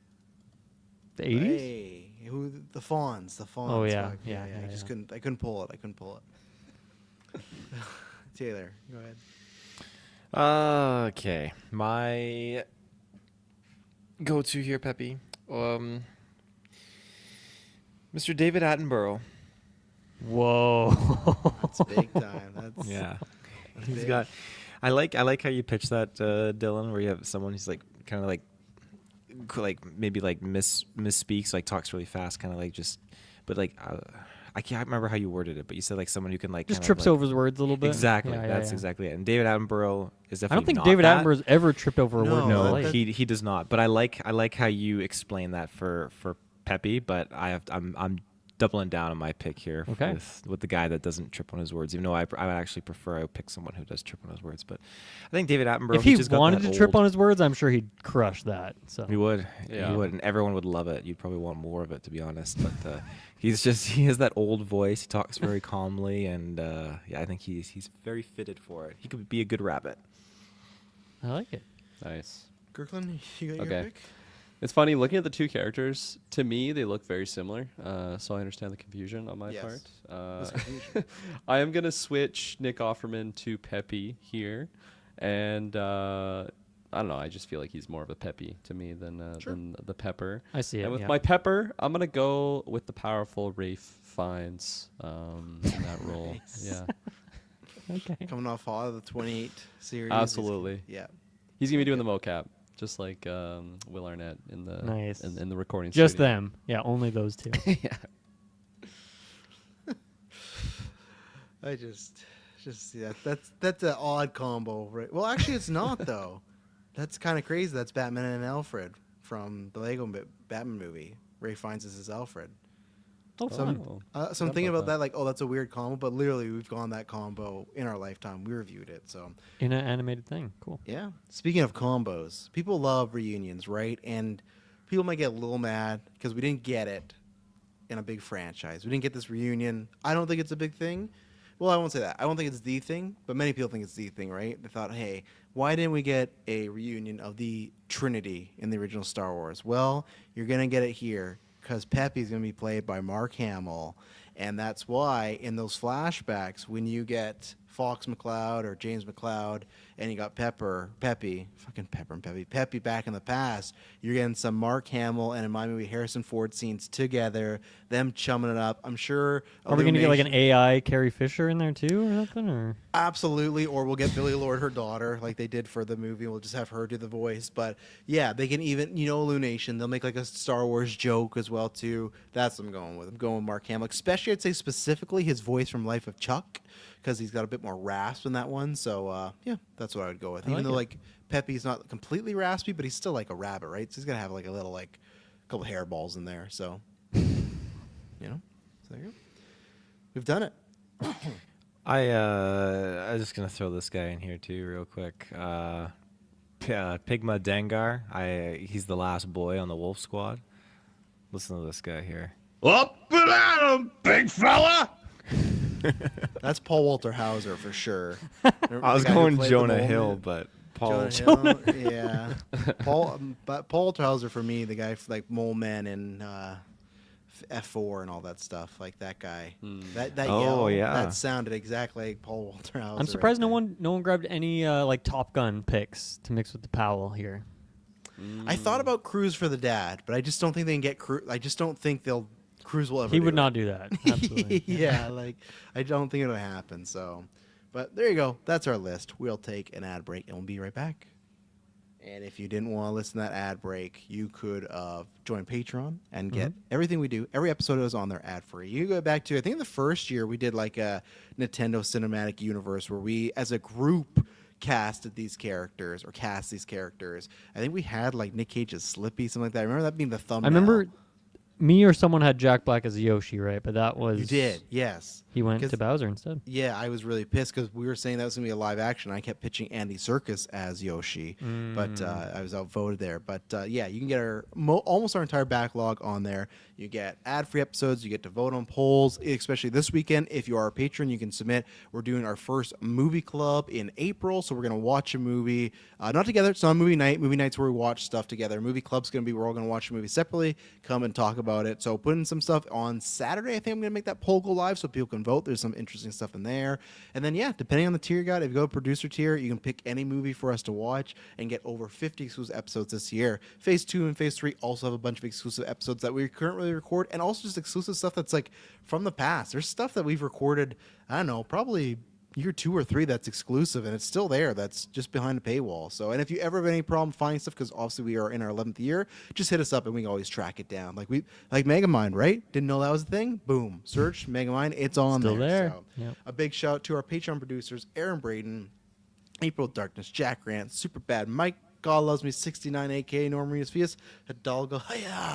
The 80s? Hey, the Fawns, Oh, yeah, fuck, yeah, I just yeah. couldn't pull it. Taylor, go ahead. Okay, my go-to here, Peppy. Mr. David Attenborough. Whoa. That's big time. That's Yeah, that's he's big. got. I like how you pitch that, Dylan, where you have someone who's like kind of like maybe like misspeaks, like talks really fast, kind of like just, but like I can't remember how you worded it, but you said like someone who can like Just kind trips of, like, over his words a little bit. Exactly, Yeah, that's yeah. exactly it. And David Attenborough is I definitely don't think not David that. Attenborough's ever tripped over a word. No, in his life. he does not. But I like how you explain that for Pepe. But I'm doubling down on my pick here Okay. with the guy that doesn't trip on his words. Even though I would actually prefer I would pick someone who does trip on his words. But I think David Attenborough. If he just got wanted that to trip old- on his words, I'm sure he'd crush that. So He would. Yeah. He would, and everyone would love it. You'd probably want more of it, to be honest. But he has that old voice. He talks very calmly, and I think he's very fitted for it. He could be a good rabbit. I like it. Nice. Kirkland, you got Okay. your pick? It's funny looking at the two characters. To me, they look very similar. So I understand the confusion on my Yes. part. There's confusion. I am gonna switch Nick Offerman to Pepe here, and I don't know. I just feel like he's more of a Pepe to me than the Pepper. I see it, And with yeah. my Pepper, I'm gonna go with the powerful Rafe Fiennes in that role. Yeah, Okay. Coming off all of the 28 series. absolutely. Yeah. He's gonna be doing the mocap, just like Will Arnett in the Nice. in the recording Just studio. them. Yeah, only those two. Yeah. I just yeah, that's an odd combo, right? Well, actually, it's not though. That's kind of crazy. That's Batman and Alfred from the Lego Batman movie. Ray Fiennes is his Alfred. Oh, So fun. I'm Forgot thinking about about that, like, oh, that's a weird combo, but literally we've gone that combo in our lifetime. We reviewed it, so In an animated thing. Cool. yeah. Speaking of combos, people love reunions, right? And people might get a little mad because we didn't get it in a big franchise. We didn't get this reunion. I don't think it's a big thing. Well, I won't say that. I don't think it's the thing, but many people think it's the thing, right? They thought, hey, why didn't we get a reunion of the Trinity in the original Star Wars? Well, you're going to get it here because Pepe's going to be played by Mark Hamill. And that's why in those flashbacks, when you get Fox McCloud or James McCloud and you got Pepe back in the past, you're getting some Mark Hamill and in my movie Harrison Ford scenes together, them chumming it up. I'm sure. Are we going to get like an Illumination- AI Carrie Fisher in there too or something? Or Absolutely, or we'll get Billy Lord, her daughter, like they did for the movie. We'll just have her do the voice. But yeah, they can even, Illumination. They'll make like a Star Wars joke as well too. That's what I'm going with. I'm going with Mark Hamill, especially I'd say specifically his voice from Life of Chuck, because he's got a bit more rasp in that one. So yeah, that's what I would go with. I Even like though it. like Pepe's not completely raspy, but he's still like a rabbit, right? So he's gonna have like a little couple hairballs in there. So so there you go. We've done it. I'm just gonna throw this guy in here too, real quick. Pigma Dengar. He's the last boy on the Wolf Squad. Listen to this guy here. Up and at 'em, big fella! That's Paul Walter Hauser for sure. I was going Jonah Hill, but Paul. Jonah Hill, yeah. But Paul Walter Hauser for me, the guy for, like Mole Men and F4 and all that stuff, like that guy. That Oh, yell, yeah. that sounded exactly like Paul Walter Hauser. I'm surprised right no one grabbed any like Top Gun picks to mix with the Powell here. there. I thought about Cruise for the dad, but I just don't think they can get Cruise. I just don't think Cruise will ever. He do would it. not do that. Absolutely. Yeah, like I don't think it'll happen. So, but there you go. That's our list. We'll take an ad break and we'll be right back. And if you didn't want to listen to that ad break, you could join Patreon and get everything we do. Every episode is on there ad free. You go back to, I think the first year we did like a Nintendo Cinematic Universe where we as a group cast these characters. I think we had like Nick Cage's Slippy, something like that. I remember that being the thumbnail. I remember me or someone had Jack Black as Yoshi, right? But that was You did, yes. He went 'Cause- to Bowser instead. Yeah, I was really pissed because we were saying that was going to be a live action. I kept pitching Andy Serkis as Yoshi, but I was outvoted there. But yeah, you can get almost our entire backlog on there. You get ad-free episodes. You get to vote on polls, especially this weekend. If you are a patron, you can submit. We're doing our first movie club in April, so we're going to watch a movie. Not together. It's not a movie night. Movie night's where we watch stuff together. Movie club's going to be we're all going to watch a movie separately, come and talk about it. So put in some stuff on Saturday. I think I'm going to make that poll go live so people can vote. There's some interesting stuff in there. And then, yeah, depending on the tier you got, if you go producer tier, you can pick any movie for us to watch and get over 50 exclusive episodes this year. Phase 2 and Phase 3 also have a bunch of exclusive episodes that we currently record, and also just exclusive stuff that's like from the past. There's stuff that we've recorded, I don't know, probably year 2 or 3 that's exclusive, and it's still there. That's just behind a paywall. So, and if you ever have any problem finding stuff, because obviously we are in our 11th year, just hit us up and we can always track it down. Like Megamind, right? Didn't know that was a thing. Boom, search Megamind. It's on Still there. So, Yep. a big shout out to our Patreon producers: Aaron Braden, April Darkness, Jack Grant, Super Bad, Mike. God Loves Me 69, aka Norman Reedus, Hidalgo,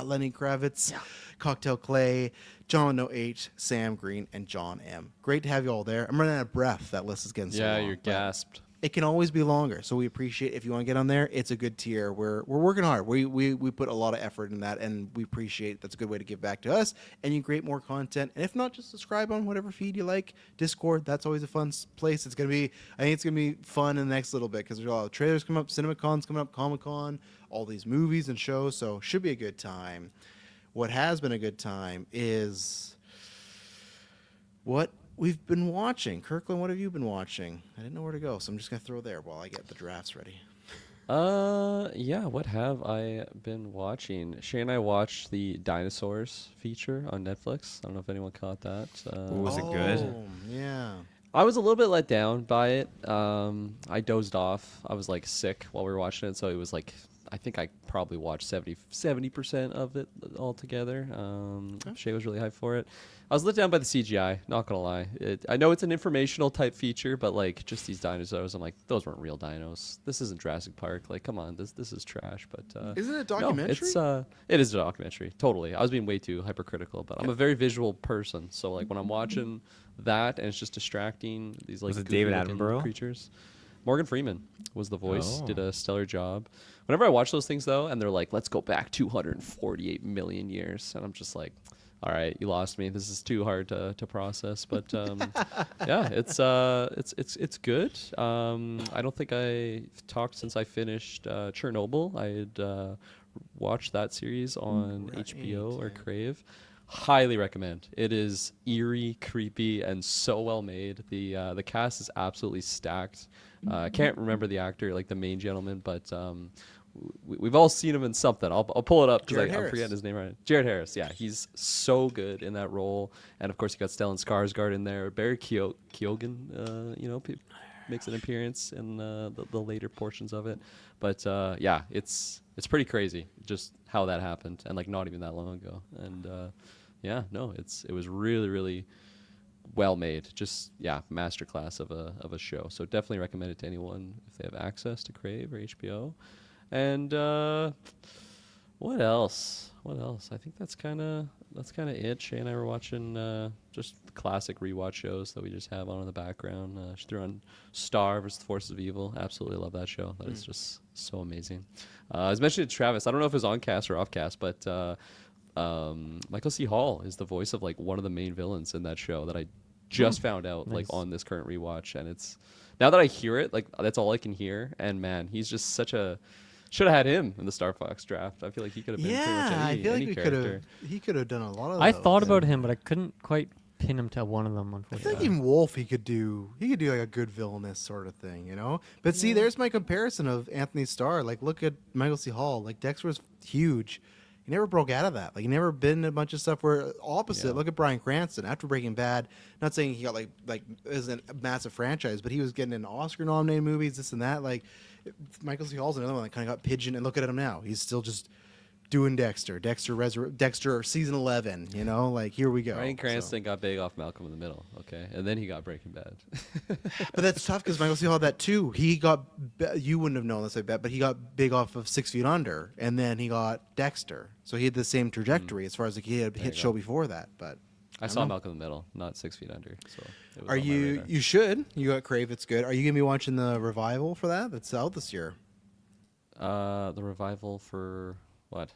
Lenny Kravitz, Cocktail Clay, John No H, Sam Green, and John M. Great to have you all there. I'm running out of breath. That list is getting so long. You're gasped. It can always be longer, so we appreciate if you want to get on there. It's a good tier. We're working hard. We put a lot of effort in that, and we appreciate. That's a good way to give back to us, and you create more content. And if not, just subscribe on whatever feed you like. Discord, that's always a fun place. I think it's gonna be fun in the next little bit because there's a lot of trailers coming up, CinemaCon's coming up, Comic-Con, all these movies and shows. So should be a good time. What has been a good time is what we've been watching. Kirkland, what have you been watching? I didn't know where to go, so I'm just going to throw there while I get the drafts ready. Yeah, what have I been watching? Shay and I watched the Dinosaurs feature on Netflix. I don't know if anyone caught that. Was it good? Oh, yeah. I was a little bit let down by it. I dozed off. I was like sick while we were watching it, so it was like I think I probably watched 70% of it altogether. Shay was really hyped for it. I was let down by the CGI, not gonna lie. I know it's an informational type feature, but like just these dinosaurs, I'm like, those weren't real dinos. This isn't Jurassic Park. Like, come on, this is trash. But isn't it a documentary? No, it is a documentary. Totally. I was being way too hypercritical, but I'm a very visual person, so like when I'm watching that and it's just distracting, these like Was it David goofy-looking Attenborough? creatures. Morgan Freeman was the voice. Oh. Did a stellar job. Whenever I watch those things though, and they're like, "Let's go back 248 million years," and I'm just like, "All right, you lost me. This is too hard to process." But yeah, it's good. I don't think I talked since I finished Chernobyl. I had watched that series on HBO or Crave. Highly recommend. It is eerie, creepy, and so well made. The cast is absolutely stacked. I can't remember the actor, like the main gentleman, but we've all seen him in something. I'll pull it up because I'm forgetting his name right. Jared Harris. Yeah, he's so good in that role, and of course you got Stellan Skarsgård in there. Barry Keoghan, makes an appearance in the later portions of it. But yeah, it's pretty crazy just how that happened, and like not even that long ago. And yeah, no, it was really, really well made. Just masterclass of a show. So definitely recommend it to anyone if they have access to Crave or HBO. And what else? I think that's kind of it. Shay and I were watching just classic rewatch shows that we just have on in the background. She threw on Star vs. the Forces of Evil. Absolutely love that show. That is just so amazing. I was mentioning to Travis. I don't know if it was on cast or off cast, but Michael C. Hall is the voice of like one of the main villains in that show that I just found out like on this current rewatch, and it's now that I hear it, like that's all I can hear. And man, he's just such a should have had him in the Star Fox draft. I feel like he could have been pretty much any character. He could have done a lot of I those. thought about him, but I couldn't quite pin him to one of them. I Unfortunately, think even Wolf he could do like a good villainous sort of thing, But see, there's my comparison of Anthony Starr. Like, look at Michael C. Hall. Like, Dexter was huge. He never broke out of that. Like, he never been in a bunch of stuff where opposite. Yeah. Look at Bryan Cranston after Breaking Bad. Not saying he got like it isn't a massive franchise, but he was getting in Oscar-nominated movies, this and that. Like, Michael C. Hall's another one that kind of got pigeon. And look at him now. He's still just doing Dexter season 11. Like, here we go. Bryan Cranston got big off Malcolm in the Middle, okay, and then he got Breaking Bad. But that's tough because Michael C. Hall had that too. He got you wouldn't have known this, I bet, but he got big off of 6 Feet Under, and then he got Dexter. So he had the same trajectory as far as like he had a hit show before that. But I saw Malcolm in the Middle, not 6 Feet Under. So it was are on my you? radar. You should. You got Crave. It's good. Are you gonna be watching the revival for that? That's out this year. The revival for what?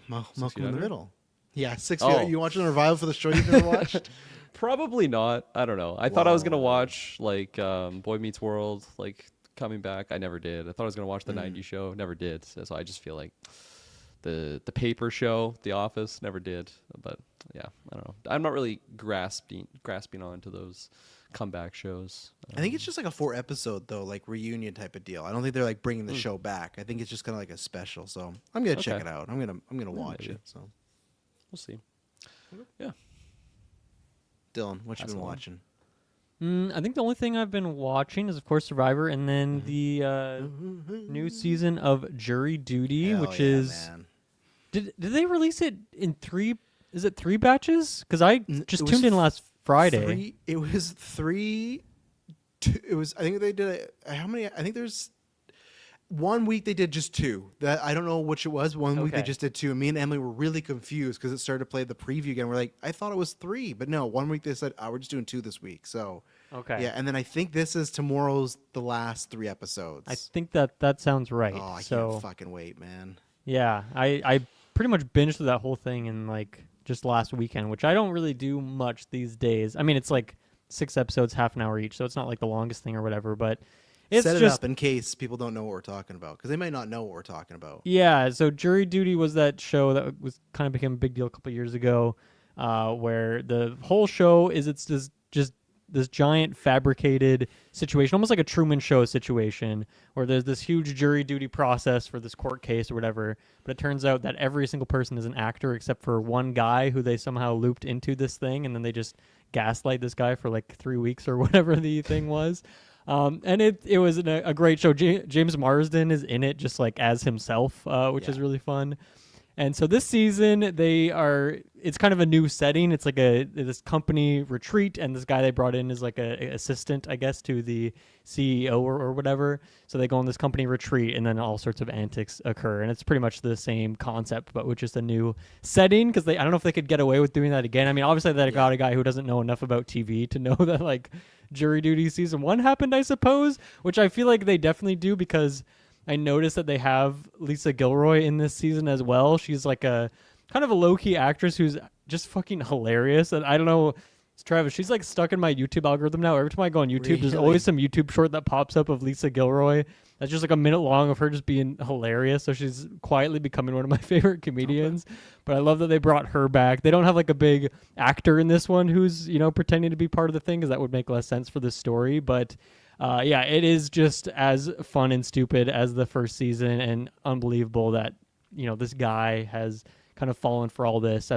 Malcolm in the Under? Middle. Yeah, 6 Feet. Oh. Are you watching the revival for the show you've never watched? Probably not. I don't know. I thought I was gonna watch like Boy Meets World, like coming back. I never did. I thought I was gonna watch the '90s show. Never did. So I just feel like the paper show, The Office, never did. But yeah, I don't know. I'm not really grasping on to those comeback shows. I think it's just like a 4-episode though, like reunion type of deal. I don't think they're like bringing the show back. I think it's just kind of like a special. So I'm gonna check Okay. it out. I'm gonna watch maybe. it. So We'll see. Yeah. Dylan, what you That's been all. watching? I think the only thing I've been watching is, of course, Survivor, and then the new season of Jury Duty, Hell which yeah, is. man. Did they release it in 3? Is it 3 batches? Because I just It was tuned in last Friday. It was 3. It was. I think they did. How many? I think there's. 1 week they did just 2. That I don't know which it was. 1 week they Okay. just did 2. And me and Emily were really confused because it started to play the preview again. We're like, I thought it was 3, but no. 1 week they said, we're just doing 2 this week. So Okay. yeah, and then I think this is tomorrow's the last 3 episodes. I think that sounds right. Oh, I so can't fucking wait, man. yeah, I pretty much binged through that whole thing in like just last weekend, which I don't really do much these days. I mean, it's like 6 episodes, half an hour each, so it's not like the longest thing or whatever, but it's Set it just up in case people don't know what we're talking about because they might not know what we're talking about. yeah. So Jury Duty was that show that was kind of became a big deal a couple years ago, where the whole show is it's just this giant fabricated situation, almost like a Truman Show situation, where there's this huge jury duty process for this court case or whatever. But it turns out that every single person is an actor except for one guy who they somehow looped into this thing, and then they just gaslight this guy for like 3 weeks or whatever the thing was. And it was a great show. James Marsden is in it just like as himself, which is really fun. And so this season it's kind of a new setting. It's like this company retreat, and this guy they brought in is like a assistant, I guess, to the CEO or whatever. So they go on this company retreat, and then all sorts of antics occur. And it's pretty much the same concept, but with just a new setting. Because I don't know if they could get away with doing that again. I mean, obviously they got a guy who doesn't know enough about TV to know that like Jury Duty season 1 happened, I suppose, which I feel like they definitely do because I noticed that they have Lisa Gilroy in this season as well. She's like a kind of a low-key actress who's just fucking hilarious. And I don't know, Travis, she's like stuck in my YouTube algorithm now. Every time I go on YouTube, there's always some YouTube short that pops up of Lisa Gilroy. That's just like a minute long of her just being hilarious. So she's quietly becoming one of my favorite comedians. Okay. But I love that they brought her back. They don't have like a big actor in this one who's, pretending to be part of the thing because that would make less sense for the story. But yeah, it is just as fun and stupid as the first season, and unbelievable that, this guy has kind of fallen for all this.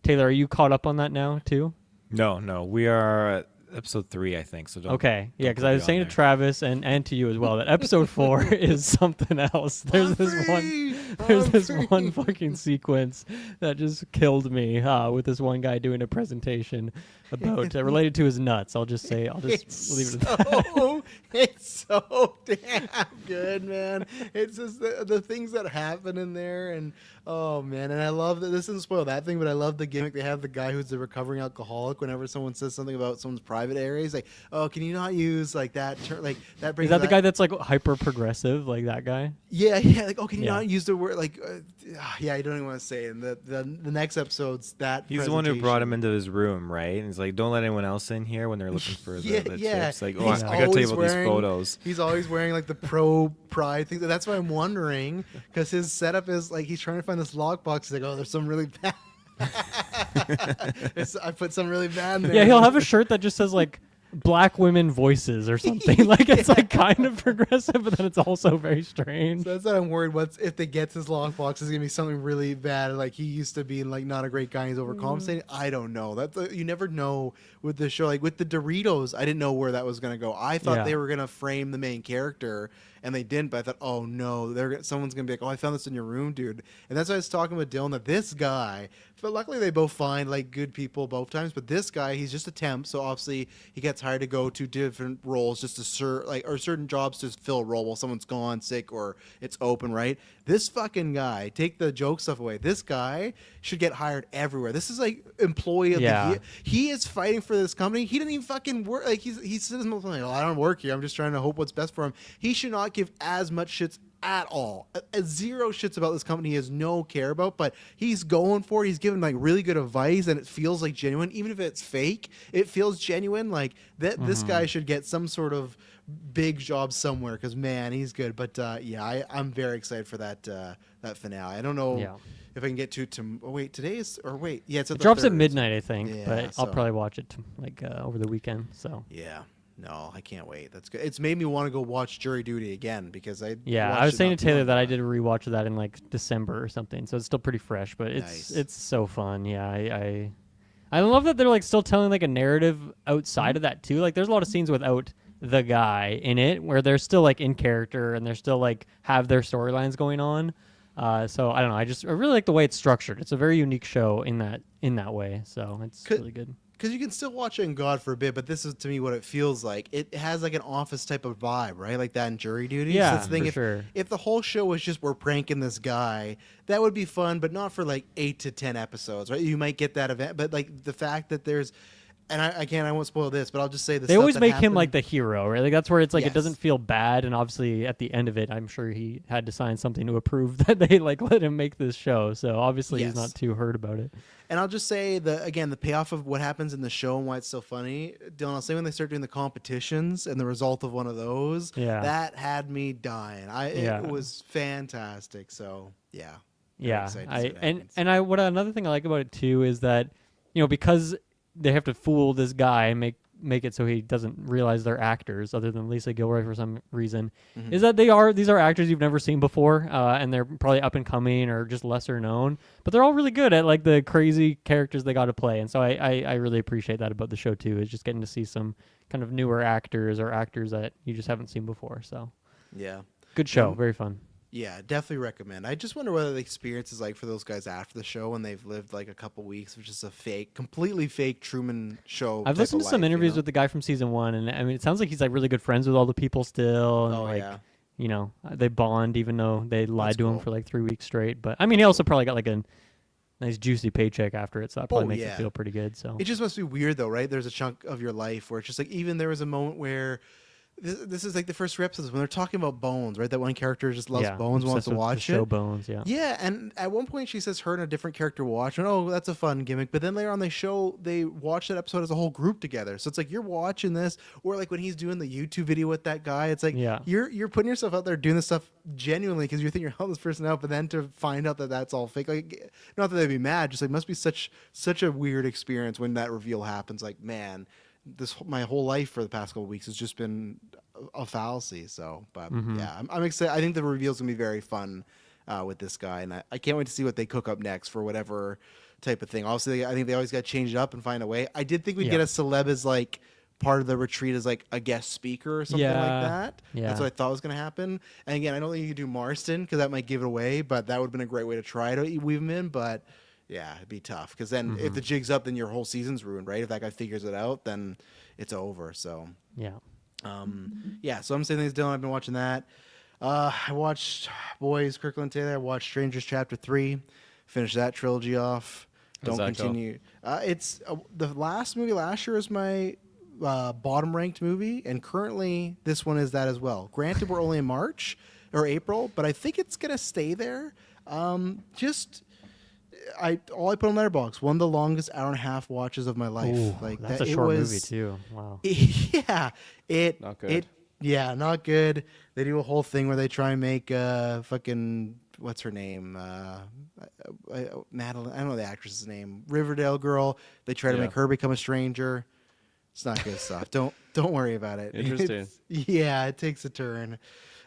Taylor, are you caught up on that now too? No, we are at episode 3, I think. So don't. Okay, yeah, because I was saying to Travis and to you as well that episode 4 is something else. There's this one fucking sequence that just killed me with this one guy doing a presentation about related to his nuts. I'll just leave it at that. It's so damn good, man. It's just the things that happen in there, and oh man, and I love that this doesn't spoil that thing, but I love the gimmick they have. The guy who's the recovering alcoholic, whenever someone says something about someone's private area, he's like, "Oh, can you not use like that term? Like that brings." Is that the guy that's like hyper progressive, like that guy? Yeah. Like, oh, can you not use the word like? Yeah, I don't even want to say it. And the next episode's that. He's the one who brought him into his room, right? And he's like, "Don't let anyone else in here when they're looking for the chips." Like, oh, I gotta tell you about these photos. He's always wearing like the pro pride thing. That's why I'm wondering, because his setup is like he's trying to find this lockbox. He's like, oh, there's some really bad. I put some really bad in there. Yeah, he'll have a shirt that just says like Black Women Voices or something. Like it's like kind of progressive, but then it's also very strange. So that's what I'm worried. If they get his lockbox, it's gonna be something really bad. Like he used to be like not a great guy. He's overcompensating. I don't know. You never know with the show. Like with the Doritos, I didn't know where that was gonna go. I thought they were gonna frame the main character, and they didn't. But I thought, oh no, someone's gonna be like, oh, I found this in your room, dude. And that's why I was talking with Dylan that this guy. But luckily they both find like good people both times. But this guy, he's just a temp, so obviously he gets hired to go to different roles just to or certain jobs to fill a role while someone's gone sick or it's open, right? This fucking guy, take the joke stuff away. This guy should get hired everywhere. This is like employee of the year. He is fighting for this company. He didn't even fucking work. Like he says, like, oh, I don't work here. I'm just trying to hope what's best for him. He should not give as much shits at all. Zero shits about this company he has no care about, but he's going for it. He's giving like really good advice, and it feels like genuine. Even if it's fake, it feels genuine. Like that this guy should get some sort of big job somewhere, because man, he's good. But I'm very excited for that finale. I don't know if I can get to it's it drops 3rd. at midnight, I think, but so I'll probably watch it over the weekend. So no, I can't wait. That's good. It's made me want to go watch Jury Duty again because I was saying to Taylor that I did a rewatch of that in like December or something, so it's still pretty fresh, but it's so fun. Yeah, I love that they're like still telling like a narrative outside of that too. Like there's a lot of scenes without the guy in it where they're still like in character and they're still like have their storylines going on. So I don't know. I really like the way it's structured. It's a very unique show in that way. So it's really good. Because you can still watch it in God Forbid, but this is to me what it feels like. It has like an Office type of vibe, right? Like that in Jury Duty. Yeah, so that's the thing. for sure. If the whole show was just we're pranking this guy, that would be fun, but not for like 8 to 10 episodes, right? You might get that event, but like the fact that there's, and I won't spoil this, but I'll just say this. They always make him like the hero, right? Like that's where it's like Yes. it doesn't feel bad, and obviously at the end of it, I'm sure he had to sign something to approve that they like let him make this show. So obviously he's not too hurt about it. And I'll just say the payoff of what happens in the show and why it's so funny, Dylan, I'll say when they start doing the competitions and the result of one of those, that had me dying. It was fantastic. So yeah. Yeah. What another thing I like about it too is that, because they have to fool this guy and make it so he doesn't realize they're actors other than Lisa Gilroy for some reason, is that these are actors you've never seen before, and they're probably up and coming or just lesser known, but they're all really good at like the crazy characters they got to play. And so I really appreciate that about the show too, is just getting to see some kind of newer actors or actors that you just haven't seen before. So yeah, good show. Very fun. Yeah, definitely recommend. I just wonder what the experience is like for those guys after the show when they've lived like a couple weeks, which is a completely fake Truman show. I've listened to some interviews with the guy from season 1, and I mean, it sounds like he's like really good friends with all the people still. And they bond even though they lied to him for like 3 weeks straight. But I mean, he also probably got like a nice juicy paycheck after it, so that probably makes it feel pretty good. So it just must be weird though, right? There's a chunk of your life where it's just like, even there was a moment where this is like the first 3 episodes when they're talking about Bones, right? That one character just loves Bones, wants to watch the show Bones, Yeah, and at one point she says her and a different character watch, and oh, that's a fun gimmick. But then later on they watch that episode as a whole group together. So it's like you're watching this, or like when he's doing the YouTube video with that guy, it's like you're putting yourself out there doing this stuff genuinely because you think you're helping this person out, but then to find out that that's all fake, like not that they'd be mad, just like must be such a weird experience when that reveal happens. Like, man, my whole life for the past couple of weeks has just been a fallacy. So, but yeah, I'm excited. I think the reveal's gonna be very fun with this guy, and I can't wait to see what they cook up next for whatever type of thing. Obviously, I think they always got to change it up and find a way. I did think we'd get a celeb as like part of the retreat as like a guest speaker or something like that. Yeah. That's what I thought was gonna happen. And again, I don't think you could do Marston because that might give it away, but that would have been a great way to try to weave him in. But yeah, it'd be tough because then if the jig's up, then your whole season's ruined, right? If that guy figures it out, then it's over. So yeah. So I'm saying things, Dylan. I've been watching that. I watched Boys, Kirkland Taylor. I watched Strangers Chapter 3. Finished that trilogy off. How's Don't that continue. It's the last movie last year was my bottom ranked movie, and currently this one is that as well. Granted, we're only in March or April, but I think it's gonna stay there. All I put on Letterboxd, one of the longest hour and a half watches of my life. Ooh, like that's that, a short movie too. Wow. Not good. Not good. They do a whole thing where they try and make fucking what's her name, Madeline. I don't know the actress's name. Riverdale girl. They try to make her become a stranger. It's not good stuff. Don't worry about it. Interesting. It takes a turn.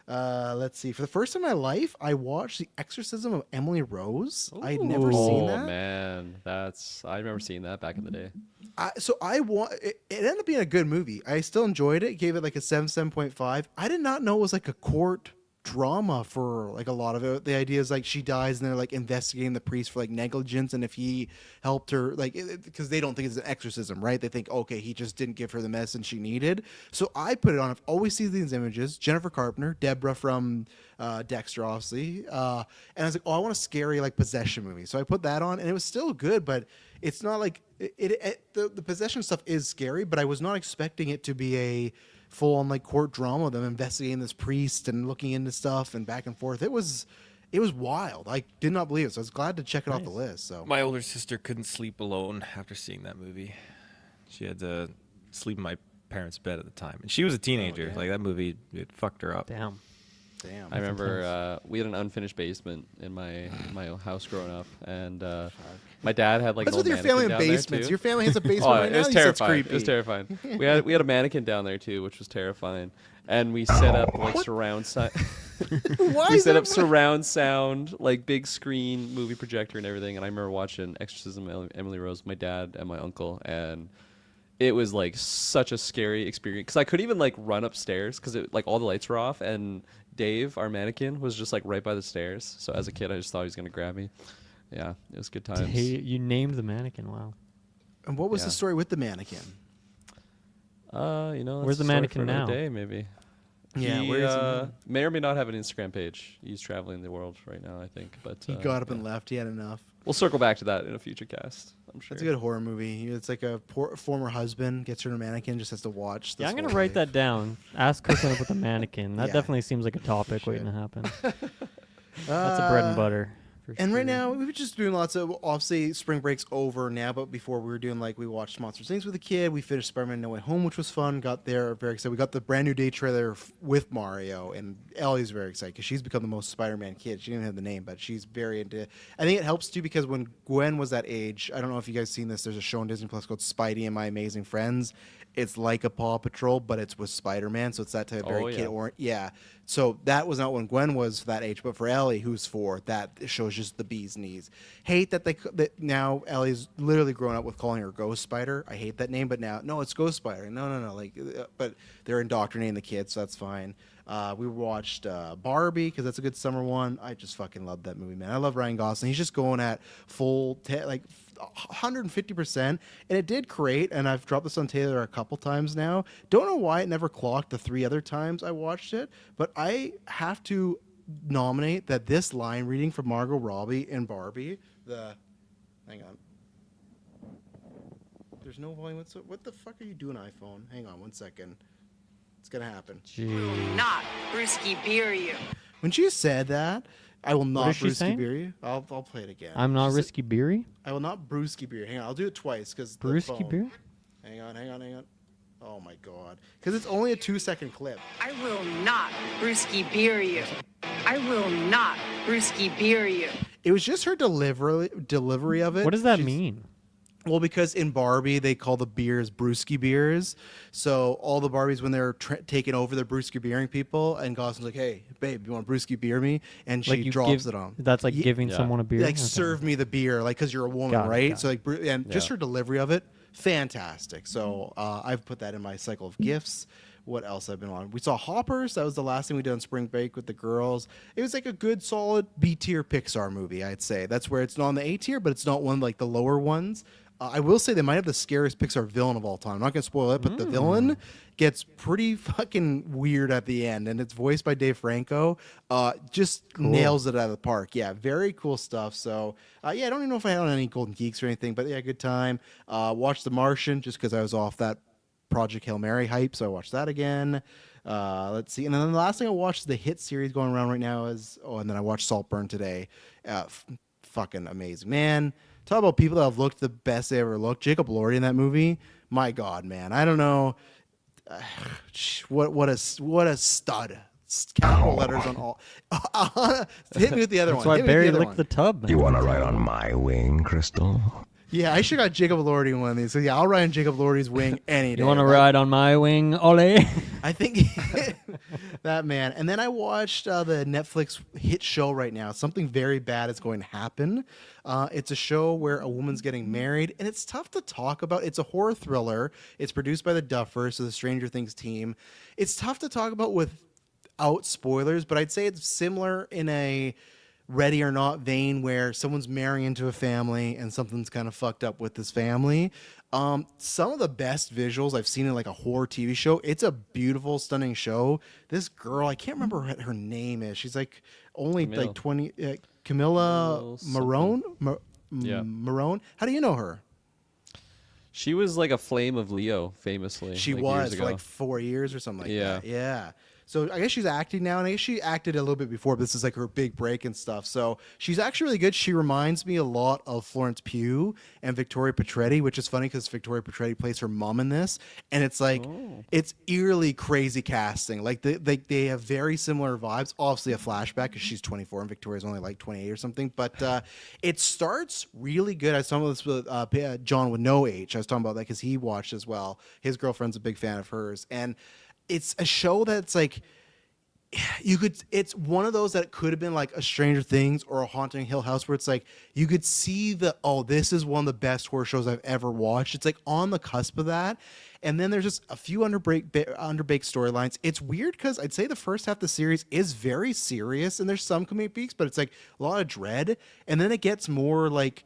Let's see. For the first time in my life, I watched The Exorcism of Emily Rose. I had never seen that. Oh man, I remember seeing that back in the day. It ended up being a good movie. I still enjoyed it. Gave it like a 7.5. I did not know it was like a court drama for like a lot of it. The idea is like she dies and they're like investigating the priest for like negligence, and if he helped her, like, because they don't think it's an exorcism, right? They think, okay, he just didn't give her the medicine she needed. So I put it on. I've always seen these images. Jennifer Carpenter, Deborah from Dexter, obviously, and I was like, oh, I want a scary like possession movie. So I put that on, and it was still good, but it's not like the possession stuff is scary, but I was not expecting it to be a full on like court drama of them investigating this priest and looking into stuff and back and forth. It was wild. I did not believe it, so I was glad to check it off the list. So my older sister couldn't sleep alone after seeing that movie. She had to sleep in my parents' bed at the time, and she was a teenager. Like that movie, it fucked her up. Damn. I remember we had an unfinished basement in my house growing up, and my dad had like what's an with old your family mannequin in down basements? there, too. Your family has a basement right now. It was You said it's terrifying. creepy. It was terrifying. We had a mannequin down there too, which was terrifying, and we set up like surround sound. Why We is set that up surround sound, like big screen, movie projector, and everything. And I remember watching Exorcism of Emily Rose, with my dad and my uncle, and it was like such a scary experience because I couldn't even like run upstairs because like all the lights were off, and Dave, our mannequin, was just like right by the stairs. So as a kid, I just thought he was gonna grab me. Yeah, it was good times. You named the mannequin. Wow. And what was Yeah. the story with the mannequin? That's Where's the a story mannequin for another now? Day, maybe. Yeah, he, where is he now? may or may not have an Instagram page. He's traveling the world right now, I think. But He got up yeah. and left. He had enough. We'll circle back to that in a future cast. I'm sure. That's a good horror movie. It's like a former husband gets her in a mannequin, just has to watch. Yeah, this I'm gonna whole write life. that down. Ask cooking up with a mannequin. That Yeah. definitely seems like a topic waiting to happen. That's a Uh, bread and butter. For And right sure. now, we were just doing lots of, obviously, spring break's over now, but before we were doing, like, we watched Monster Things with a kid. We finished Spider-Man No Way Home, which was fun. Got there, very excited. We got the brand new day trailer with Mario, and Ellie's very excited because she's become the most Spider-Man kid. She didn't have the name, but she's very into it. I think it helps, too, because when Gwen was that age, I don't know if you guys seen this, there's a show on Disney Plus called Spidey and My Amazing Friends. It's like a Paw Patrol, but it's with Spider-Man, so it's that type of very Oh, yeah. kid-oriented. Yeah. So that was not when Gwen was that age, but for Ellie, who's 4, that shows just the bee's knees. Hate that that now Ellie's literally grown up with calling her Ghost Spider. I hate that name, but now no, it's Ghost Spider. No. Like, but they're indoctrinating the kids, so that's fine. We watched Barbie because that's a good summer one. I just fucking love that movie, man. I love Ryan Gosling. He's just going at full 150%, and it did create. And I've dropped this on Taylor a couple times now. Don't know why it never clocked the 3 other times I watched it, but I have to nominate that this line reading from Margot Robbie in Barbie. Hang on. There's no volume whatsoever. What the fuck are you doing, iPhone? Hang on 1 second. It's gonna happen. Jeez. Not brewski beer you. When she said that, I will not is she brewski saying? beer you. I'll play it again. I'm not She said, risky beery. I will not brewski beer. Hang on, I'll do it twice because Brewski beer. Hang on. Oh my god, because it's only a 2-second clip. I will not brewski beer you. I will not brewski beer you. It was just her delivery of it. What does that She's- mean? Well, because in Barbie they call the beers brewski beers, so all the Barbies when they're taking over, they're brewski beering people, and Gosling's like, "Hey, babe, you want to brewski beer me?" And she Like you drops give, it on. That's like Ye- giving Yeah. someone a beer. Like Okay. serve me the beer, like because you're a woman, Got it, right? got So like, and just Yeah. her delivery of it, fantastic. So I've put that in my cycle of gifts. What else I've been on? We saw Hoppers. That was the last thing we did on spring break with the girls. It was like a good, solid B tier Pixar movie, I'd say. That's where it's not on the A tier, but it's not one of, like the lower ones. I will say they might have the scariest Pixar villain of all time. I'm not going to spoil it, but the villain gets pretty fucking weird at the end, and it's voiced by Dave Franco. Just nails it out of the park. Yeah, very cool stuff. So, yeah, I don't even know if I had on any Golden Geeks or anything, but yeah, good time. Watched The Martian just because I was off that Project Hail Mary hype, so I watched that again. Let's see. And then the last thing I watched is the hit series going around right now and then I watched Saltburn today. Fucking amazing. Man, talk about people that have looked the best they ever looked. Jacob Elordi in that movie. My God, man. I don't know. What a stud. Capital letters on all. Hit me with the other That's one. why Hit me with Barry the other licked one. the tub. You want to ride on my wing, Crystal? Yeah, I should have got Jacob Elordi in one of these. So yeah, I'll ride on Jacob Elordi's wing any day. You want to Like, ride on my wing, Ole? I think that man. And then I watched the Netflix hit show right now. Something very bad is going to happen. It's a show where a woman's getting married, and it's tough to talk about. It's a horror thriller. It's produced by the Duffers, so the Stranger Things team. It's tough to talk about without spoilers, but I'd say it's similar in a Ready or Not vein where someone's marrying into a family and something's kind of fucked up with this family. Some of the best visuals I've seen in like a horror TV show. It's a beautiful, stunning show. This girl, I can't remember what her name is. She's like only Camille. like 20. Camilla Camille Marone? Yeah. Marone? How do you know her? She was like a flame of Leo, famously. She like, was years for ago. like 4 years or something like Yeah. that. Yeah. So I guess she's acting now, and I guess she acted a little bit before, but this is like her big break and stuff. So she's actually really good. She reminds me a lot of Florence Pugh and Victoria Petretti, which is funny because Victoria Petretti plays her mom in this, and it's like it's eerily crazy casting. Like they have very similar vibes. Obviously a flashback because she's 24 and Victoria's only like 28 or something. But it starts really good. I was talking about this with John with no H. I was talking about that because he watched as well. His girlfriend's a big fan of hers, and it's a show that's like it's one of those that could have been like a Stranger Things or a Haunting Hill House, where it's like you could see this is one of the best horror shows I've ever watched. It's like on the cusp of that. And then there's just a few underbaked storylines. It's weird because I'd say the first half of the series is very serious and there's some comedic peaks, but it's like a lot of dread. And then it gets more like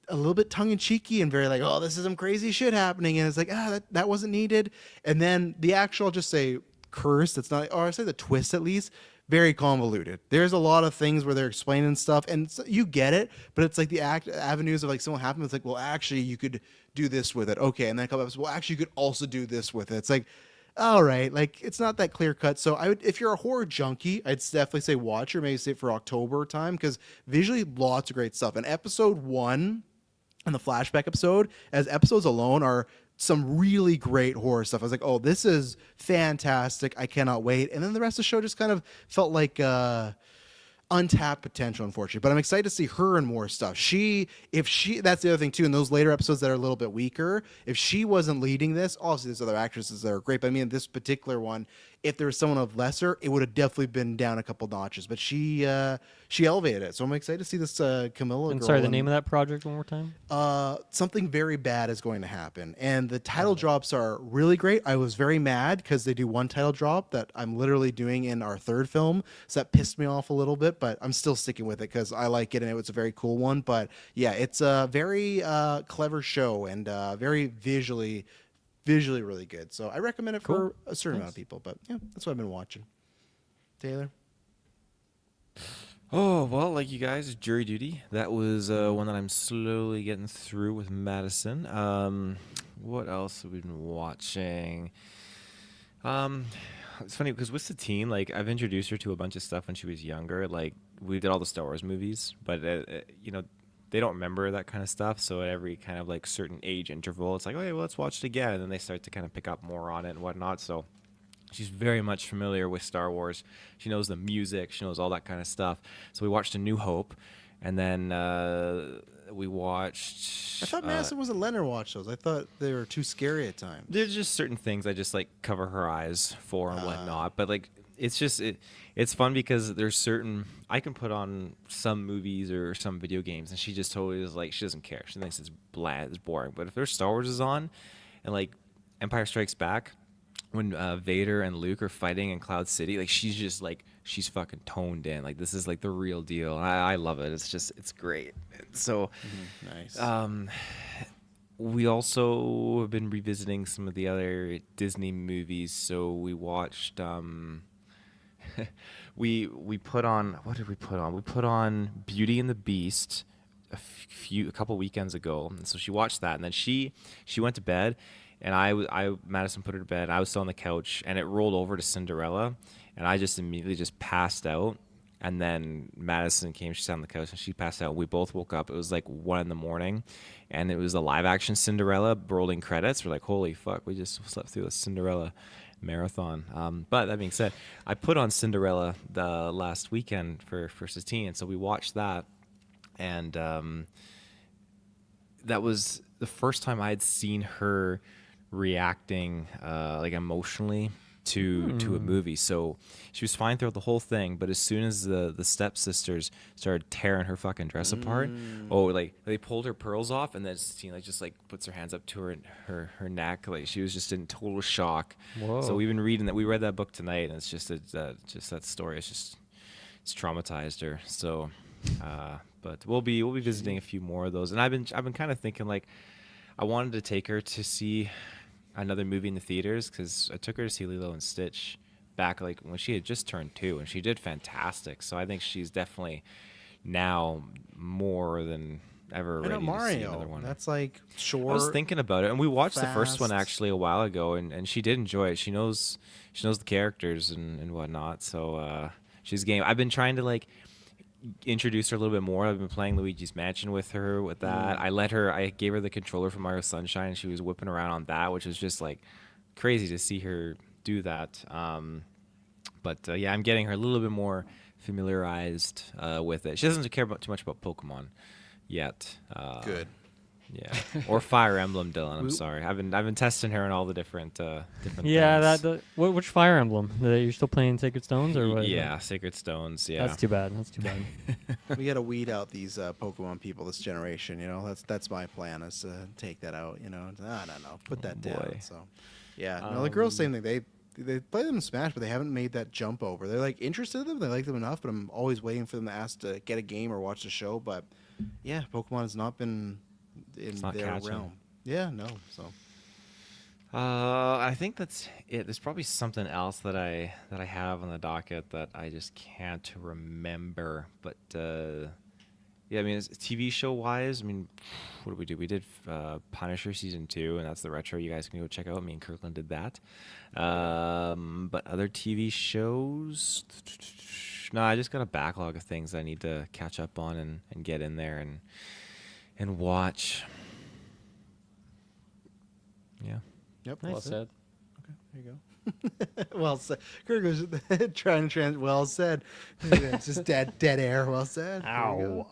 a little bit tongue-in-cheeky and very like, oh, this is some crazy shit happening. And it's like, that wasn't needed. And then the actual, I'll just say, curse that's not, or I say the twist at least, very convoluted. There's a lot of things where they're explaining stuff and you get it, but it's like the avenues of like someone happened. It's like, well, actually you could do this with it. Okay. And then a couple episodes, well, actually you could also do this with it. It's like, all right, like it's not that clear cut. So I would, if you're a horror junkie, I'd definitely say watch or maybe say for October time, because visually lots of great stuff. And episode 1 and the flashback episode as episodes alone are some really great horror stuff. I was like, oh, this is fantastic. I cannot wait. And then the rest of the show just kind of felt like untapped potential, unfortunately. But I'm excited to see her in more stuff. That's the other thing too, in those later episodes that are a little bit weaker, if she wasn't leading this, obviously there's other actresses that are great, but I mean, this particular one, if there was someone of lesser, it would have definitely been down a couple notches, but she elevated it. So I'm excited to see this Camilla And girl. sorry, the name of that project one more time? Something very bad is going to happen. And the title drops are really great. I was very mad because they do one title drop that I'm literally doing in our third film. So that pissed me off a little bit, but I'm still sticking with it because I like it and it's a very cool one. But yeah, it's a very clever show and very visually really good. So I recommend it for a certain amount of people. But yeah, that's what I've been watching. Taylor? Oh, well, like you guys, Jury Duty. That was one that I'm slowly getting through with Madison. What else have we been watching? It's funny because with Satine, like I've introduced her to a bunch of stuff when she was younger. Like we did all the Star Wars movies, but they don't remember that kind of stuff. So at every kind of like certain age interval, it's like, okay, well, let's watch it again. And then they start to kind of pick up more on it and whatnot. So she's very much familiar with Star Wars. She knows the music. She knows all that kind of stuff. So we watched A New Hope. And then we watched... I thought Madison wasn't letting her watch those. I thought they were too scary at times. There's just certain things I just like cover her eyes for and whatnot. But like, it's just... It's fun because there's certain... I can put on some movies or some video games and she just totally is like... She doesn't care. She thinks it's bland, it's boring. But if there's Star Wars is on and like Empire Strikes Back... When Vader and Luke are fighting in Cloud City, like she's just like she's fucking toned in. Like this is like the real deal. I love it. It's great. So nice. We also have been revisiting some of the other Disney movies. So we watched we put on, what did we put on? We put on Beauty and the Beast a couple weekends ago. And so she watched that and then she went to bed. And Madison put her to bed. I was still on the couch, and it rolled over to Cinderella, and I just immediately just passed out. And then Madison came, she sat on the couch, and she passed out. We both woke up. It was like 1 a.m, and it was a live-action Cinderella rolling credits. We're like, holy fuck, we just slept through the Cinderella marathon. But that being said, I put on Cinderella the last weekend for Satine, and so we watched that, and that was the first time I had seen her reacting like emotionally to a movie. So she was fine throughout the whole thing, but as soon as the stepsisters started tearing her fucking dress apart, like they pulled her pearls off, and then Satine just like puts her hands up to her neck, like she was just in total shock. Whoa. So we've been reading that. We read that book tonight, and it's just that story. It's traumatized her. So but we'll be visiting a few more of those, and I've been kind of thinking like I wanted to take her to see another movie in the theaters because I took her to see Lilo and Stitch back like when she had just turned 2, and she did fantastic. So I think she's definitely now more than ever ready to see another one. That's like short. I was thinking about it, and we watched the first one fast. actually a while ago, and she did enjoy it. She knows the characters and whatnot. So she's game. I've been trying to like introduce her a little bit more. I've been playing Luigi's Mansion with her with that. I gave her the controller from Mario Sunshine, and she was whipping around on that, which was just like crazy to see her do that. But yeah, I'm getting her a little bit more familiarized with it. She doesn't care too much about Pokemon yet. Good. Yeah, or Fire Emblem, Dylan. I'm sorry. I've been testing her on all the different Yeah, things. which Fire Emblem? You're still playing Sacred Stones or what? Yeah, Sacred Stones. Yeah, That's too bad. That's too bad. We got to weed out these Pokemon people this generation. You know, that's my plan is to take that out. You know, no, put that down. So, yeah, no, the girls same thing. They play them in Smash, but they haven't made that jump over. They're like interested in them. They like them enough, but I'm always waiting for them to ask to get a game or watch the show. But yeah, Pokemon has not been in their catching. realm. Yeah, no. So I think that's it. There's probably something else that I have on the docket that I just can't remember. But yeah, I mean, TV show wise, I mean, what did we do? We did Punisher season 2, and that's the retro. You guys can go check out. Me and Kirkland did that. But other TV shows, no, I just got a backlog of things I need to catch up on and get in there and watch. Yeah. yep, Well said. Okay, there you go. Well said. Kirk was trying to well said. It's just dead air. Well said. Ow.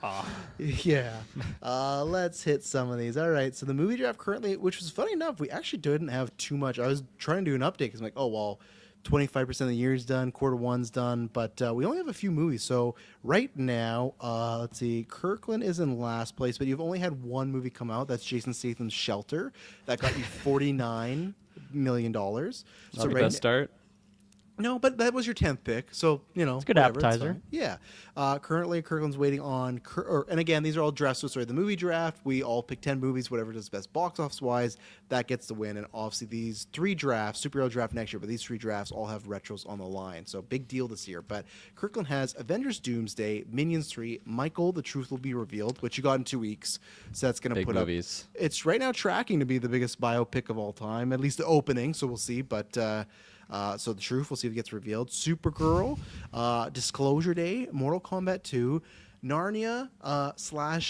Yeah. Let's hit some of these. All right. So the movie draft currently, which was funny enough, we actually didn't have too much. I was trying to do an update because I'm like, oh, well, 25% of the year's done, quarter one's done, but we only have a few movies. So right now, let's see, Kirkland is in last place, but you've only had one movie come out. That's Jason Statham's Shelter. That got you $49 million. Not So the best start. No, but that was your 10th pick, so, you know. It's a good whatever, appetizer. fine. Yeah. Currently, Kirkland's waiting on... and again, these are all drafts. So, sorry, the movie draft, we all pick 10 movies, whatever does best box office-wise, that gets the win. And obviously, these 3 drafts, Supergirl draft next year, but these 3 drafts all have retros on the line. So, big deal this year. But Kirkland has Avengers Doomsday, Minions 3, Michael, The Truth Will Be Revealed, which you got in 2 weeks. So, that's going to Big put movies. up... It's right now tracking to be the biggest biopic of all time, at least the opening, so we'll see. But... so the truth, we'll see if it gets revealed. Supergirl, Disclosure Day, Mortal Kombat 2, Narnia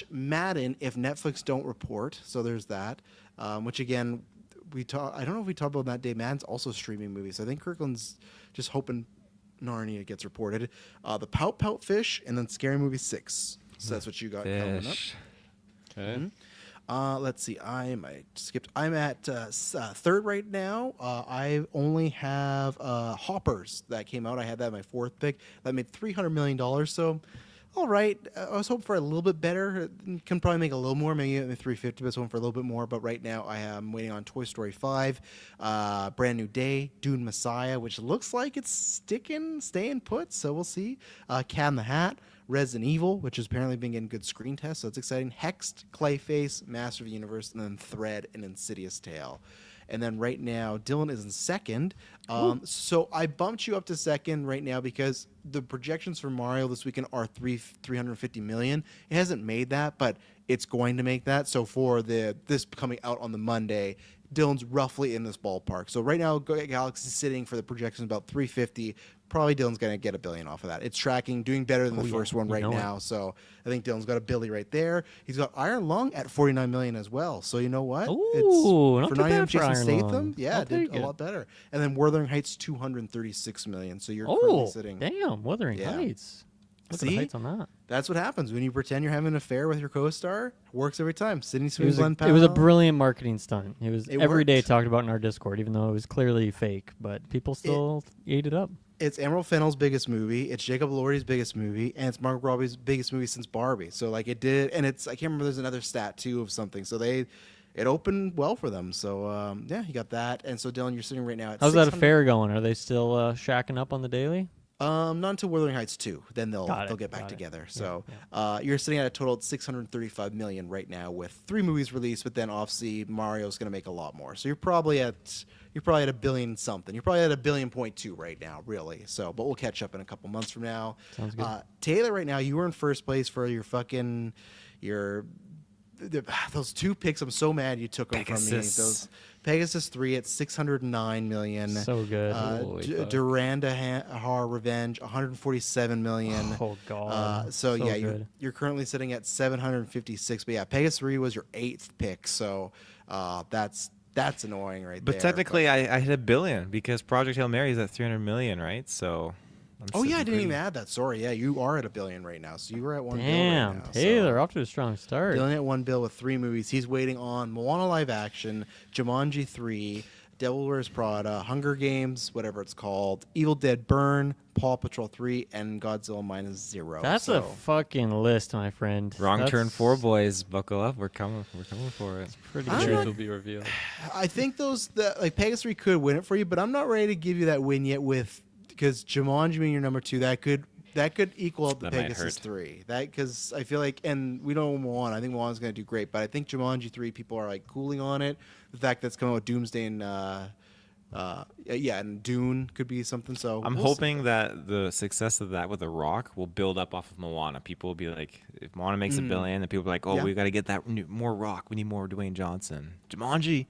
/ Madden if Netflix don't report. So there's that. Which again, I don't know if we talked about that day. Madden's also streaming movies. I think Kirkland's just hoping Narnia gets reported. The Pout Pout Fish, and then Scary Movie 6. So that's what you got coming up. Okay. Mm-hmm. Let's see. I'm at third right now. I only have Hoppers that came out. I had that at my 4th pick. That made $300 million. So, all right. I was hoping for a little bit better. Can probably make a little more. Maybe at 350, but I was hoping for a little bit more. But right now, I am waiting on Toy Story 5, Brand New Day, Dune Messiah, which looks like it's staying put. So we'll see. Cat in the Hat. Resident Evil, which has apparently been getting good screen tests, so it's exciting. Hexed, Clayface, Master of the Universe, and then Thread and Insidious Tale. And then right now, Dylan is in second. So I bumped you up to second right now because the projections for Mario this weekend are $350 million. It hasn't made that, but it's going to make that. So for this coming out on the Monday, Dylan's roughly in this ballpark. So right now, Galaxy is sitting for the projections about 350. Probably Dylan's going to get $1 billion off of that. It's tracking, doing better than the first one right now. So I think Dylan's got $1 billion right there. He's got Iron Lung at $49 million as well. So you know what? Ooh, not for too not even bad for Jason Iron Statham. Lung. Yeah, Not it did very a lot good. better. And then Wuthering Heights, $236 million. So you're currently sitting. Damn, Wuthering Yeah. Heights. Look at See? the heights on that. That's what happens when you pretend you're having an affair with your co-star. Works every time. Sydney It Sweeney, was, Glenn it was a Powell. brilliant marketing stunt. It was It every day worked. talked about in our Discord, even though it was clearly fake. But people still ate it up. It's Emerald Fennell's biggest movie. It's Jacob Elordi's biggest movie, and it's Margot Robbie's biggest movie since Barbie. So like it did, and it's I can't remember. There's another stat too of something. So it opened well for them. So yeah, you got that. And so Dylan, you're sitting right now at. How's that 600 affair going? Are they still shacking up on the daily? Not until Wuthering Heights 2. Then they'll get back got it. together. So you're sitting at a total of $635 million right now with 3 movies released, but then obviously Mario's going to make a lot more. So you're probably at $1 billion something. You're probably at $1.2 billion right now, really. So, but we'll catch up in a couple months from now. Sounds good. Taylor, right now you were in first place for those 2 picks. I'm so mad you took them from me. Those Pegasus 3 at $609 million. So good. Durandahar Revenge, $147 million. Oh God. So yeah, good. you're currently sitting at 756. But yeah, Pegasus 3 was your 8th pick. So that's annoying right there. But technically, I hit $1 billion because Project Hail Mary is at $300 million, right? So Oh yeah, I sitting didn't even pretty. add that. Sorry, yeah, you are at $1 billion right now, so you were at $1 billion Damn, right now. Taylor, so. off to a strong start. Dylan at $1 billion with 3 movies. He's waiting on Moana live action, Jumanji 3, Devil Wears Prada, Hunger Games, whatever it's called, Evil Dead Burn, Paw Patrol 3, and Godzilla -0. That's a fucking list, my friend. Wrong That's turn 4, boys. Buckle up. We're coming for it. pretty I'm good. Names not- will be revealed. I think like Pegasus 3 could win it for you, but I'm not ready to give you that win yet because Jumanji being your number 2, that could equal out the That might Pegasus hurt. 3. Because I feel like, and we don't know Moana. I think Moana's going to do great, but I think Jumanji 3 people are like cooling on it. The fact that it's coming out with Doomsday and and Dune could be something. So I'm we'll see. hoping that the success of that with The Rock will build up off of Moana. People will be like, if Moana makes $1 billion, then people will be like, oh, Yeah. we got to get that more Rock. We need more Dwayne Johnson. Jumanji.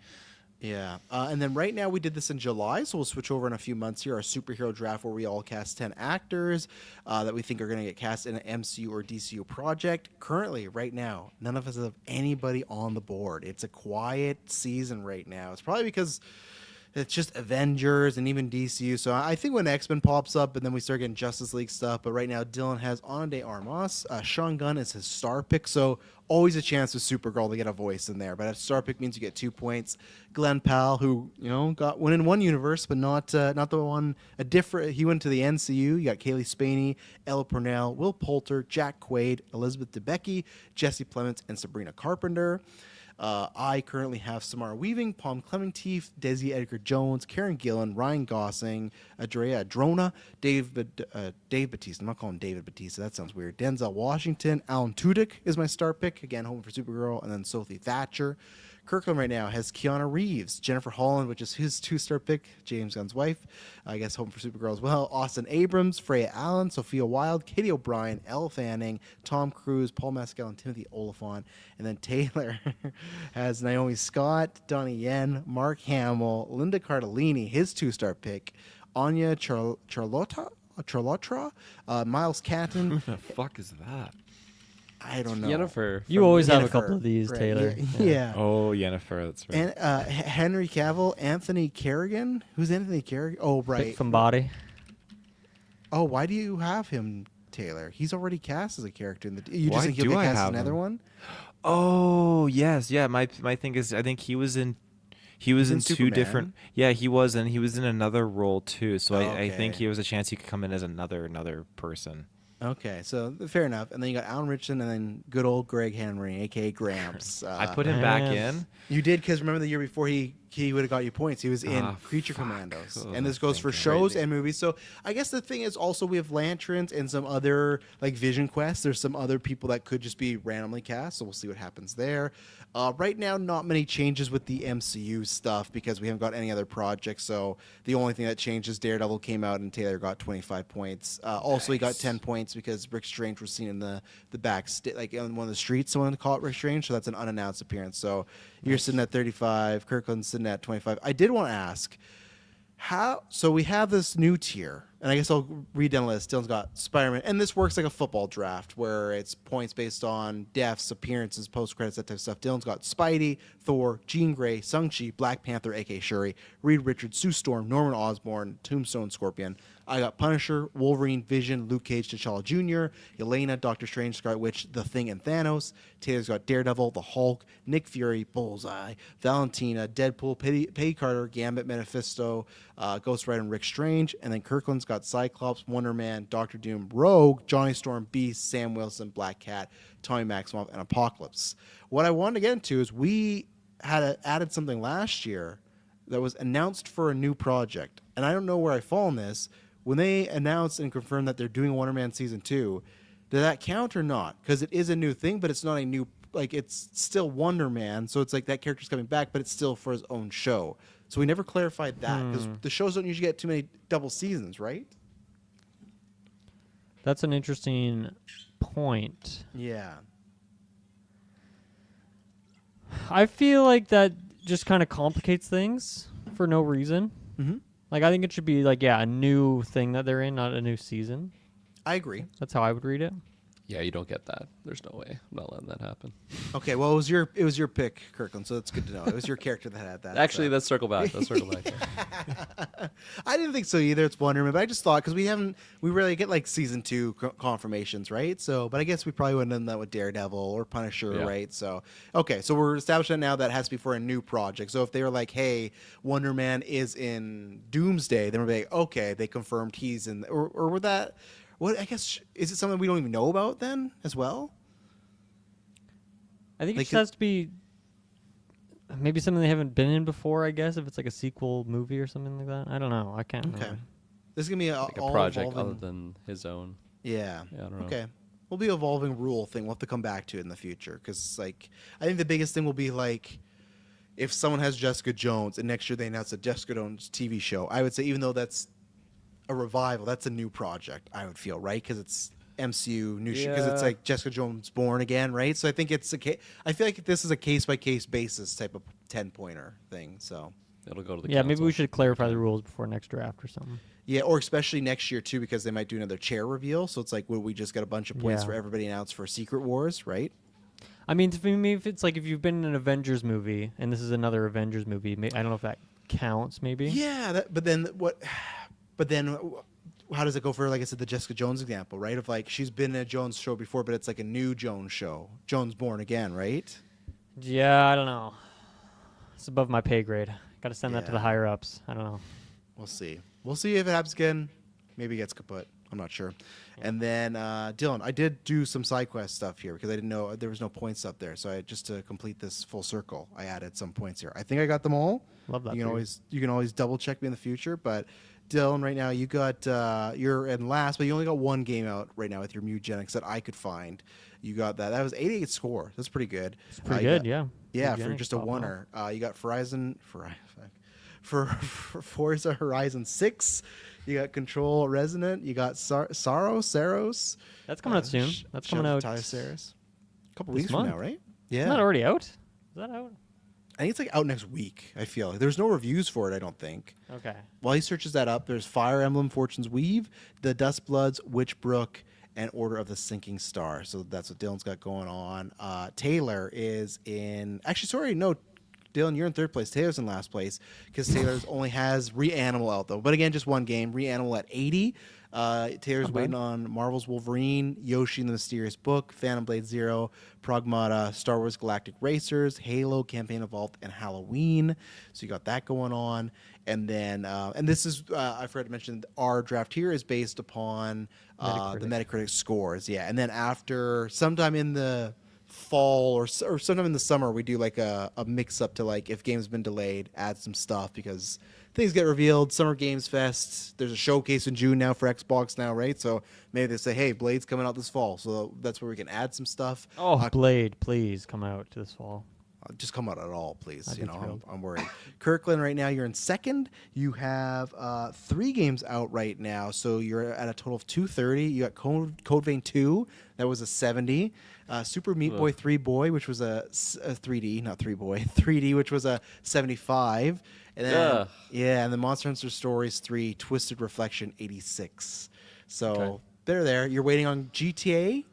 Yeah, and then right now we did this in July, so we'll switch over in a few months here. Our superhero draft where we all cast 10 actors that we think are going to get cast in an MCU or DCU project. Currently, right now, none of us have anybody on the board. It's a quiet season right now. It's probably because it's just Avengers and even DCU. So I think when X-Men pops up and then we start getting Justice League stuff. But right now, Dylan has Ana de Armas. Sean Gunn is his star pick. So always a chance with Supergirl to get a voice in there. But a star pick means you get 2 points. Glenn Powell, who got one in one universe, but not the one a different. He went to the NCU. You got Kaylee Spaney, Ella Purnell, Will Poulter, Jack Quaid, Elizabeth Debicki, Jesse Plemons, and Sabrina Carpenter. I currently have Samara Weaving, Palm Clementif, Desi Edgar Jones, Karen Gillan, Ryan Gosling, Adria Adrona, Dave Bautista. I'm not calling him David Bautista. That sounds weird. Denzel Washington. Alan Tudyk is my star pick. Again, home for Supergirl. And then Sophie Thatcher. Kirkland right now has Keanu Reeves, Jennifer Holland, which is his 2-star pick, James Gunn's wife, I guess home for Supergirl as well, Austin Abrams, Freya Allen, Sophia Wilde, Katie O'Brien, Elle Fanning, Tom Cruise, Paul Mescal, and Timothy Oliphant. And then Taylor has Naomi Scott, Donnie Yen, Mark Hamill, Linda Cardellini, his 2-star pick, Anya Charlotta, Miles Catton. Who the fuck is that? I don't know. Yennefer. You always have a Yennefer, couple of these, right, Taylor. Yeah. Oh, Yennefer. That's right. And Henry Cavill, Anthony Kerrigan. Who's Anthony Kerrigan? Oh, right. Pick from body. Oh, why do you have him, Taylor? He's already cast as a character in the. You Why just think he'll do get I cast as have another him? one? Oh, yes. Yeah, my thing is, I think he was in in two Superman. different. Yeah, he was, and he was in another role too. So I think Okay. he was a chance he could come in as another person. Okay, so fair enough. And then you got Alan Richardson, and then good old Greg Henry, aka Gramps. I put him back Yes. in. You did, because remember the year before he would have got you points. He was in Ah, Creature fuck. Commandos, Oh, and this goes for thinking. shows Crazy. and movies. So I guess the thing is also we have Lanterns and some other like Vision Quest. There's some other people that could just be randomly cast. So we'll see what happens there. Right now, not many changes with the MCU stuff because we haven't got any other projects. So the only thing that changed is Daredevil came out and Taylor got 25 points. Also, he got 10 points because Rick Strange was seen in the back, like on one of the streets. Someone called it Rick Strange, so that's an unannounced appearance. So you're sitting at 35. Kirkland's sitting at 25. I did want to ask how. So we have this new tier, and I guess I'll read down the list. Dylan's got Spider-Man, and this works like a football draft where it's points based on deaths, appearances, post credits, that type of stuff. Dylan's got Spidey, Thor, Jean Grey, Shang-Chi, Black Panther, aka Shuri, Reed Richards, Sue Storm, Norman Osborn, Tombstone, Scorpion. I got Punisher, Wolverine, Vision, Luke Cage, T'Challa Jr., Yelena, Doctor Strange, Scarlet Witch, The Thing, and Thanos. Taylor's got Daredevil, The Hulk, Nick Fury, Bullseye, Valentina, Deadpool, Peggy Carter, Gambit, Mephisto, Ghost Rider, and Rick Strange. And then Kirkland's got Cyclops, Wonder Man, Doctor Doom, Rogue, Johnny Storm, Beast, Sam Wilson, Black Cat, Tommy Maximoff, and Apocalypse. What I wanted to get into is we had added something last year that was announced for a new project. And I don't know where I fall in this. When they announced and confirmed that they're doing Wonder Man Season 2, did that count or not? Because it is a new thing, but it's not a new, like, it's still Wonder Man, so it's like that character's coming back, but it's still for his own show. So we never clarified that, because the shows don't usually get too many double seasons, right? That's an interesting point. Yeah. I feel like that just kind of complicates things for no reason. Mm-hmm. Like, I think it should be, like, yeah, a new thing that they're in, not a new season. I agree. That's how I would read it. Yeah, you don't get that. There's no way. I'm not letting that happen. Okay, well, it was your pick, Kirkland, so that's good to know. It was your character that had that. Actually, so. let's circle back. I didn't think so either. It's Wonder Woman, but I just thought because we rarely get like season 2 confirmations, right? So, but I guess we probably wouldn't have done that with Daredevil or Punisher, Yeah. right? So, okay, so we're establishing now that has to be for a new project. So if they were like, hey, Wonder Man is in Doomsday, then we're like, okay, they confirmed he's in, or would that. What I guess is it something we don't even know about then as well? I think it Like, just has to be maybe something they haven't been in before. I guess if it's like a sequel movie or something like that. I don't know. I can't. Okay, remember. this is gonna be Like a all project evolving. other than his own. Yeah. Yeah, I don't know. Okay. Will be evolving rule thing. We'll have to come back to it in the future because, like, I think the biggest thing will be like if someone has Jessica Jones and next year they announce a Jessica Jones TV show. I would say even though that's a revival, that's a new project. I would feel right because it's MCU new because it's Yeah. like Jessica Jones born again, right? So I think it's I feel like this is a case by case basis type of 10-pointer thing. So It'll go to the Yeah, maybe council. we should clarify the rules before next draft or something. yeah, or especially next year too because they might do another chair reveal. So it's like, would we just get a bunch of points Yeah. for everybody announced for Secret Wars, right? I mean, for me, if it's like if you've been in an Avengers movie and this is another Avengers movie, I don't know if that counts. Maybe. Yeah, but then what? But then, how does it go for, like I said, the Jessica Jones example, right? Of like she's been in a Jones show before, but it's like a new Jones show, Jones Born Again, right? Yeah, I don't know. It's above my pay grade. Got to send that to the Yeah. higher ups. I don't know. We'll see. We'll see if it happens again. Maybe it gets kaput. I'm not sure. And then Dylan, I did do some side quest stuff here because I didn't know there was no points up there. So just to complete this full circle, I added some points here. I think I got them all. Love that. You for can always double check me in the future, but Dylan, right now you got you're in last, but you only got one game out right now with your Mugenics that I could find. You got that. That was 88 score. That's pretty good. It's pretty You good, got- yeah. Yeah, for Mugenics just a popping off. oneer. You got for Forza Horizon 6. You got Control Resonant. You got Saros. That's coming out soon. That's coming out Saros. A couple this weeks month. from now, right? Yeah. Isn't that already out? Is that out? I think it's like out next week. I feel like there's no reviews for it. I don't think. Okay. While he searches that up, there's Fire Emblem Fortune's Weave, The Dustbloods, Witchbrook, and Order of the Sinking Star. So that's what Dylan's got going on. Taylor is in. Actually, sorry, no. Dylan, you're in third place. Taylor's in last place because Taylor's only has Reanimal out though. But again, just one game. Reanimal at 80. Taylor's waiting on Marvel's Wolverine, Yoshi and the Mysterious Book, Phantom Blade Zero, Pragmata, Star Wars Galactic Racers, Halo, Campaign Evolved, and Halloween. So you got that going on. And then, and this is, I forgot to mention, our draft here is based upon the Metacritic scores. Yeah. And then after, sometime in the fall or sometime in the summer, we do like a mix up to like if games been delayed, add some stuff because things get revealed. Summer Games Fest, there's a showcase in June now for Xbox now, right? So maybe they say, hey, Blade's coming out this fall, so that's where we can add some stuff. Oh, Blade, please come out this fall. Just come out at all, please. I'd You be know, thrilled. I'm worried. Kirkland, right now you're in second. You have 3 games out right now, so you're at a total of 230. You got Code Vein 2, that was a 70. Super Meat Boy 3 Boy, which was a 3D, not 3 Boy, 3D, which was a 75. And then, and the Monster Hunter Stories 3 Twisted Reflection 86. So they're there. You're waiting on GTA.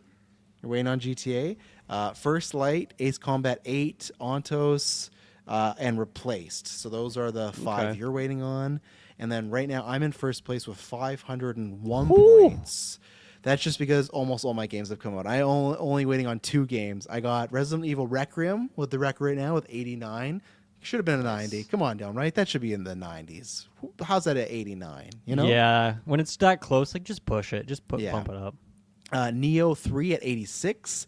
First Light, Ace Combat 8, Ontos, and Replaced. So those are the 5 you're waiting on. And then right now I'm in first place with 501 points. That's just because almost all my games have come out. I only waiting on 2 games. I got Resident Evil Requiem with the record right now with 89. Should have been a 90. Come on, Dylan, right? That should be in the 90s. How's that at 89? You know? Yeah, when it's that close, like just push it, just bump it up. Neo 3 at 86,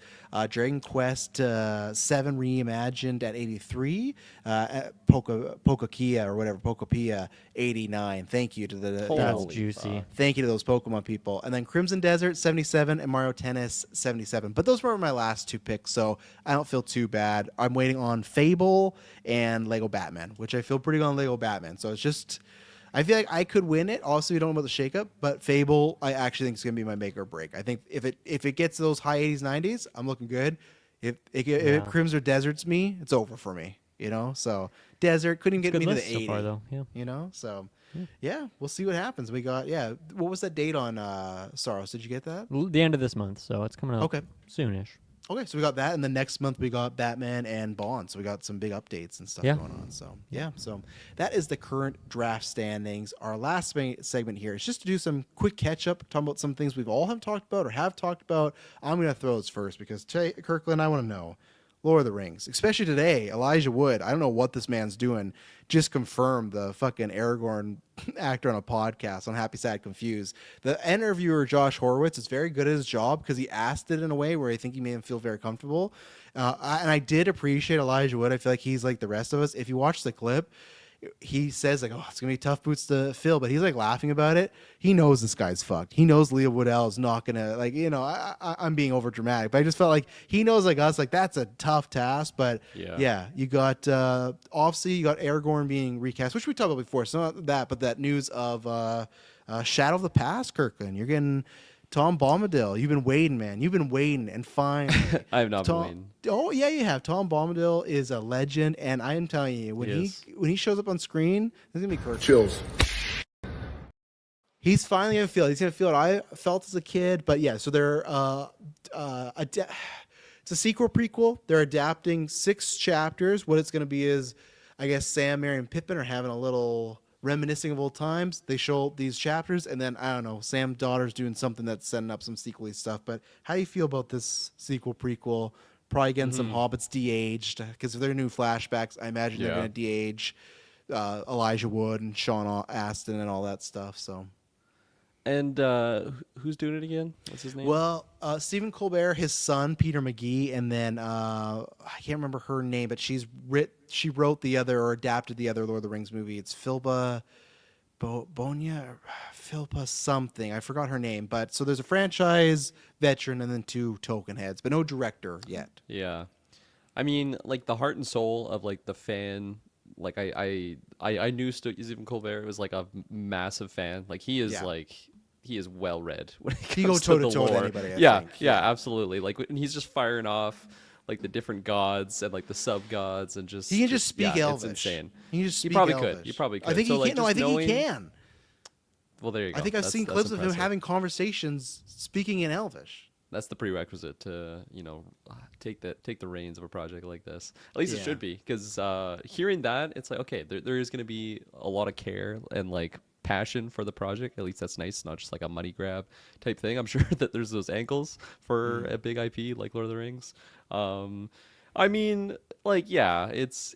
Dragon Quest 7 Reimagined at 83, Pocokia or whatever, Pocopia 89. Thank you to That's juicy. Thank you to those Pokemon people. And then Crimson Desert 77 and Mario Tennis 77. But those were my last 2 picks, so I don't feel too bad. I'm waiting on Fable and Lego Batman, which I feel pretty good on Lego Batman. So it's just, I feel like I could win it. Also, we don't know about the shakeup, but Fable, I actually think is going to be my make or break. I think if it gets to those high 80s, 90s, I'm looking good. If it Crims or Deserts me, it's over for me. You know, so Desert couldn't even get Good me to list the so 80. far, though. Yeah. You know, so Yeah, we'll see what happens. We got What was that date on Saros? Did you get that? The end of this month, so it's coming up Okay. soonish. Okay, so we got that, and the next month we got Batman and Bond. So we got some big updates and stuff Yeah. going on. So so that is the current draft standings. Our last segment here is just to do some quick catch up, talking about some things we've all have talked about or have talked about. I'm going to throw this first because Kirkland, I want to know Lord of the Rings, especially today. Elijah Wood, I don't know what this man's doing. Just confirmed the fucking Aragorn actor on a podcast on Happy Sad Confused. The interviewer Josh Horowitz is very good at his job because he asked it in a way where I think he made him feel very comfortable. And I did appreciate Elijah Wood. I feel like he's like the rest of us. If you watch the clip, he says like, "Oh, it's gonna be tough boots to fill," but he's like laughing about it. He knows this guy's fucked. He knows Leah Woodell is not gonna I'm being over dramatic, but I just felt like he knows like us, like that's a tough task. But yeah you got obviously you got Aragorn being recast, which we talked about before. So not that, but that news of Shadow of the Past, Kirkland. You're getting Tom Bombadil. You've been waiting, man. You've been waiting, and finally, I have not been waiting. Oh yeah, you have. Tom Bombadil is a legend, and I am telling you, when he shows up on screen, it's gonna be Kirk. Chills. He's finally gonna feel it. He's gonna feel what I felt as a kid. But yeah, so they're it's a sequel prequel. They're adapting 6 chapters. What it's gonna be is, I guess Sam, Merry, and Pippin are having a little reminiscing of old times. They show these chapters, and then I don't know, Sam's daughter's doing something that's setting up some sequel-y stuff. But how do you feel about this sequel prequel? Probably getting some hobbits de-aged, because if they're new flashbacks, I imagine they're gonna de-age Elijah Wood and Sean Astin and all that stuff. So. And who's doing it again? What's his name? Well, Stephen Colbert, his son Peter McGee, and then I can't remember her name, but she wrote the other or adapted the other Lord of the Rings movie. It's Philpa Bonia, or Philpa something. I forgot her name. But so there's a franchise veteran and then 2 token heads, but no director yet. Yeah, I mean, like the heart and soul of like the fan. Like I knew Stephen Colbert was like a massive fan. Like he is he is well read when it comes he goes to the toe-to-toe with lore. anybody, I think. Yeah, absolutely. Like when he's just firing off like the different gods and like the sub gods and just He can just speak Elvish. It's insane. He can just speak probably Elvish. could. He probably could. I think so, he like, can. No, I think he can. Well, there you go. I think I've seen That's clips of him impressive. having conversations speaking in Elvish. That's the prerequisite to take the reins of a project like this. At least it should be, because hearing that, it's like, okay, there is going to be a lot of care and like passion for the project. At least that's nice, not just like a money grab type thing. I'm sure that there's those angles for a big IP like Lord of the Rings. I mean, like, yeah, it's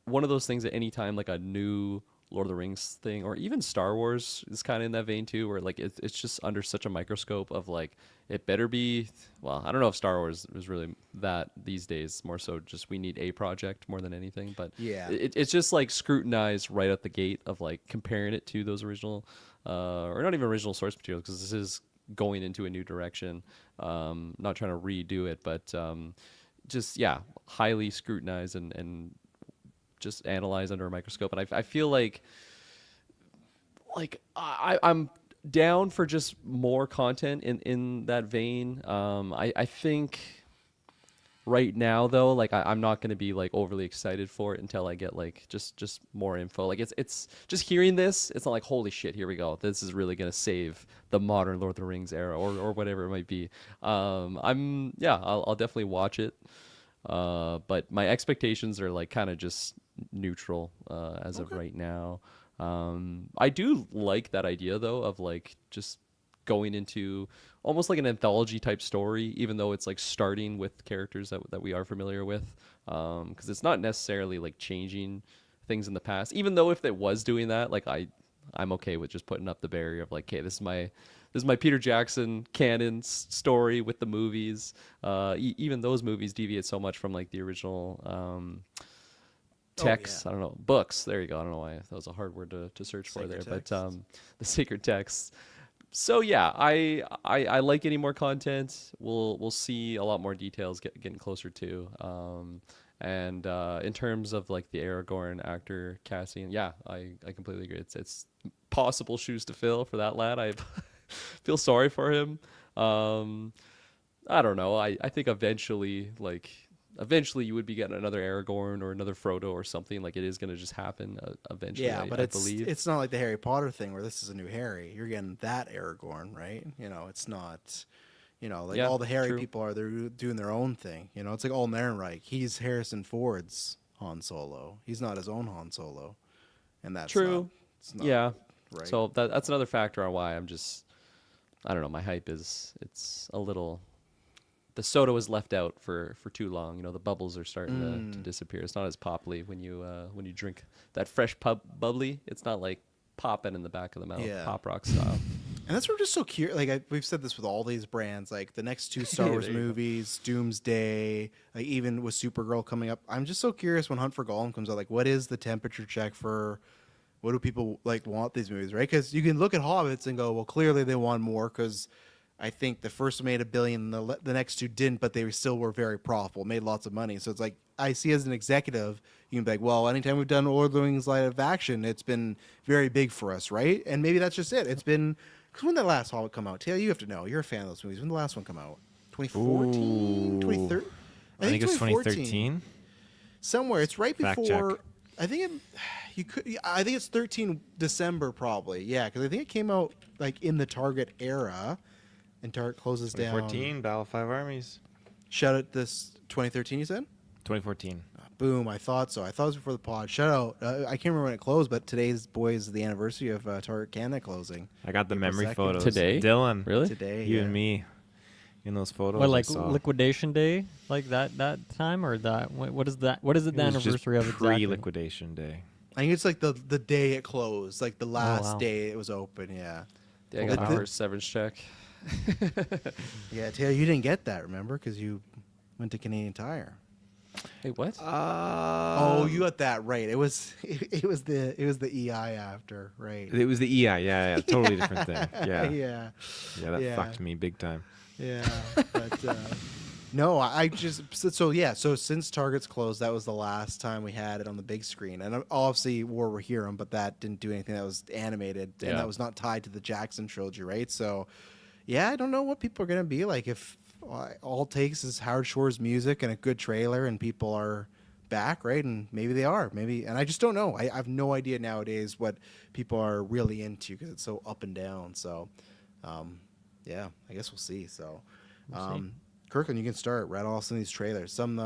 one of those things that anytime like a new Lord of the Rings thing, or even Star Wars is kind of in that vein too, where like it's just under such a microscope of like, it better be, well, I don't know if Star Wars is really that these days, more so just we need a project more than anything, but yeah, it's just like scrutinized right at the gate of like comparing it to those original or not even original source material, because this is going into a new direction, not trying to redo it, but just highly scrutinized and just analyze under a microscope. And I feel like I'm down for just more content in that vein. I think right now though, like I'm not going to be like overly excited for it until I get like just more info. Like it's just hearing this, it's not like, holy shit, here we go, this is really going to save the modern Lord of the Rings era or whatever it might be. I'll definitely watch it. But my expectations are like kind of just neutral as of right now. I do like that idea though of like just going into almost like an anthology type story, even though it's like starting with characters that we are familiar with, because it's not necessarily like changing things in the past, even though if it was doing that, like I'm okay with just putting up the barrier of like, okay, this is my Peter Jackson canon story with the movies. Even those movies deviate so much from like the original texts. I don't know, books. There you go. I don't know why that was a hard word to search for there, but the sacred texts. So yeah, I like getting more content. We'll see a lot more details getting closer to. And in terms of like the Aragorn actor casting, yeah, I completely agree. It's possible shoes to fill for that lad. I feel sorry for him. I don't know. I think eventually, like, eventually you would be getting another Aragorn or another Frodo or something. Like it is going to just happen eventually. Yeah, but I believe it's not like the Harry Potter thing where this is a new Harry. You're getting that Aragorn, right? It's not. Like Yeah, all the Harry true. people they're doing their own thing. It's like Alden Ehrenreich. He's Harrison Ford's Han Solo. He's not his own Han Solo, and that's true. It's not Yeah. right. So that's another factor on why I'm just, I don't know. My hype it's a little. The soda was left out for too long. The bubbles are starting to disappear. It's not as popply when you drink that fresh bubbly. It's not like popping in the back of the mouth, pop rock style. And that's why we're just so curious. Like we've said this with all these brands, like the next 2 Star Wars There you go. movies, Doomsday, like even with Supergirl coming up. I'm just so curious when Hunt for Gollum comes out. Like, what is the temperature check for? What do people like want these movies, right? Because you can look at Hobbits and go, well, clearly they want more because I think the first one made $1 billion, the next 2 didn't, but they still were very profitable, made lots of money. So it's like I see as an executive, you can be like, well, anytime we've done Lord of the Rings live action, it's been very big for us, right? And maybe that's just it. It's been because when did the last Hobbit come out? Taylor, you have to know. You're a fan of those movies. When did the last one come out? 2014, 2013. I think it was 2013. Somewhere. It's right Fact before. check. I think I think it's 13 December probably. Yeah, because I think it came out like in the Target era, and Target closes down. 2014, Battle of Five Armies. Shout out this 2013. You said. 2014. Boom! I thought so. I thought it was before the pod. Shout out. I can't remember when it closed, but today's is the anniversary of Target Canada closing. I got the April memory 2nd. photos. Today? Dylan. Really? Today, You yeah. and me in those photos. What, I like saw. liquidation day, like that time, or that? What is that? What is it? The It was just anniversary of exactly? pre-liquidation day. I think it's like the day it closed, like the last wow. day it was open. Yeah. Yeah, I got my first severance check. Yeah, Taylor, you didn't get that, remember? Because you went to Canadian Tire. Hey, what? Oh, you got that right. It was the EI after, right? It was the EI. Yeah, totally different thing. Yeah, yeah, that fucked me big time. yeah. But no, I just so since Target's closed, that was the last time we had it on the big screen, and obviously War Were Here, but that didn't do anything that was animated, and that was not tied to the Jackson trilogy, right? So, yeah, I don't know what people are gonna be like if all it takes is Howard Shore's music and a good trailer, and people are back, right? And maybe they are, and I just don't know. I have no idea nowadays what people are really into because it's so up and down. So, yeah, I guess we'll see. So, Kirkland, you can start. Rattle off some of these trailers. Some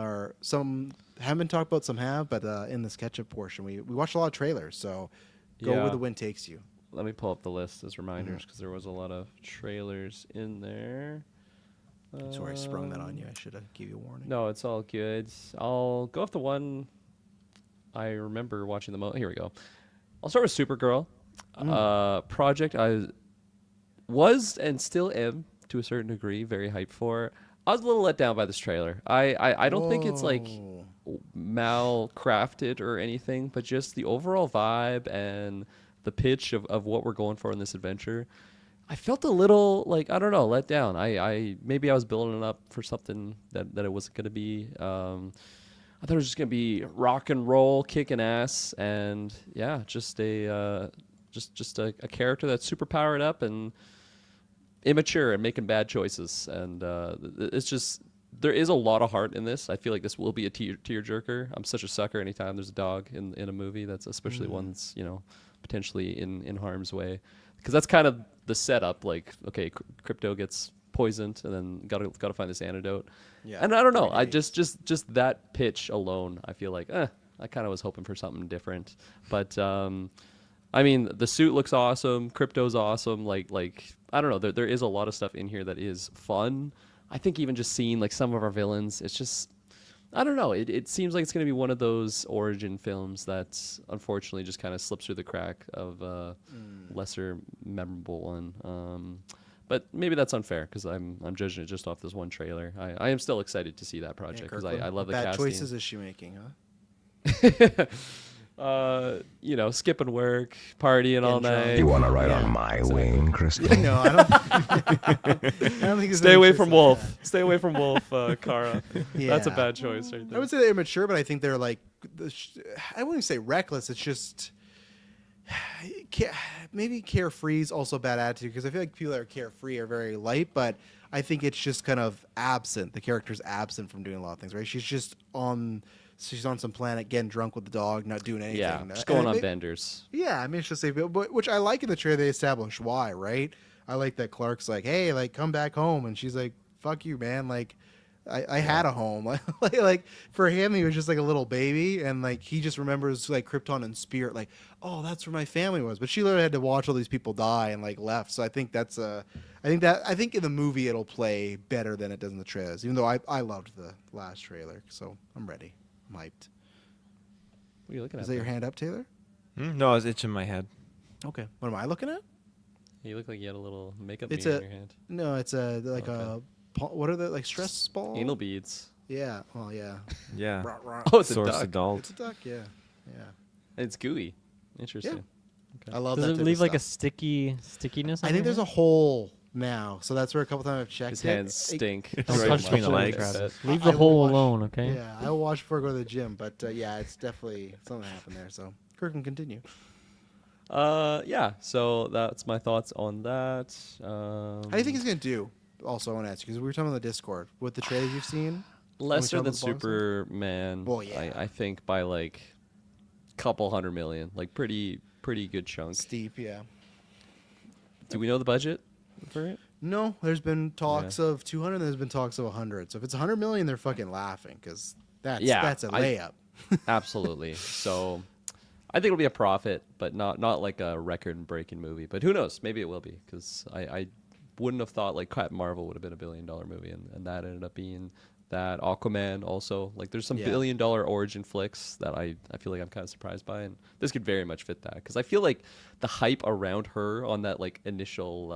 haven't been talked about, some have, but in this catch-up portion, we watched a lot of trailers. So, go where the wind takes you. Let me pull up the list as reminders because there was a lot of trailers in there. Sorry, I sprung that on you. I should have give you a warning. No, it's all good. I'll go off the one I remember watching the most. Here we go. I'll start with Supergirl. Project I was and still am, to a certain degree, very hyped for. I was a little let down by this trailer. I don't think it's like mal-crafted or anything, but just the overall vibe and the pitch of what we're going for in this adventure. I felt a little like, I don't know, let down. Maybe I was building it up for something that it wasn't going to be. I thought it was just going to be rock and roll, kicking ass, and yeah, just a character that's super powered up and immature and making bad choices. And it's just, there is a lot of heart in this. I feel like this will be a tearjerker. I'm such a sucker anytime there's a dog in a movie, that's especially one that's, potentially in harm's way. Because that's kind of the setup. Like, okay, Crypto gets poisoned, and then gotta find this antidote. Yeah. And I don't know. I just that pitch alone, I feel like, I kind of was hoping for something different. But I mean, the suit looks awesome. Crypto's awesome. Like I don't know. There is a lot of stuff in here that is fun. I think even just seeing like some of our villains, it's just, I don't know. It seems like it's going to be one of those origin films that unfortunately just kind of slips through the crack of lesser memorable one. But maybe that's unfair because I'm judging it just off this one trailer. I am still excited to see that project because I love the casting. Bad choices is she making, huh? Skipping work, partying all night. You want to ride on my wing, Crystal? No, I don't think it's Stay away from Wolf. Stay away from Wolf, Kara. Yeah. That's a bad choice right there. I would say they're immature, but I think they're like, I wouldn't say reckless. It's just maybe carefree is also a bad attitude because I feel like people that are carefree are very light, but I think it's just kind of absent. The character's absent from doing a lot of things, right? She's on some planet getting drunk with the dog, not doing anything. Yeah, just going on benders. Yeah, I mean, it's just which I like in the trailer. They establish why, right? I like that Clark's like, hey, like come back home, and she's like, fuck you, man. Like, I had a home. like for him, he was just like a little baby, and like he just remembers like Krypton and Spirit. Like, oh, that's where my family was. But she literally had to watch all these people die and like left. So I think I think in the movie it'll play better than it does in the trailers. Even though I loved the last trailer, so I'm ready. I'm hyped. What are you looking at? Is that your hand up, Taylor? No, I was itching my head. Okay. What am I looking at? You look like you had a little makeup It's bead in your hand. No, it's what are the like stress balls? Anal beads. Yeah. Oh yeah. Yeah. Oh, it's a Source duck. adult. It's a duck. Yeah. Yeah. It's gooey. Interesting. I love Does that. it type leave of like a stuff. stickiness? I think there's a hole now, so that's where a couple times I've checked. His it. hands stink. Don't very touch much. me, the legs. Travis. That- Leave I the will hole watch- alone, okay? Yeah, I will watch before I go to the gym, but yeah, it's definitely something happened there. So Kirk can continue. Yeah. So that's my thoughts on that. How do you think he's gonna do? Also, I want to ask you because we were talking on the Discord with the trailers you've seen. Lesser When we than talk about the box Superman. Well, yeah. I think by like couple $100 million, like pretty good chunk. Steep, yeah. Do we know the budget for it? No, there's been talks of 200. There's been talks of 100. So if it's 100 million, they're fucking laughing because that's a layup. Absolutely. So I think it'll be a profit, but not like a record-breaking movie. But who knows? Maybe it will be because I wouldn't have thought like Captain Marvel would have been $1 billion movie, and that ended up being that. Aquaman also, like there's some $1 billion origin flicks that I feel like I'm kind of surprised by, and this could very much fit that because I feel like the hype around her on that like initial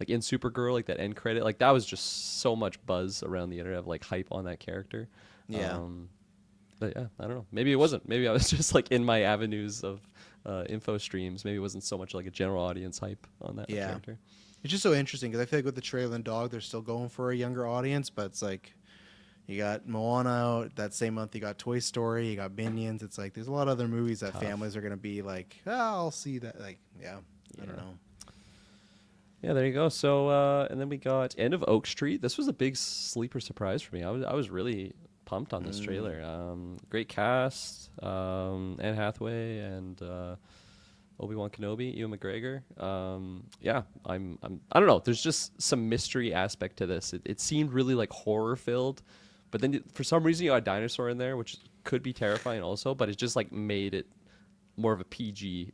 like in Supergirl, like that end credit, like that was just so much buzz around the internet of like hype on that character. Yeah. But yeah, I don't know. Maybe it wasn't. Maybe I was just like in my avenues of info streams. Maybe it wasn't so much like a general audience hype on that character. It's just so interesting because I feel like with the trailer and dog, they're still going for a younger audience, but it's like you got Moana out that same month. You got Toy Story. You got Minions. It's like there's a lot of other movies that families are gonna be like, I'll see that. Like, I don't know. Yeah, there you go. So and then we got End of Oak Street. This was a big sleeper surprise for me. I was really pumped on this trailer. Great cast, Anne Hathaway and Obi-Wan Kenobi, Ewan McGregor. Yeah, I don't know. There's just some mystery aspect to this. It seemed really like horror filled, but then for some reason you got a dinosaur in there, which could be terrifying also. But it just like made it more of a PG.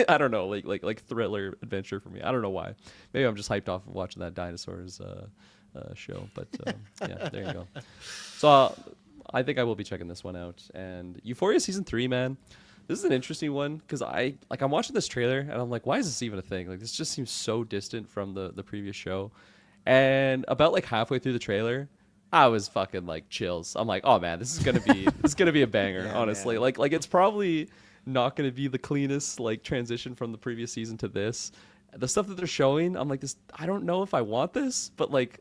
I don't know, like thriller adventure for me. I don't know why. Maybe I'm just hyped off of watching that dinosaurs show. But yeah, there you go. So I think I will be checking this one out. And Euphoria season 3, man. This is an interesting one because I'm watching this trailer and I'm like, why is this even a thing? Like this just seems so distant from the previous show. And about like halfway through the trailer, I was fucking like chills. I'm like, oh man, this is gonna be a banger. Yeah, honestly, man. like it's probably not gonna be the cleanest like transition from the previous season to this. The stuff that they're showing, I'm like, this. I don't know if I want this, but like,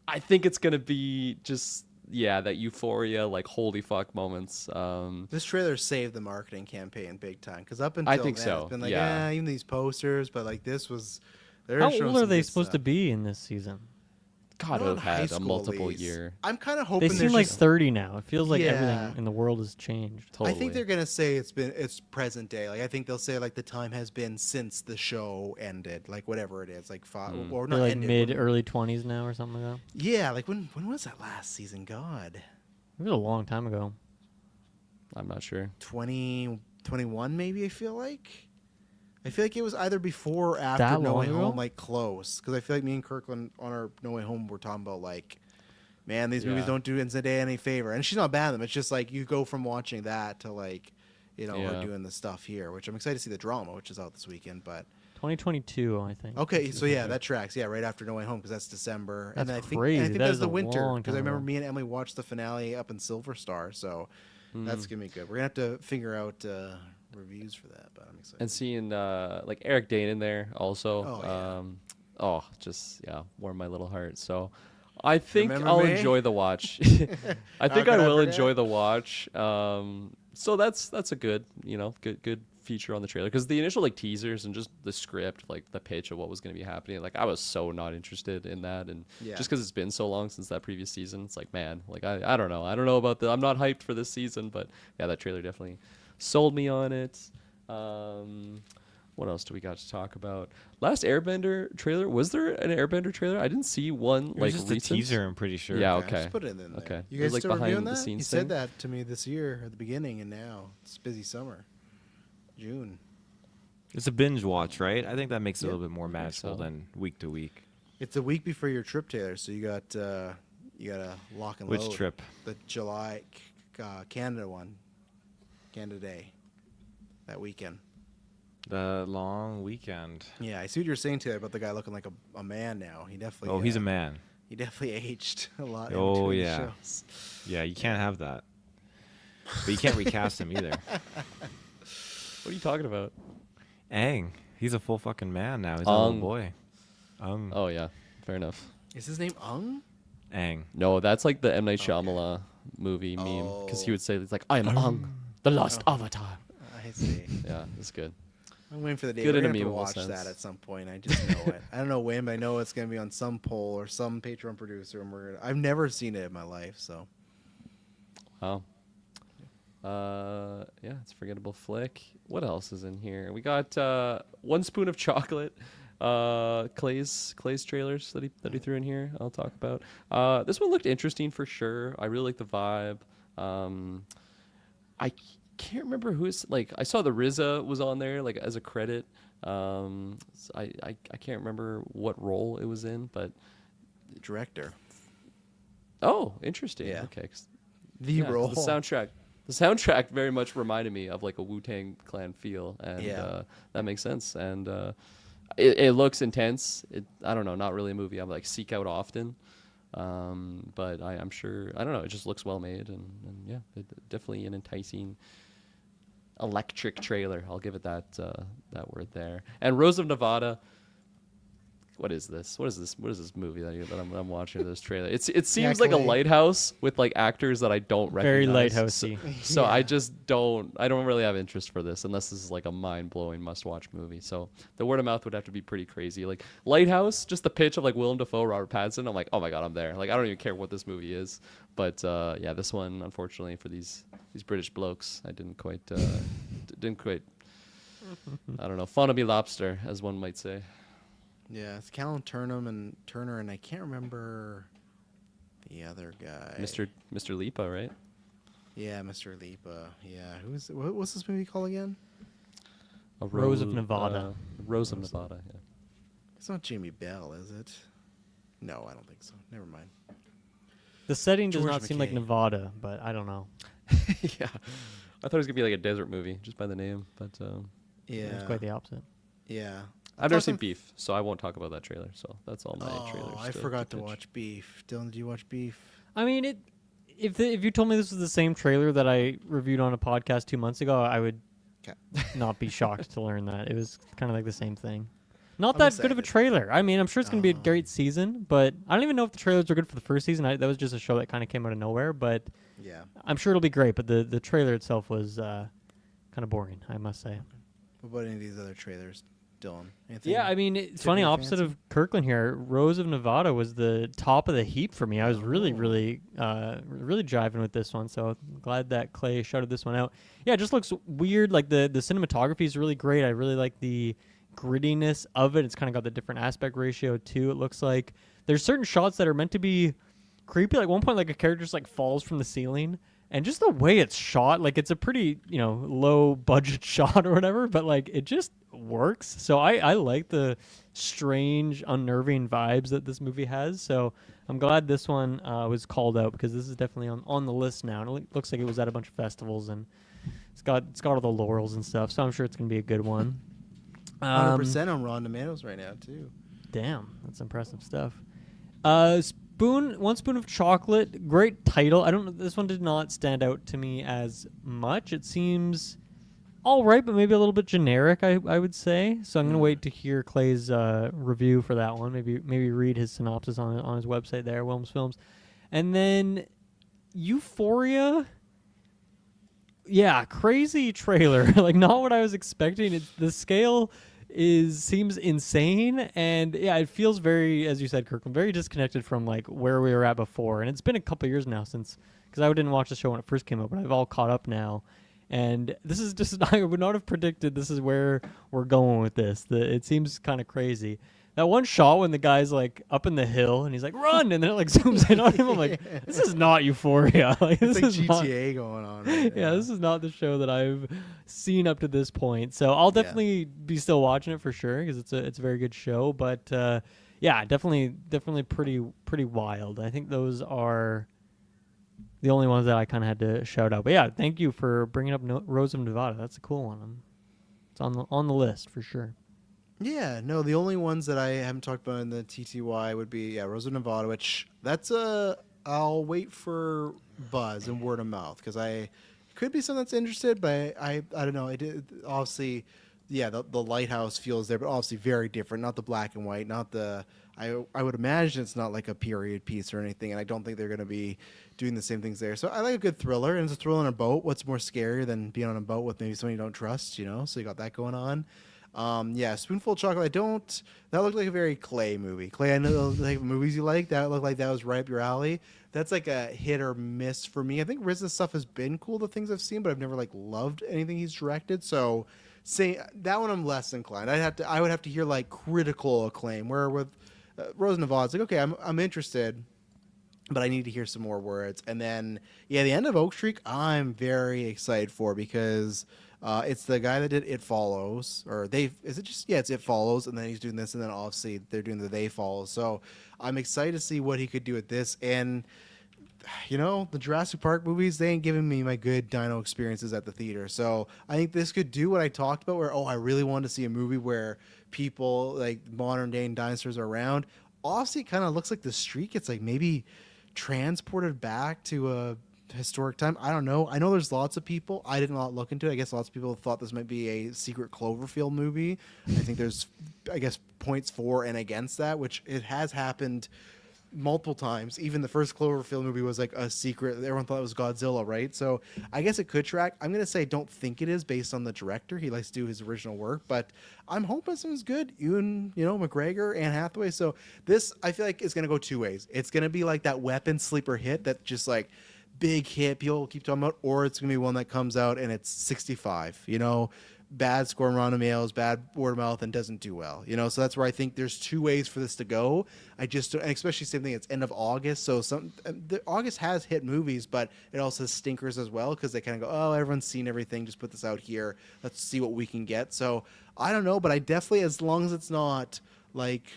I think it's gonna be just. Yeah, that Euphoria, like holy fuck moments. This trailer saved the marketing campaign big time because up until I think then, so. it's been like, Yeah. even these posters, but like this was. How old are they supposed to be in this season? God, Not I've had high a school multiple leads. year. I'm kind of They hoping seem there's like just- 30 now. It feels like Yeah. everything in the world has changed. Totally. I think they're gonna say it's present day. Like I think they'll say like the time has been since the show ended, like whatever it is, like five or They're not like ended. early 20s now or something like that. Yeah, like when was that last season? God, It was a long time ago. I'm not sure. 2021 maybe. I feel like it was either before or after That No long Way ago? Home, like close. Because I feel like me and Kirkland on our No Way Home were talking about like, man, these movies Yeah. don't do Zendaya any favor, and she's not bad at them. It's just like you go from watching that to like, Yeah. her doing the stuff here, which I'm excited to see the drama, which is out this weekend, but. 2022, I think. Okay, so yeah, that tracks. Yeah, right after No Way Home because that's December, and That's then crazy. I think That that's is the a winter long because I time remember ago. me and Emily watched the finale up in Silver Star, so that's gonna be good. We're gonna have to figure out reviews for that, but I'm excited. And seeing like Eric Dane in there also. Oh, yeah. Just warmed my little heart. So I think Remember I'll me? enjoy the watch. I think could I I will forget? enjoy the watch. So that's a good, good feature on the trailer, because the initial like teasers and just the script, like the pitch of what was going to be happening, like I was so not interested in that, and just because it's been so long since that previous season, it's like, man, like I don't know about I'm not hyped for this season, but yeah, that trailer definitely sold me on it. What else do we got to talk about? Last Airbender trailer. Was there an Airbender trailer? I didn't see one. It like was just recent. a teaser, I'm pretty sure. Yeah. I Okay. just put it in there. Okay. You It was, guys like, still reviewing behind the that? scenes You said thing? that to me this year at the beginning, and now it's busy summer. June. It's a binge watch, right? I think that makes it a Yeah, little bit more manageable so. than week to week. It's a week before your trip, Taylor. So you got to lock and load. Which trip? The July Canada one, Canada Day, that weekend. The long weekend. Yeah, I see what you're saying, Taylor, about the guy looking like a man now. He definitely. Oh, he's a man. He definitely aged a lot. in Oh, between the yeah. shows. Yeah, you can't have that. But you can't recast him either. What are you talking about? Aang. He's a full fucking man now. He's a little Ung. boy. Ung. Oh yeah, fair enough. Is his name Ung? Aang. No, that's like the M Night Shyamalan movie meme, because he would say it's like, "I am Ung, the lost avatar." I see. Yeah, it's good. I'm waiting for the day. Good We're in a gonna have to memeable watch sense. that at some point. I just know it. I don't know when, but I know it's gonna be on some poll or some Patreon producer, and I've never seen it in my life, so. Wow. Yeah, it's a forgettable flick. What else is in here? We got One Spoon of Chocolate. Clay's trailers that he threw in here. I'll talk about. This one looked interesting for sure. I really like the vibe. I can't remember who's like. I saw the RZA was on there like as a credit. I can't remember what role it was in, but Director. oh, interesting. Yeah. Okay. The 'Cause role. The soundtrack very much reminded me of like a Wu-Tang Clan feel, and that makes sense. And it looks intense. I don't know, not really a movie I'm like seek out often, but I'm sure, I don't know, it just looks well made, and yeah, definitely an enticing electric trailer. I'll give it that word there. And Rose of Nevada. What is this? What is this movie that I'm watching? This trailer. It seems like a Clay. Lighthouse with like actors that I don't Very recognize. Lighthousey. So I just don't really have interest for this unless this is like a mind blowing must watch movie. So the word of mouth would have to be pretty crazy. Like Lighthouse, just the pitch of like Willem Dafoe, Robert Pattinson. I'm like, oh my god, I'm there. Like I don't even care what this movie is. But yeah, this one, unfortunately for these British blokes, I didn't quite I don't know, fauna me lobster, as one might say. Yeah, it's Callum Turner, and I can't remember the other guy. Mr. Lipa, right? Yeah, Mr. Lipa. Yeah, what's this movie called again? A Rose of Nevada. Rose of Nevada. Yeah. It's not Jamie Bell, is it? No, I don't think so. Never mind. The setting does George not seem like McKay. Nevada, but I don't know. Yeah, I thought it was gonna be like a desert movie just by the name, but Yeah, It's quite the opposite. yeah. I've never seen Beef, so I won't talk about that trailer. So that's all my Oh, trailers. I forgot to pitch. watch Beef. Dylan, did you watch Beef? I mean, if you told me this was the same trailer that I reviewed on a podcast 2 months ago, I would not be shocked to learn that. It was kind of like the same thing. Not I'm that good of a excited. trailer. I mean, I'm sure it's going to be a great season, but I don't even know if the trailers were good for the first season. That was just a show that kind of came out of nowhere, but Yeah. I'm sure it'll be great. But the trailer itself was kind of boring, I must say. What about any of these other trailers, Dylan? Anything Yeah, I mean, it's tickle funny. your Opposite fancy? of Kirkland here, Rose of Nevada was the top of the heap for me. I was really jiving with this one. So I'm glad that Clay shouted this one out. Yeah, it just looks weird. Like the cinematography is really great. I really like the grittiness of it. It's kind of got the different aspect ratio too. It looks like there's certain shots that are meant to be creepy. Like one point, like a character just like falls from the ceiling. And just the way it's shot, like it's a pretty, low budget shot or whatever, but like it just works. So I like the strange, unnerving vibes that this movie has. So I'm glad this one was called out because this is definitely on the list now. And it looks like it was at a bunch of festivals and it's got all the laurels and stuff. So I'm sure it's gonna be a good one. 100% on Rotten Tomatoes right now too. Damn, that's impressive stuff. One Spoon of Chocolate, great title. I don't know, this one did not stand out to me as much. It seems all right, but maybe a little bit generic, I would say. So I'm gonna wait to hear Clay's review for that one. Maybe read his synopsis on his website there, Wilms Films, and then Euphoria. Yeah, crazy trailer. Like not what I was expecting. The scale seems insane, and yeah, it feels very, as you said, Kirkland, very disconnected from like where we were at before. And it's been a couple years now since, because I didn't watch the show when it first came out, but I've all caught up now. And this is just I would not have predicted this is where we're going with this. It seems kind of crazy. That one shot when the guy's like up in the hill and he's like run, and then it like zooms in on him. I'm like, this is not Euphoria. Like, It's this like is GTA going on. Right yeah, this is not the show that I've seen up to this point. So I'll definitely be still watching it for sure because it's a very good show. But yeah, definitely pretty wild. I think those are the only ones that I kind of had to shout out. But yeah, thank you for bringing up Rose of Nevada. That's a cool one. It's on the list for sure. Yeah, no, the only ones that I haven't talked about in the TTY would be Rose of Nevada, which I'll wait for buzz and word of mouth because I could be someone that's interested, but I don't know. It obviously, yeah, the lighthouse feels there, but obviously very different. Not the black and white, not the. I would imagine it's not like a period piece or anything, and I don't think they're going to be doing the same things there. So I like a good thriller, and it's a thriller on a boat. What's more scary than being on a boat with maybe someone you don't trust? So you got that going on. Spoonful of Chocolate. That looked like a very Clay movie. Clay, I know like movies you like. That looked like that was right up your alley. That's like a hit or miss for me. I think RZA's stuff has been cool, the things I've seen, but I've never like loved anything he's directed. So say that one I'm less inclined. I would have to hear like critical acclaim. Where with Rose of Nevada, it's like okay, I'm interested, but I need to hear some more words. And then the end of Oak Street, I'm very excited for because. It's the guy that did It Follows, it's It Follows, and then he's doing this, and then obviously they're doing the They Follow. So I'm excited to see what he could do with this. And the Jurassic Park movies, they ain't giving me my good dino experiences at the theater. So I think this could do what I talked about, where I really wanted to see a movie where people like modern day dinosaurs are around. Obviously, it kind of looks like The Streak. It's like maybe transported back to a historic time. I don't know. I know there's lots of people. I did not look into it. I guess lots of people thought this might be a secret Cloverfield movie. I think there's, points for and against that, which it has happened multiple times. Even the first Cloverfield movie was like a secret. Everyone thought it was Godzilla, right? So I guess it could track. I'm going to say don't think it is based on the director. He likes to do his original work, but I'm hoping something's good. Ewan, McGregor, Anne Hathaway. So this, I feel like, is going to go two ways. It's going to be like that Weapon sleeper hit that just like big hit people keep talking about, or it's gonna be one that comes out and it's 65, bad score on Rotten Tomatoes, bad word of mouth, and doesn't do well, so that's where I think there's two ways for this to go. I just, and especially same thing, it's end of August, so August has hit movies, but it also has stinkers as well, because they kind of go, everyone's seen everything, just put this out here, let's see what we can get. So I don't know, but I definitely, as long as it's not like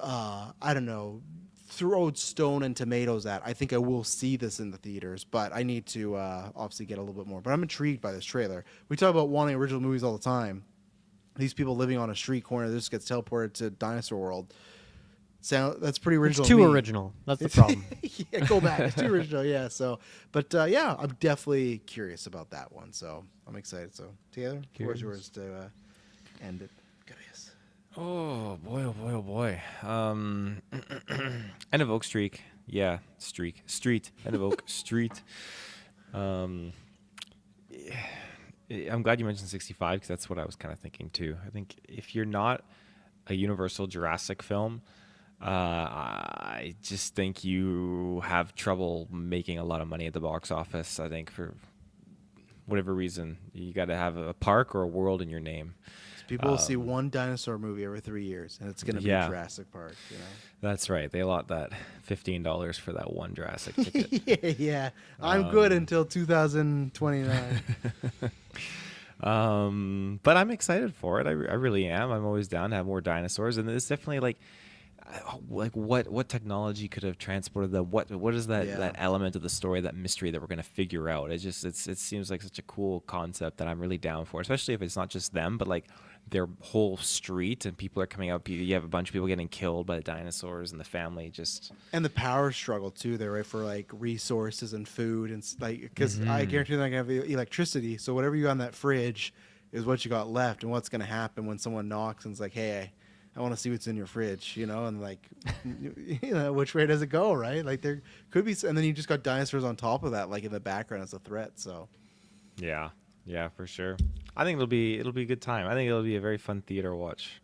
I don't know, throw stone and tomatoes at, I think I will see this in the theaters, but I need to obviously get a little bit more. But I'm intrigued by this trailer. We talk about wanting original movies all the time. These people living on a street corner that just gets teleported to Dinosaur World. That's pretty original. It's too original. That's the problem. Yeah, go back. It's too original. Yeah. So, but I'm definitely curious about that one. So I'm excited. So Taylor, where's yours to end it? Oh boy, oh boy, oh boy. End of Oak Street. Yeah, street. End of Oak Street. I'm glad you mentioned 65 because that's what I was kind of thinking too. I think if you're not a Universal Jurassic film, I just think you have trouble making a lot of money at the box office. I think for whatever reason, you got to have a park or a world in your name. People will see one dinosaur movie every 3 years, and it's going to be Jurassic Park. That's right. They allot that $15 for that one Jurassic ticket. Yeah. I'm good until 2029. But I'm excited for it. I really am. I'm always down to have more dinosaurs, and it's definitely like what technology could have transported them? What is that element of the story, that mystery that we're going to figure out? It seems like such a cool concept that I'm really down for, especially if it's not just them, but like their whole street and people are coming out. You have a bunch of people getting killed by the dinosaurs and the family and the power struggle too. They're right for like resources and food and like, because I guarantee they're going to have electricity. So whatever you got in that fridge is what you got left, and what's going to happen when someone knocks and it's like, hey, I want to see what's in your fridge, and like, which way does it go, right? Like there could be, and then you just got dinosaurs on top of that, like in the background as a threat. So Yeah, for sure. I think it'll be a good time. I think it'll be a very fun theater watch.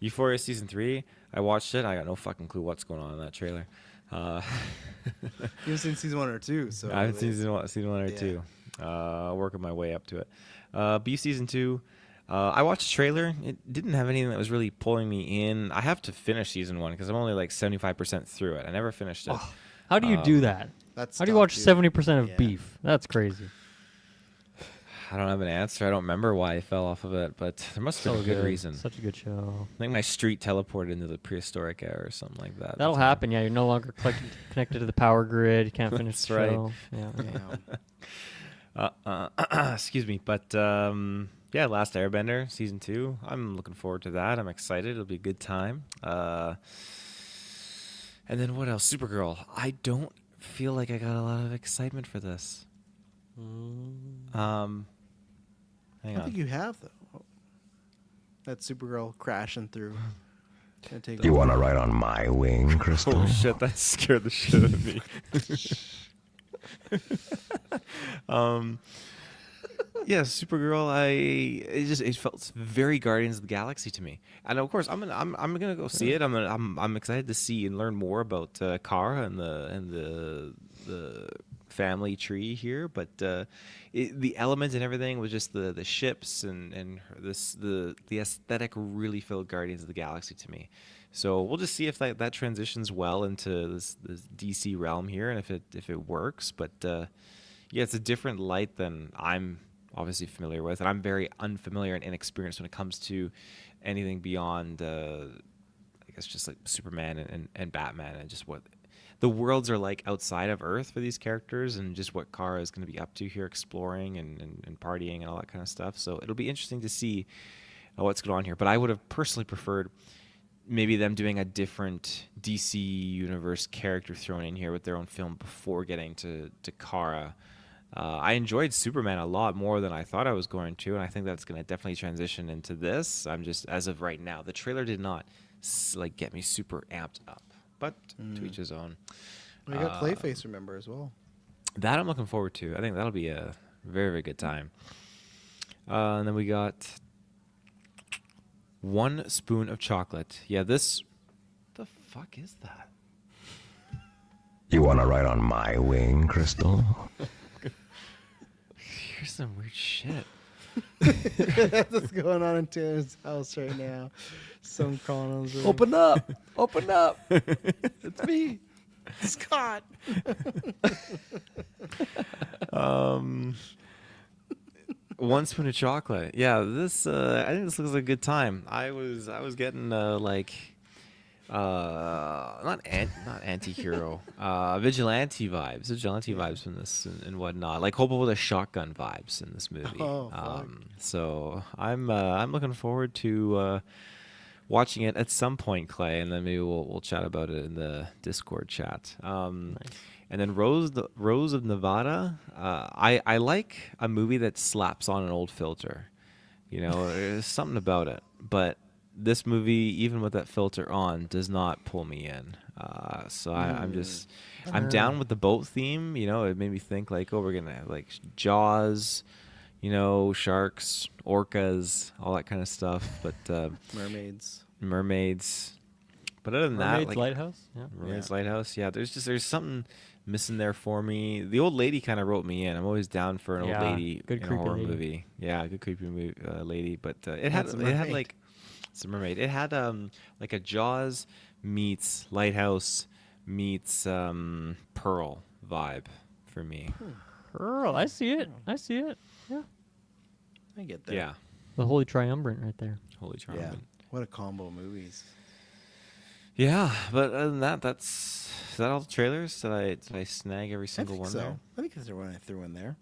Euphoria season 3, I watched it. I got no fucking clue what's going on in that trailer. You haven't seen season 1 or 2, so I haven't seen season one or two. Working my way up to it. Beef season 2. I watched the trailer. It didn't have anything that was really pulling me in. I have to finish season 1 because I'm only like 75% through it. I never finished it. Oh, how do you do that? That's How do you tough, watch dude. 70% of Yeah. Beef? That's crazy. I don't have an answer. I don't remember why I fell off of it, but there must have been a good reason. Such a good show. I think my street teleported into the prehistoric era or something like that. That'll happen. Yeah, you're no longer connected to the power grid. You can't finish That's the right. show. Yeah. Excuse me, but yeah, Last Airbender season 2. I'm looking forward to that. I'm excited. It'll be a good time. And then what else? Supergirl. I don't feel like I got a lot of excitement for this. Hang I on. think you have though. That Supergirl crashing through. Gonna take You want to ride on my wing, Crystal? Oh shit! That scared the shit out of me. Yeah, Supergirl. It felt very Guardians of the Galaxy to me, and of course I'm gonna go see it. I'm excited to see and learn more about Kara and the family tree here, but the elements and everything was just the ships and the aesthetic really felt Guardians of the Galaxy to me. So we'll just see if that transitions well into this DC realm here, and if it works. But yeah, it's a different light than I'm obviously familiar with, and I'm very unfamiliar and inexperienced when it comes to anything beyond I guess just like Superman and Batman, and just what the worlds are like outside of Earth for these characters, and just what Kara is going to be up to here, exploring and partying and all that kind of stuff. So it'll be interesting to see what's going on here. But I would have personally preferred maybe them doing a different DC universe character thrown in here with their own film before getting to Kara. I enjoyed Superman a lot more than I thought I was going to, and I think that's going to definitely transition into this. I'm just, as of right now, the trailer did not get me super amped up, but to each his own. We got Clayface, remember, as well. That I'm looking forward to. I think that'll be a very, very good time. And then we got One Spoon of Chocolate. Yeah, this... the fuck is that? You want to ride on my wing, Crystal? Here's some weird shit. That's what's going on in Taylor's house right now. Some calling on his room. Open up! Open up! It's me, Scott. One Spoon of Chocolate. Yeah, this I think this looks like a good time. I was getting not anti-hero, vigilante vibes from this and whatnot, like Hobo with a Shotgun vibes in this movie. Oh, fuck. So I'm looking forward to watching it at some point, Clay, and then maybe we'll chat about it in the Discord chat. And then Rose of Nevada. I like a movie that slaps on an old filter. You know, there's something about it. But this movie, even with that filter on, does not pull me in. So I'm down with the boat theme. You know, it made me think like, oh, we're gonna have like Jaws, you know, sharks, orcas, all that kind of stuff. But mermaids. But other than Mermaid's that, like Lighthouse. Yeah. Mermaid's Lighthouse. Yeah, there's something missing there for me. The old lady kind of wrote me in. I'm always down for an old lady good in a creepy horror lady. movie. Yeah, good creepy lady. But it That's had a mermaid. like it's a mermaid. It had like a Jaws meets Lighthouse meets Pearl vibe for me. Pearl, I see it. Yeah. I get that. Yeah, The Holy Triumvirate right there. holy Yeah. triumphant. What a combo of movies. Yeah, but other than that, is that all the trailers? Did I snag every single I think one so. there? I think that's the one I threw in there.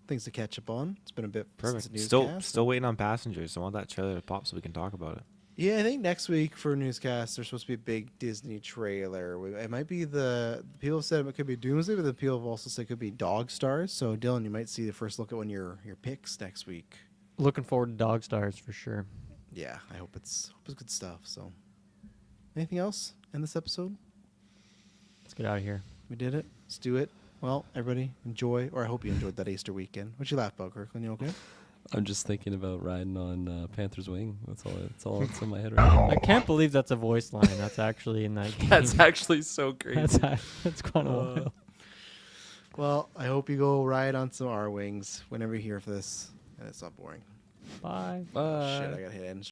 Things to catch up on. It's been a bit Perfect. since the Still newscast. waiting on Passengers. I want that trailer to pop so we can talk about it. Yeah, I think next week for newscast there's supposed to be a big Disney trailer. It might be the people have said it could be Doomsday, but the people have also said it could be Dog Stars. So Dylan, you might see the first look at one of your picks next week. Looking forward to Dog Stars for sure. Yeah, I hope it's good stuff. So, anything else in this episode? Let's get out of here. We did it. Let's do it. Well, everybody, enjoy, or I hope you enjoyed that Easter weekend. What you laugh about, Kirkland? You okay? I'm just thinking about riding on Panther's wing. That's all that's in my head right now. I can't believe that's a voice line. That's actually in that game. That's actually so crazy. That's kind of wild. Well, I hope you go ride on some R wings whenever you're here for this, and it's not boring. Bye. Bye. Shit, I gotta hit end.